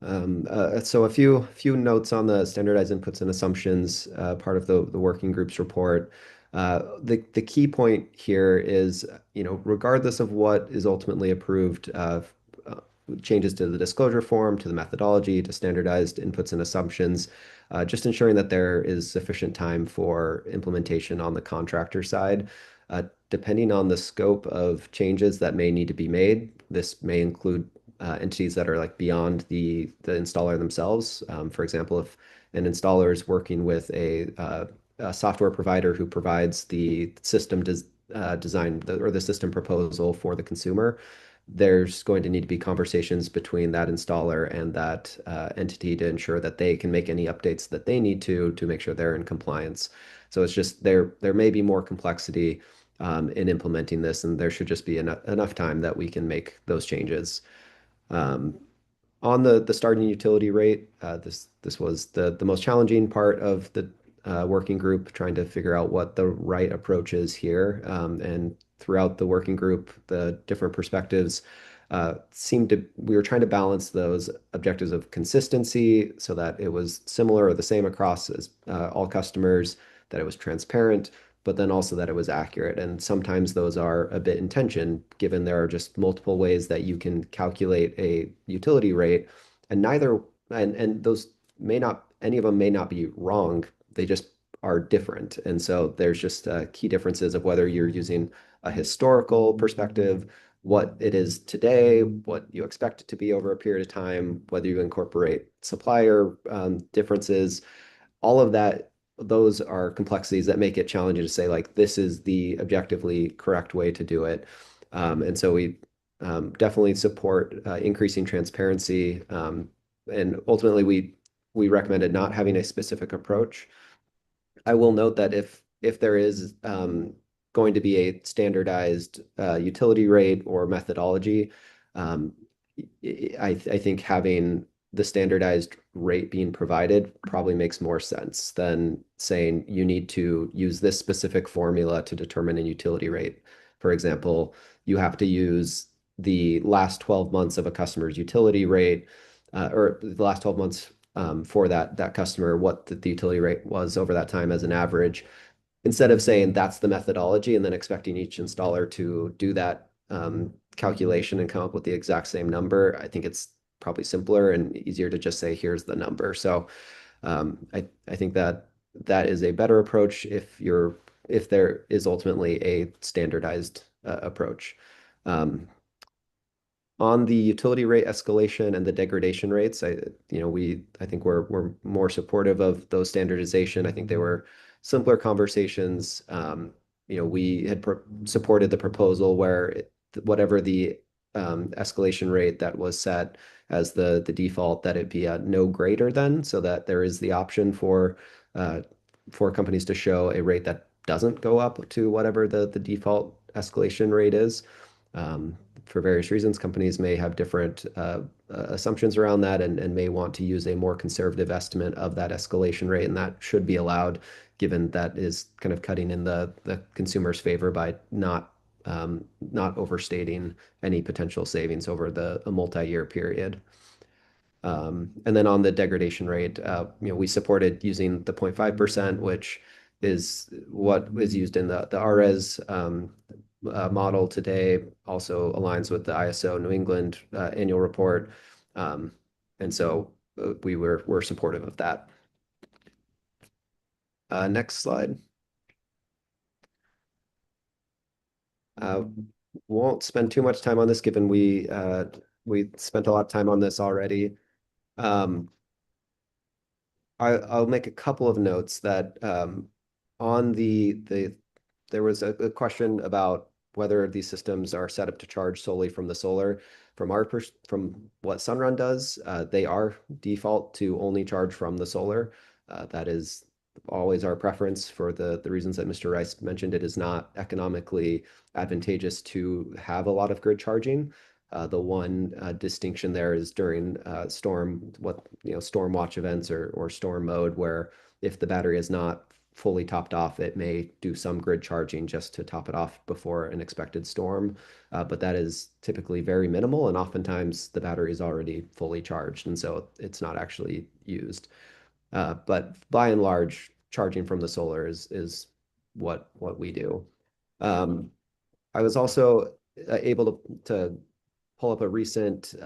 So a few notes on the standardized inputs and assumptions, part of the working group's report. The key point here is, regardless of what is ultimately approved, changes to the disclosure form, to the methodology, to standardized inputs and assumptions, just ensuring that there is sufficient time for implementation on the contractor side. Depending on the scope of changes that may need to be made, this may include entities that are like beyond the installer themselves. For example, if an installer is working with a software provider who provides the system design or the system proposal for the consumer, there's going to need to be conversations between that installer and that entity to ensure that they can make any updates that they need to make sure they're in compliance. So it's just there may be more complexity in implementing this, and there should just be enough time that we can make those changes. On the starting utility rate, this was the most challenging part of the working group, trying to figure out what the right approach is here. And throughout the working group, the different perspectives we were trying to balance those objectives of consistency so that it was similar or the same across as all customers, that it was transparent, but then also that it was accurate. And sometimes those are a bit in tension, given there are just multiple ways that you can calculate a utility rate, and those any of them may not be wrong. They just are different. And so there's just key differences of whether you're using a historical perspective, what it is today, what you expect it to be over a period of time, whether you incorporate supplier differences, all of that. Those are complexities that make it challenging to say, like, this is the objectively correct way to do it. And so we definitely support increasing transparency. And ultimately, we recommended not having a specific approach. I will note that if there is going to be a standardized utility rate or methodology, I think having the standardized rate being provided probably makes more sense than saying you need to use this specific formula to determine a utility rate for example, you have to use the last 12 months of a customer's utility rate, or the last 12 months for that customer, what the utility rate was over that time as an average, instead of saying that's the methodology and then expecting each installer to do that calculation and come up with the exact same number. I think it's probably simpler and easier to just say, here's the number. So I think that is a better approach if there is ultimately a standardized approach. On the utility rate escalation and the degradation rates, I think we're more supportive of those standardization. I think they were simpler conversations. We had supported the proposal where whatever the escalation rate that was set as the default, that it be a no greater than, so that there is the option for companies to show a rate that doesn't go up to whatever the default escalation rate is. For various reasons, companies may have different assumptions around that and may want to use a more conservative estimate of that escalation rate, and that should be allowed, given that is kind of cutting in the consumer's favor by not overstating any potential savings over a multi-year period. And then on the degradation rate, we supported using the 0.5%, which is what is used in the RRES model today, also aligns with the ISO New England annual report. And so we're supportive of that. Next slide. Won't spend too much time on this, given we spent a lot of time on this already. I'll make a couple of notes that on there was a question about whether these systems are set up to charge solely from the solar. From what Sunrun does, they are default to only charge from the solar. That is always our preference for the reasons that Mr. Rice mentioned. It is not economically advantageous to have a lot of grid charging. The one distinction there is during storm watch events or storm mode, where if the battery is not fully topped off, it may do some grid charging just to top it off before an expected storm. But that is typically very minimal, and oftentimes the battery is already fully charged, and so it's not actually used. But by and large, charging from the solar is what we do. I was also able to pull up a recent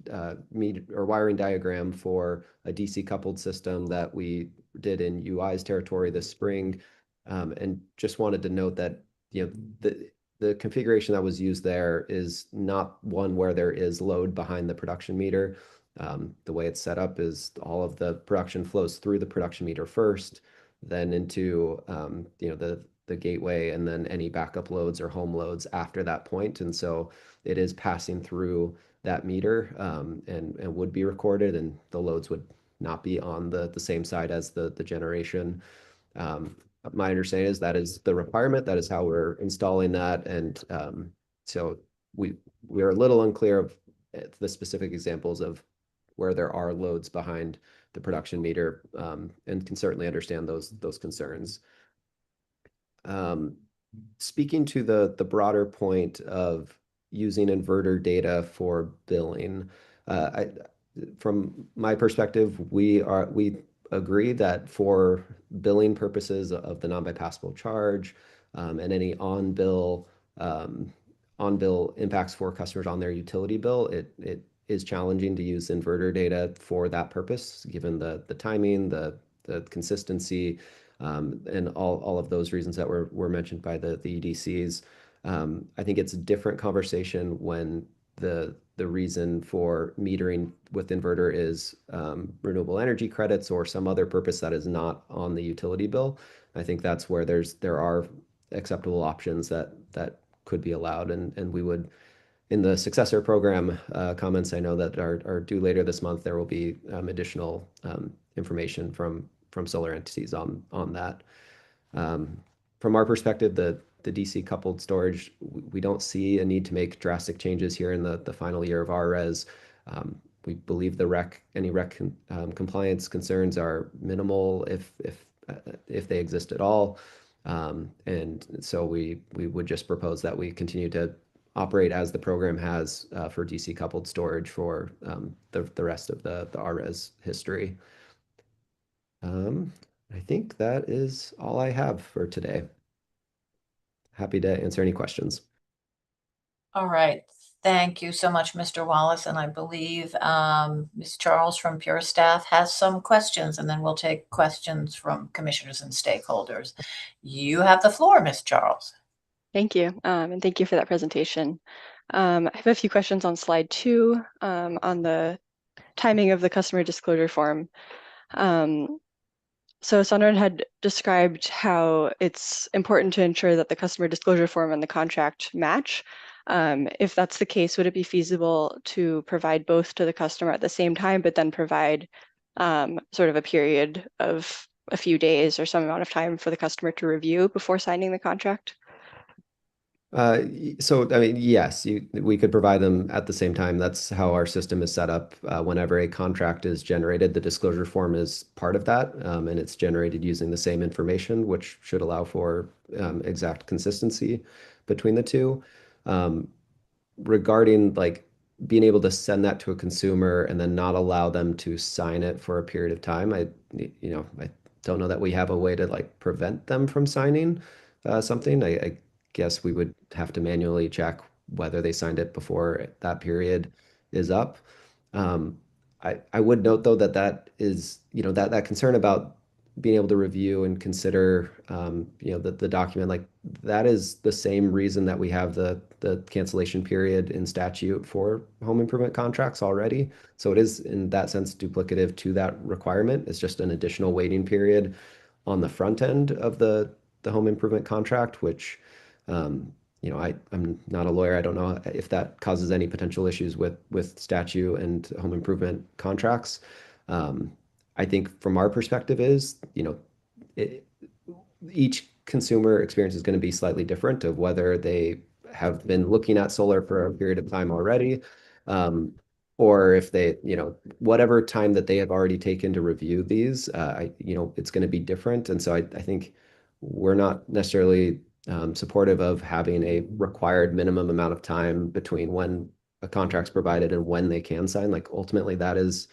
wiring diagram for a DC coupled system that we did in UI's territory this spring, and just wanted to note that the configuration that was used there is not one where there is load behind the production meter. The way it's set up is all of the production flows through the production meter first, then into the gateway, and then any backup loads or home loads after that point. And so it is passing through that meter and would be recorded, and the loads would not be on the same side as the generation. My understanding is that is the requirement. That is how we're installing that. And so we're a little unclear of the specific examples of where there are loads behind the production meter, and can certainly understand those concerns. Speaking to the broader point of using inverter data for billing, from my perspective, we agree that for billing purposes of the non-bypassable charge and any on-bill impacts for customers on their utility bill, it is challenging to use inverter data for that purpose, given the timing, the consistency, and all of those reasons that were mentioned by the EDCs. I think it's a different conversation when the reason for metering with inverter is renewable energy credits or some other purpose that is not on the utility bill. I think that's where there are acceptable options that could be allowed, and we would, in the successor program comments I know that are due later this month, there will be additional information from solar entities on that. From our perspective, the DC coupled storage, we don't see a need to make drastic changes here in the final year of RRES. We believe any REC compliance concerns are minimal if they exist at all. And so we would just propose that we continue to operate as the program has for DC coupled storage for the rest of the RRES history. I think that is all I have for today. Happy to answer any questions. All right. Thank you so much, Mr. Wallace. And I believe Ms. Charles from Pure Staff has some questions, and then we'll take questions from commissioners and stakeholders. You have the floor, Ms. Charles. Thank you, and thank you for that presentation. I have a few questions on slide 2 on the timing of the customer disclosure form. So Sunrun had described how it's important to ensure that the customer disclosure form and the contract match. If that's the case, would it be feasible to provide both to the customer at the same time, but then provide sort of a period of a few days or some amount of time for the customer to review before signing the contract? So, I mean, yes, we could provide them at the same time. That's how our system is set up. Whenever a contract is generated, the disclosure form is part of that, and it's generated using the same information, which should allow for exact consistency between the two. Regarding like being able to send that to a consumer and then not allow them to sign it for a period of time, I don't know that we have a way to like prevent them from signing something. I guess we would have to manually check whether they signed it before that period is up. I would note though that is, that concern about being able to review and consider, the document, like that is the same reason that we have the cancellation period in statute for home improvement contracts already. So it is in that sense duplicative to that requirement. It's just an additional waiting period on the front end of the home improvement contract, which, I'm not a lawyer. I don't know if that causes any potential issues with statute and home improvement contracts. I think from our perspective is, each consumer experience is going to be slightly different of whether they have been looking at solar for a period of time already, or if they, whatever time that they have already taken to review these, it's going to be different. And so I think we're not necessarily supportive of having a required minimum amount of time between when a contract's provided and when they can sign. Like ultimately, that is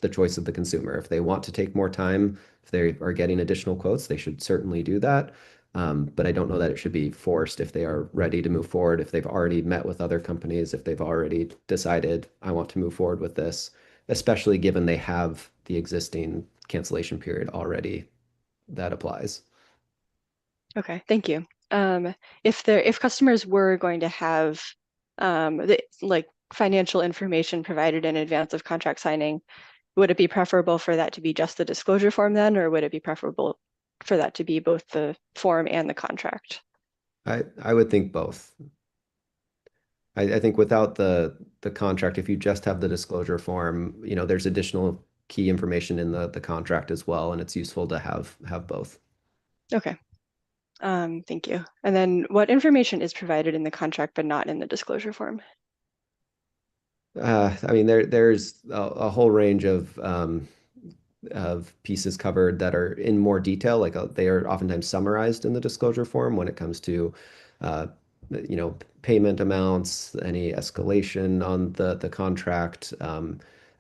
the choice of the consumer. If they want to take more time, if they are getting additional quotes, they should certainly do that. But I don't know that it should be forced if they are ready to move forward, if they've already met with other companies, if they've already decided, I want to move forward with this, especially given they have the existing cancellation period already that applies. Okay, thank you. If customers were going to have like financial information provided in advance of contract signing, would it be preferable for that to be just the disclosure form then, or would it be preferable for that to be both the form and the contract? I would think both. I think without the contract, if you just have the disclosure form, there's additional key information in the contract as well, and it's useful to have both. Okay. Thank you. And then what information is provided in the contract but not in the disclosure form? I mean, there's a whole range of pieces covered that are in more detail. Like they are oftentimes summarized in the disclosure form when it comes to, payment amounts, any escalation on the contract,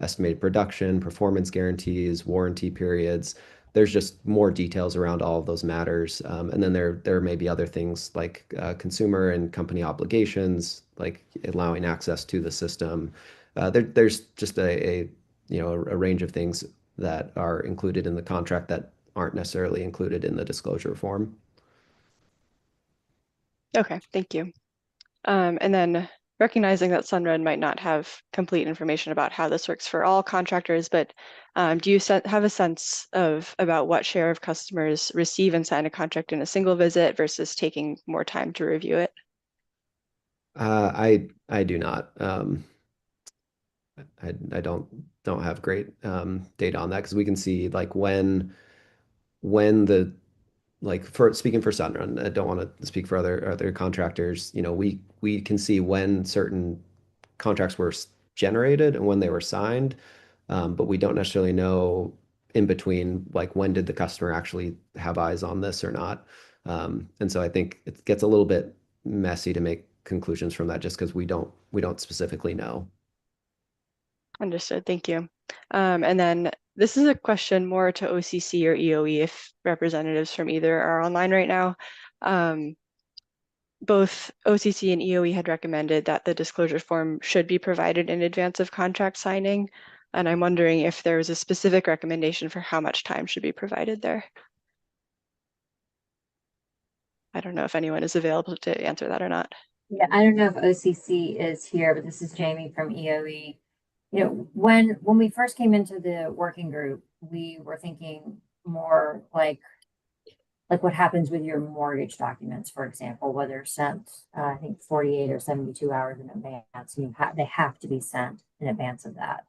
estimated production, performance guarantees, warranty periods. There's just more details around all of those matters. And then there may be other things like consumer and company obligations, like allowing access to the system. There's just a range of things that are included in the contract that aren't necessarily included in the disclosure form. Okay, thank you. And then recognizing that Sunrun might not have complete information about how this works for all contractors, but do you have a sense of about what share of customers receive and sign a contract in a single visit versus taking more time to review it? I do not. I don't have great data on that because we can see like when the like for speaking for Sunrun, I don't want to speak for other contractors. We can see when certain contracts were generated and when they were signed, but we don't necessarily know in between like when did the customer actually have eyes on this or not. And so I think it gets a little bit messy to make conclusions from that just because we don't specifically know. Understood. Thank you. And then this is a question more to OCC or EOE if representatives from either are online right now. Both OCC and EOE had recommended that the disclosure form should be provided in advance of contract signing. And I'm wondering if there was a specific recommendation for how much time should be provided there. I don't know if anyone is available to answer that or not. Yeah, I don't know if OCC is here, but this is Jamie from EOE. You know, when we first came into the working group, we were thinking more like what happens with your mortgage documents, for example, whether sent, I think 48 or 72 hours in advance, and they have to be sent in advance of that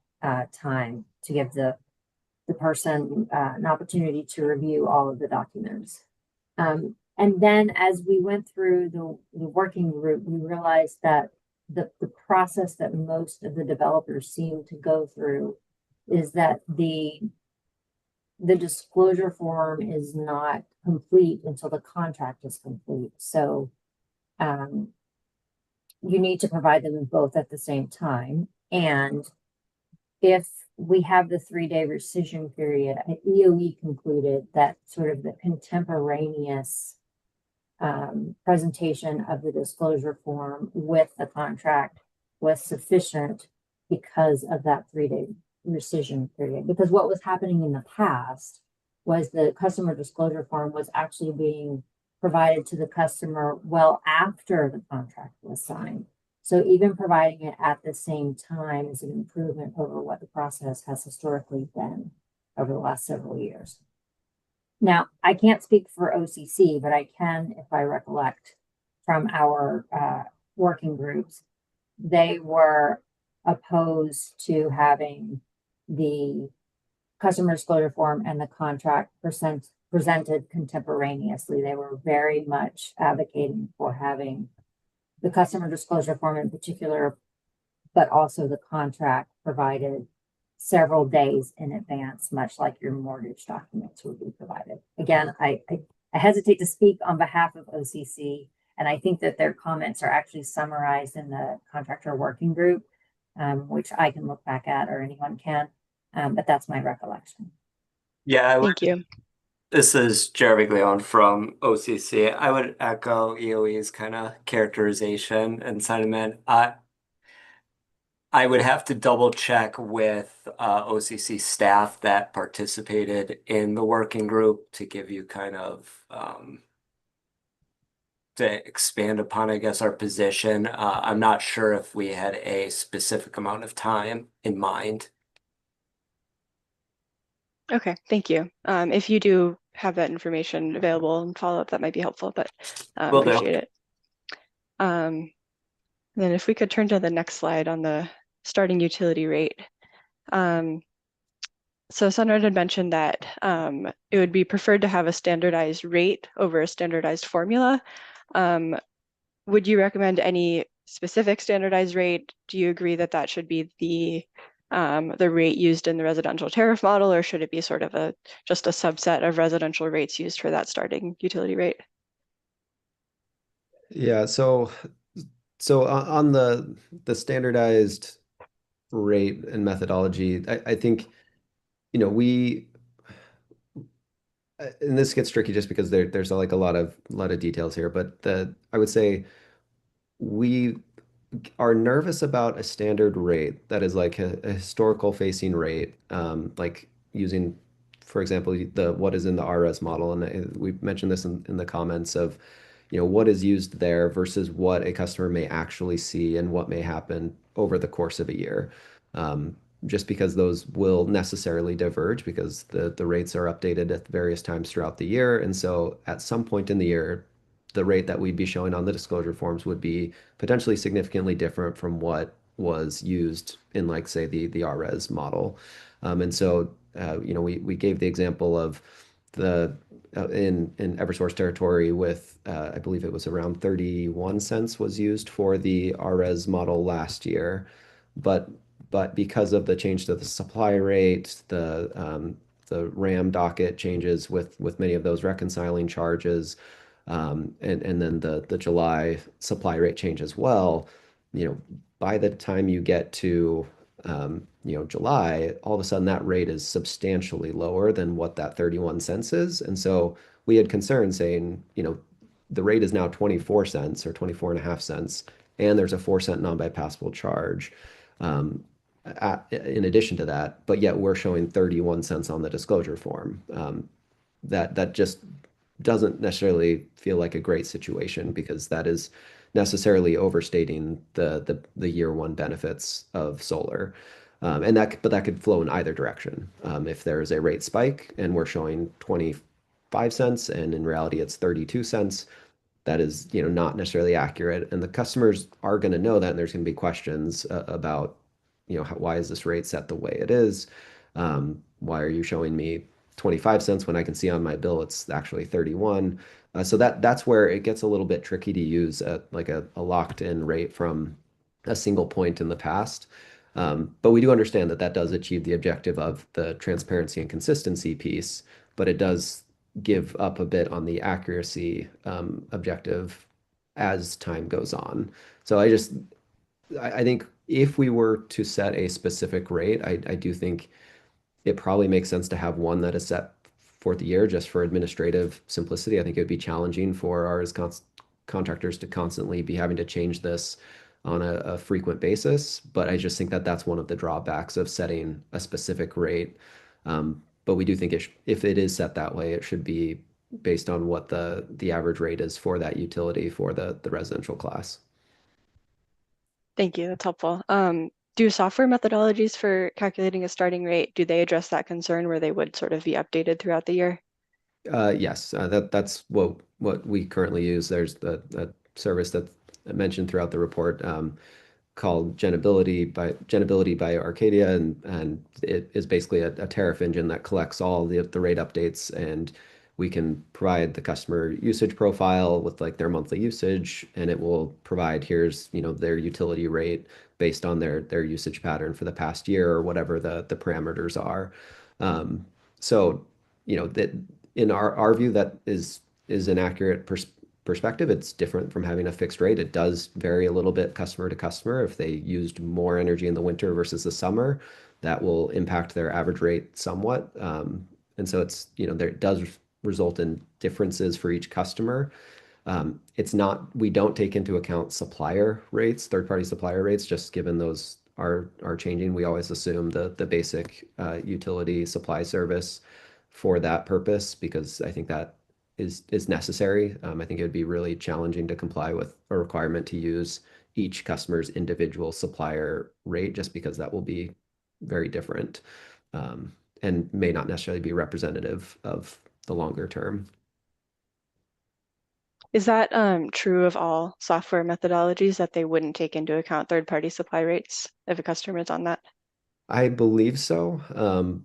time to give the person an opportunity to review all of the documents. And then as we went through the working group, we realized that the process that most of the developers seem to go through is that the disclosure form is not complete until the contract is complete. So you need to provide them both at the same time. And if we have the 3-day rescission period, EOE concluded that sort of the contemporaneous presentation of the disclosure form with the contract was sufficient because of that 3-day rescission period. Because what was happening in the past was the customer disclosure form was actually being provided to the customer well after the contract was signed. So even providing it at the same time is an improvement over what the process has historically been over the last several years. Now, I can't speak for OCC, but I can, if I recollect from our working groups, they were opposed to having the customer disclosure form and the contract presented contemporaneously. They were very much advocating for having the customer disclosure form in particular, but also the contract provided several days in advance, much like your mortgage documents would be provided. Again, I hesitate to speak on behalf of OCC, and I think that their comments are actually summarized in the contractor working group, which I can look back at, or anyone can, but that's my recollection. Yeah, Thank you. this is Jeremy Gleon from OCC. I would echo EOE's kind of characterization and sentiment. I would have to double check with OCC staff that participated in the working group to give you kind of to expand upon, I guess, our position. I'm not sure if we had a specific amount of time in mind. Okay, thank you. If you do have that information available and follow up, that might be helpful, but Will do. appreciate it. Then if we could turn to the next slide on the starting utility rate. So Sunred had mentioned that it would be preferred to have a standardized rate over a standardized formula. Would you recommend any specific standardized rate? Do you agree that that should be the rate used in the residential tariff model, or should it be sort of just a subset of residential rates used for that starting utility rate? Yeah, so on the standardized rate and methodology, I think, you know, and this gets tricky just because there's like a lot of details here, but I would say we are nervous about a standard rate that is like a historical facing rate, like using, for example, what is in the RRES model, and we mentioned this in the comments of, you know, what is used there versus what a customer may actually see and what may happen over the course of a year. Just because those will necessarily diverge because the rates are updated at various times throughout the year. And so at some point in the year, the rate that we'd be showing on the disclosure forms would be potentially significantly different from what was used in, like, say, the RRES model. And so, you know, we gave the example of in Eversource territory with, I believe it was around 31 cents was used for the RRES model last year. But because of the change to the supply rate, the RAM docket changes with many of those reconciling charges, and then the July supply rate change as well, by the time you get to July, all of a sudden that rate is substantially lower than what that 31 cents is. And so we had concerns saying, the rate is now 24 cents or 24 and a half cents, and there's a 4 cent non-bypassable charge in addition to that, but yet we're showing 31 cents on the disclosure form. That just doesn't necessarily feel like a great situation because that is necessarily overstating the year one benefits of solar. But that could flow in either direction. If there's a rate spike and we're showing 25 cents and in reality it's 32 cents, that is, not necessarily accurate. And the customers are going to know that, and there's going to be questions about, why is this rate set the way it is? Why are you showing me 25 cents when I can see on my bill it's actually 31? So that's where it gets a little bit tricky to use like a locked in rate from a single point in the past. But we do understand that that does achieve the objective of the transparency and consistency piece, but it does give up a bit on the accuracy objective as time goes on. So I think if we were to set a specific rate, I do think it probably makes sense to have one that is set for the year just for administrative simplicity. I think it would be challenging for our contractors to constantly be having to change this on a frequent basis. But I just think that that's one of the drawbacks of setting a specific rate. But we do think if it is set that way, it should be based on what the average rate is for that utility for the residential class. Thank you. That's helpful. Do software methodologies for calculating a starting rate, do they address that concern where they would sort of be updated throughout the year? Yes, that's what we currently use. There's the service that I mentioned throughout the report called Genability by Arcadia, and it is basically a tariff engine that collects all the rate updates, and we can provide the customer usage profile with like their monthly usage, and it will provide here's their utility rate based on their usage pattern for the past year or whatever the parameters are. So that in our view that is an accurate perspective. It's different from having a fixed rate. It does vary a little bit customer to customer. If they used more energy in the winter versus the summer, that will impact their average rate somewhat. And so it's, there does result in differences for each customer. We don't take into account supplier rates, third-party supplier rates, just given those are changing. We always assume the basic utility supply service for that purpose because I think that is necessary. I think it would be really challenging to comply with a requirement to use each customer's individual supplier rate just because that will be very different and may not necessarily be representative of the longer term. Is that true of all software methodologies that they wouldn't take into account third-party supply rates if a customer is on that? I believe so,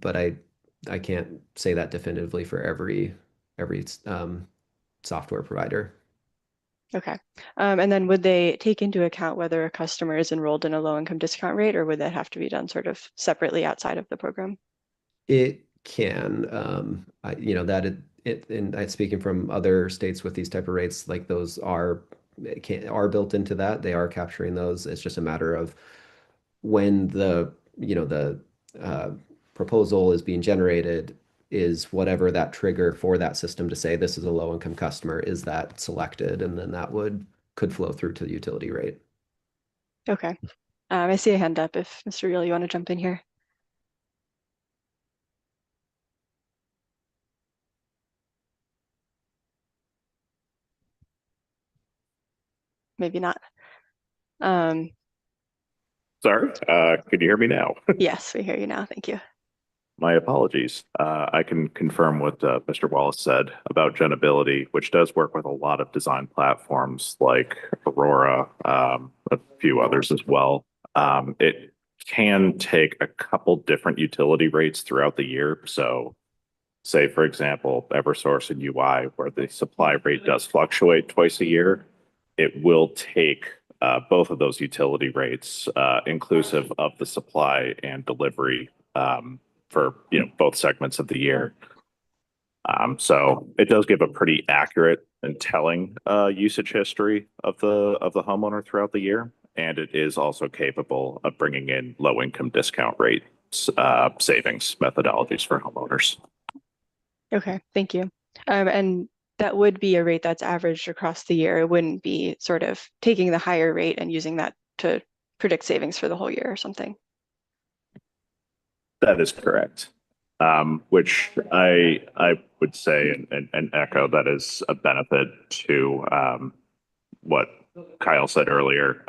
but I can't say that definitively for every software provider. Okay. And then would they take into account whether a customer is enrolled in a low-income discount rate, or would that have to be done sort of separately outside of the program? It can, and speaking from other states with these type of rates, like those are built into that. They are capturing those. It's just a matter of when the proposal is being generated is whatever that trigger for that system to say this is a low income customer is that selected, and then that could flow through to the utility rate. Okay. I see a hand up if Mr. Reel, you want to jump in here. Maybe not. Sorry, could you hear me now? Yes, we hear you now. Thank you. My apologies. I can confirm what Mr. Wallace said about Genability, which does work with a lot of design platforms like Aurora, a few others as well. It can take a couple different utility rates throughout the year. So say, for example, Eversource and UI, where the supply rate does fluctuate twice a year, it will take both of those utility rates, inclusive of the supply and delivery for both segments of the year. So it does give a pretty accurate and telling usage history of the homeowner throughout the year, and it is also capable of bringing in low income discount rate savings methodologies for homeowners. Okay, thank you. And that would be a rate that's averaged across the year. It wouldn't be sort of taking the higher rate and using that to predict savings for the whole year or something. That is correct. Which I would say and echo that is a benefit to what Kyle said earlier.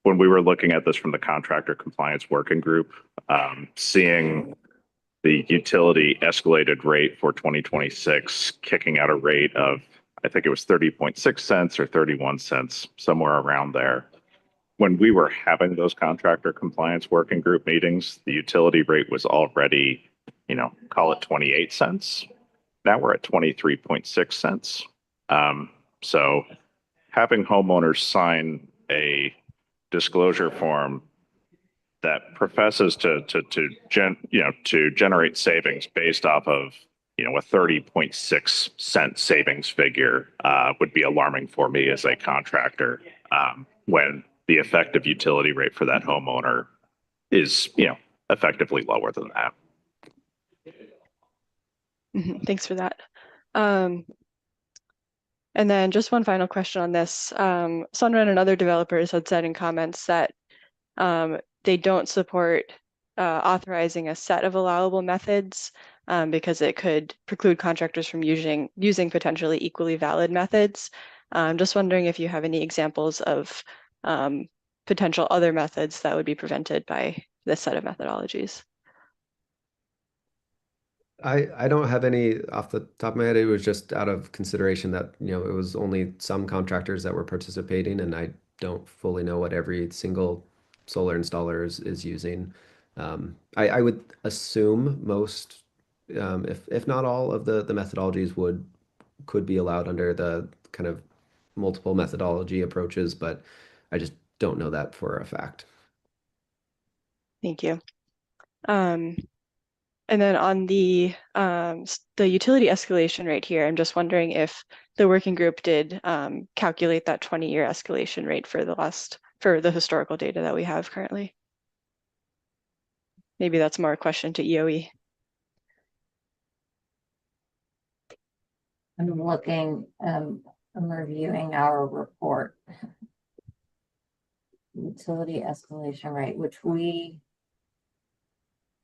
When we were looking at this from the contractor compliance working group, seeing the utility escalated rate for 2026 kicking out a rate of, I think it was 30.6 cents or 31 cents, somewhere around there. When we were having those contractor compliance working group meetings, the utility rate was already, call it 28 cents. Now we're at 23.6 cents. So having homeowners sign a disclosure form that professes to generate savings based off of a 30.6 cent savings figure would be alarming for me as a contractor when the effective utility rate for that homeowner is effectively lower than that. Thanks for that. And then just one final question on this. Sunrun and other developers had said in comments that they don't support authorizing a set of allowable methods because it could preclude contractors from using potentially equally valid methods. I'm just wondering if you have any examples of potential other methods that would be prevented by this set of methodologies. I don't have any off the top of my head. It was just out of consideration that, it was only some contractors that were participating, and I don't fully know what every single solar installer is using. I would assume most, if not all of the methodologies could be allowed under the kind of multiple methodology approaches, but I just don't know that for a fact. Thank you. And then on the utility escalation rate here, I'm just wondering if the working group did calculate that 20-year escalation rate for the historical data that we have currently. Maybe that's more a question to EOE. I'm looking, I'm reviewing our report. Utility escalation rate, which we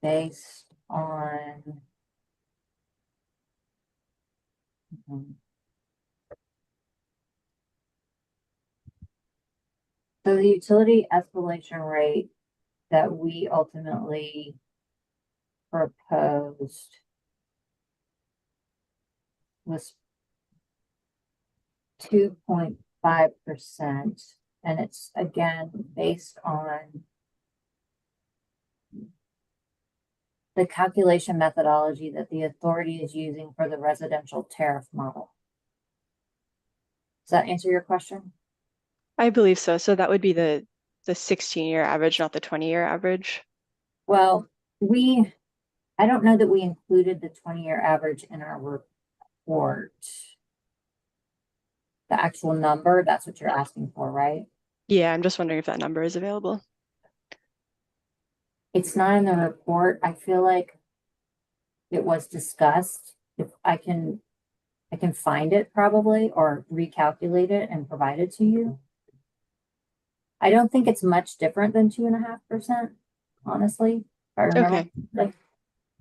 based on so the utility escalation rate that we ultimately proposed was 2.5%, and it's again based on the calculation methodology that the authority is using for the residential tariff model. Does that answer your question? I believe so. So that would be the 16-year average, not the 20-year average. Well, I don't know that we included the 20-year average in our report. The actual number, that's what you're asking for, right? Yeah, I'm just wondering if that number is available. It's not in the report. I feel like it was discussed. If I can find it probably or recalculate it and provide it to you. I don't think it's much different than 2.5%, honestly. If I remember. Okay.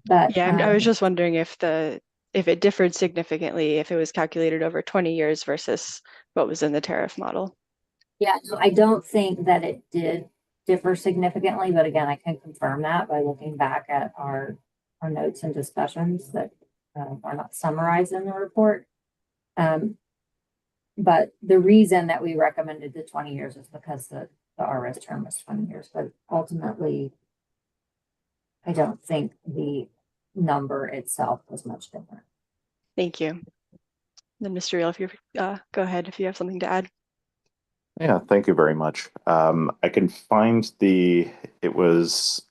But yeah, I was just wondering if it differed significantly, if it was calculated over 20 years versus what was in the tariff model. Yeah, so I don't think that it did differ significantly, but again, I can confirm that by looking back at our notes and discussions that are not summarized in the report. But the reason that we recommended the 20 years is because the RRES term was 20 years, but ultimately, I don't think the number itself was much different. Thank you. Then Mr. Reel, if you go ahead if you have something to add. Yeah, thank you very much. I can find it was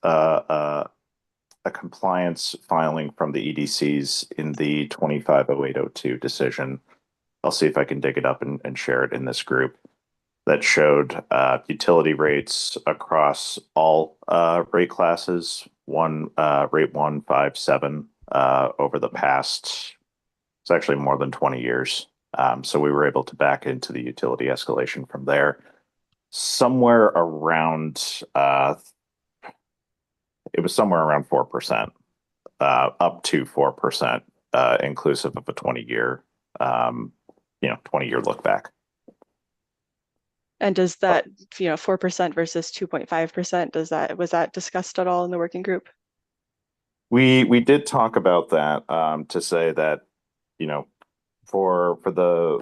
a compliance filing from the EDCs in the 250802 decision. I'll see if I can dig it up and share it in this group. That showed utility rates across all rate classes, rate 157 over the past, it's actually more than 20 years. So we were able to back into the utility escalation from there. Somewhere around, it was somewhere around 4%, up to 4%, inclusive of a 20-year, 20-year look back. And does that, 4% versus 2.5%, was that discussed at all in the working group? We did talk about that to say that, for the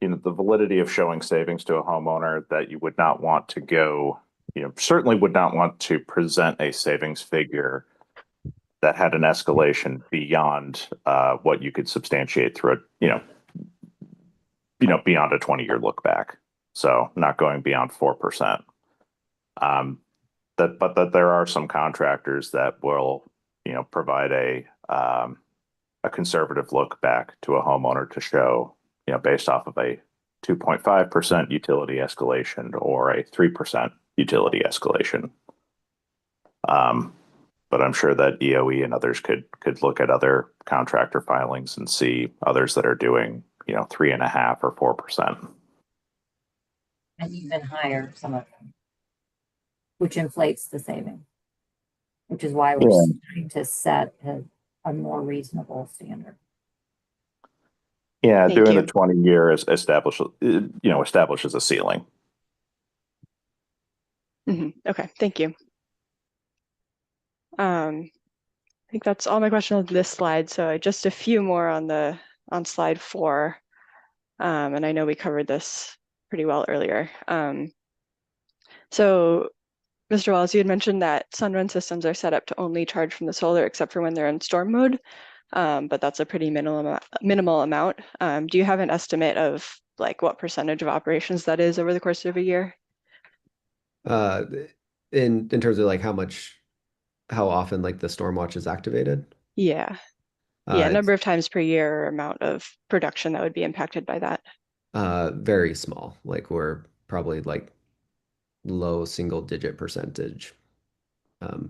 the validity of showing savings to a homeowner, that you would not want to go, certainly would not want to present a savings figure that had an escalation beyond what you could substantiate through beyond a 20-year look back. So not going beyond 4%. But that there are some contractors that will, provide a conservative look back to a homeowner to show, based off of a 2.5% utility escalation or a 3% utility escalation. But I'm sure that EOE and others could look at other contractor filings and see others that are doing, 3.5% or 4%. And even higher, some of them, which inflates the saving, which is why we're trying to set a more reasonable standard. Yeah, Thank doing you. the 20-year establishes a ceiling. Okay, thank you. I think that's all my questions on this slide. So just a few more on slide 4. And I know we covered this pretty well earlier. So Mr. Wallace, you had mentioned that Sunrun systems are set up to only charge from the solar except for when they're in storm mode, but that's a pretty minimal amount. Do you have an estimate of like what percentage of operations that is over the course of a year? In terms of like how often like the storm watch is activated? Yeah. Number of times per year or amount of production that would be impacted by that. Very small. Like we're probably like low single-digit percentage.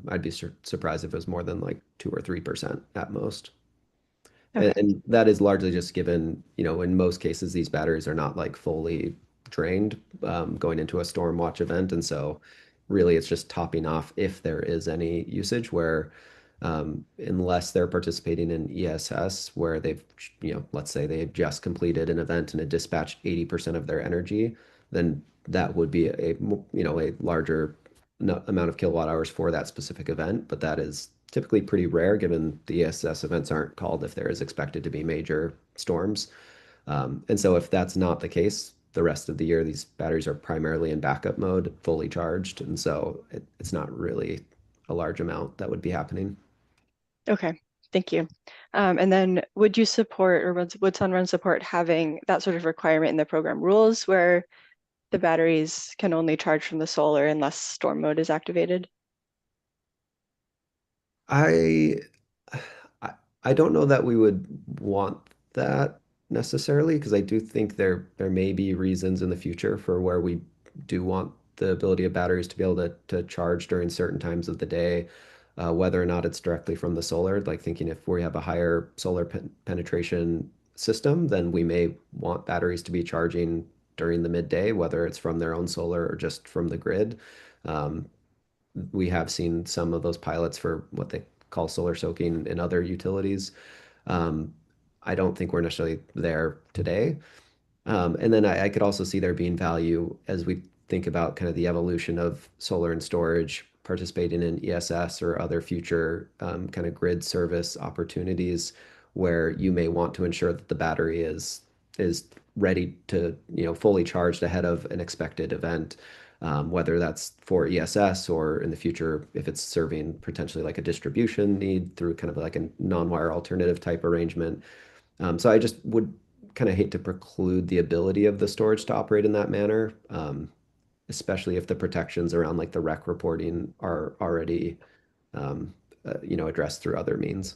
I'd be surprised if it was more than like 2 or 3% at most. Okay. And that is largely just given, in most cases, these batteries are not like fully drained going into a storm watch event. And so really it's just topping off if there is any usage where unless they're participating in ESS where they've, let's say they've just completed an event and it dispatched 80% of their energy, then that would be a larger amount of kilowatt hours for that specific event. But that is typically pretty rare given the ESS events aren't called if there is expected to be major storms. And so if that's not the case, the rest of the year, these batteries are primarily in backup mode, fully charged. And so it's not really a large amount that would be happening. Okay, thank you. And then would you support or would Sunrun support having that sort of requirement in the program rules where the batteries can only charge from the solar unless storm mode is activated? I don't know that we would want that necessarily because I do think there may be reasons in the future for where we do want the ability of batteries to be able to charge during certain times of the day, whether or not it's directly from the solar. Like thinking if we have a higher solar penetration system, then we may want batteries to be charging during the midday, whether it's from their own solar or just from the grid. We have seen some of those pilots for what they call solar soaking in other utilities. I don't think we're necessarily there today. And then I could also see there being value as we think about kind of the evolution of solar and storage participating in ESS or other future kind of grid service opportunities where you may want to ensure that the battery is ready to, fully charged ahead of an expected event. Whether that's for ESS or in the future, if it's serving potentially like a distribution need through kind of like a non-wire alternative type arrangement. So I just would kind of hate to preclude the ability of the storage to operate in that manner, especially if the protections around like the rec reporting are already addressed through other means.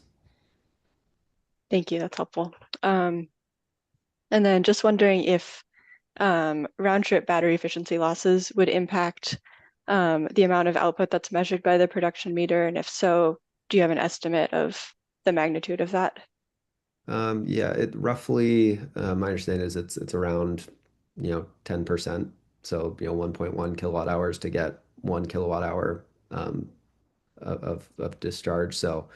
Thank you. That's helpful. And then just wondering if round trip battery efficiency losses would impact the amount of output that's measured by the production meter, and if so, do you have an estimate of the magnitude of that? Yeah, it roughly, my understanding is it's around, 10%. So, 1.1 kilowatt hours to get 1 kilowatt hour of discharge. So,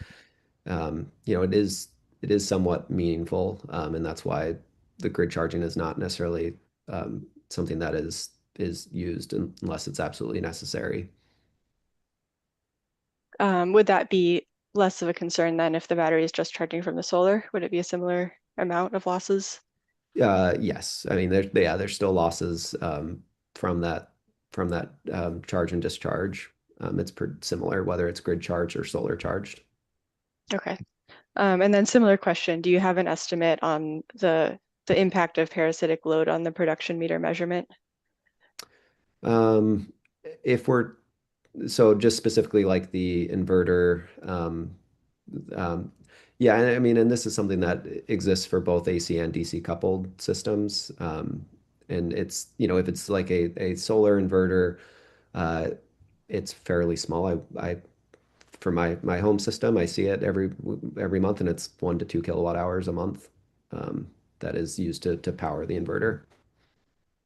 it is somewhat meaningful, and that's why the grid charging is not necessarily something that is used unless it's absolutely necessary. Would that be less of a concern than if the battery is just charging from the solar? Would it be a similar amount of losses? Yes, I mean there's still losses from that charge and discharge. It's pretty similar whether it's grid charged or solar charged. Okay. And then similar question, do you have an estimate on the impact of parasitic load on the production meter measurement? If we're so just specifically like the inverter, yeah, and I mean, and this is something that exists for both AC and DC coupled systems. And it's, if it's like a solar inverter, uh, it's fairly small. I for my home system, I see it every month, and it's 1 to 2 kilowatt hours a month that is used to power the inverter.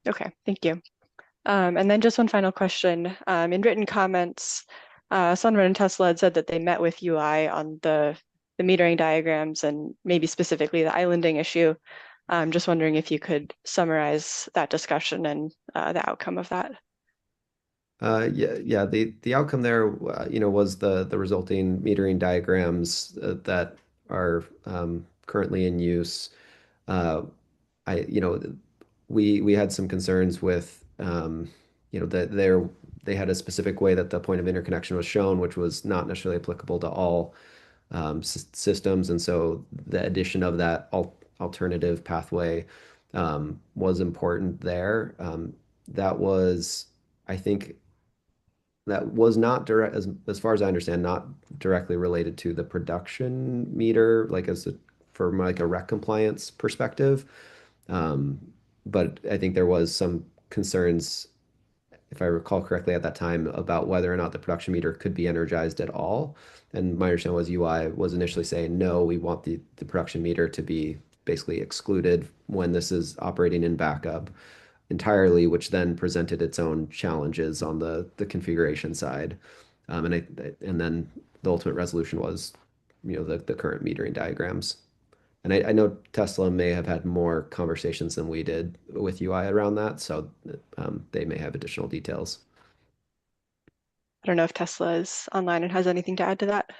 Okay, thank you. And then just one final question. In written comments, Sunrun and Tesla had said that they met with UI on the metering diagrams and maybe specifically the islanding issue. I'm just wondering if you could summarize that discussion and the outcome of that. Yeah. The outcome there, was the resulting metering diagrams that are currently in use. Uh, I, you know, we had some concerns with, that they had a specific way that the point of interconnection was shown, which was not necessarily applicable to all systems, and so the addition of that alternative pathway was important there. That was, I think, that was not direct, as far as I understand, not directly related to the production meter, like from like a rec compliance perspective. Um, but I think there was some concerns, if I recall correctly at that time, about whether or not the production meter could be energized at all. And my understanding was UI was initially saying, no, we want the production meter to be basically excluded when this is operating in backup entirely, which then presented its own challenges on the configuration side. And then the ultimate resolution was, the current metering diagrams. And I know Tesla may have had more conversations than we did with UI around that, so they may have additional details. I don't know if Tesla is online and has anything to add to that.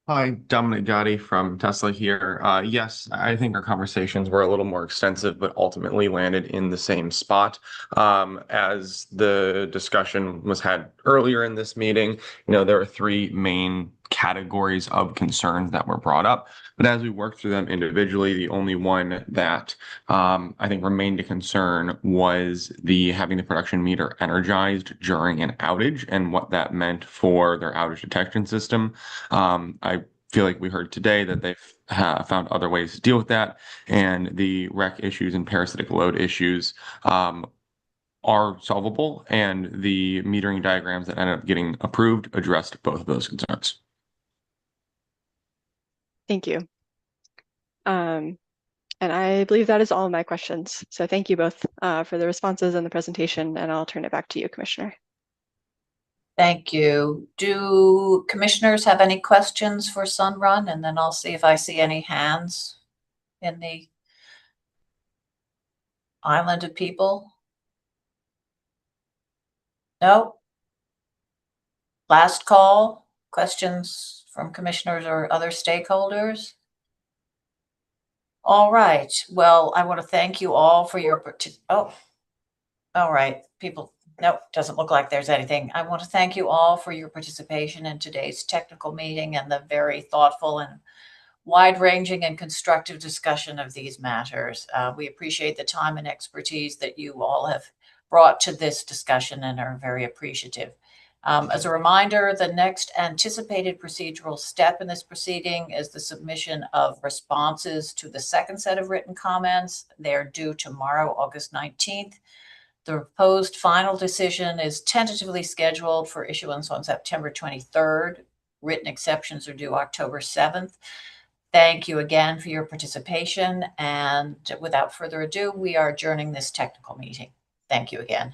Hi, Dominic Gotti from Tesla here. Yes, I think our conversations were a little more extensive, but ultimately landed in the same spot. As the discussion was had earlier in this meeting, there are three main categories of concerns that were brought up. But as we worked through them individually, the only one that I think remained a concern was having the production meter energized during an outage and what that meant for their outage detection system. I feel like we heard today that they've found other ways to deal with that, and the rec issues and parasitic load issues are solvable, and the metering diagrams that ended up getting approved addressed both of those concerns. Thank you. And I believe that is all of my questions. So thank you both for the responses and the presentation, and I'll turn it back to you, Commissioner. Thank you. Do commissioners have any questions for Sunrun? And then I'll see if I see any hands in the island of people. No? Last call, questions from commissioners or other stakeholders? All right. Well, I want to thank you all for your, all right, people. Nope, doesn't look like there's anything. I want to thank you all for your participation in today's technical meeting and the very thoughtful and wide-ranging and constructive discussion of these matters. We appreciate the time and expertise that you all have brought to this discussion and are very appreciative. As a reminder, the next anticipated procedural step in this proceeding is the submission of responses to the second set of written comments. They're due tomorrow, August 19th. The proposed final decision is tentatively scheduled for issuance on September 23rd. Written exceptions are due October 7th. Thank you again for your participation. And without further ado, we are adjourning this technical meeting. Thank you again.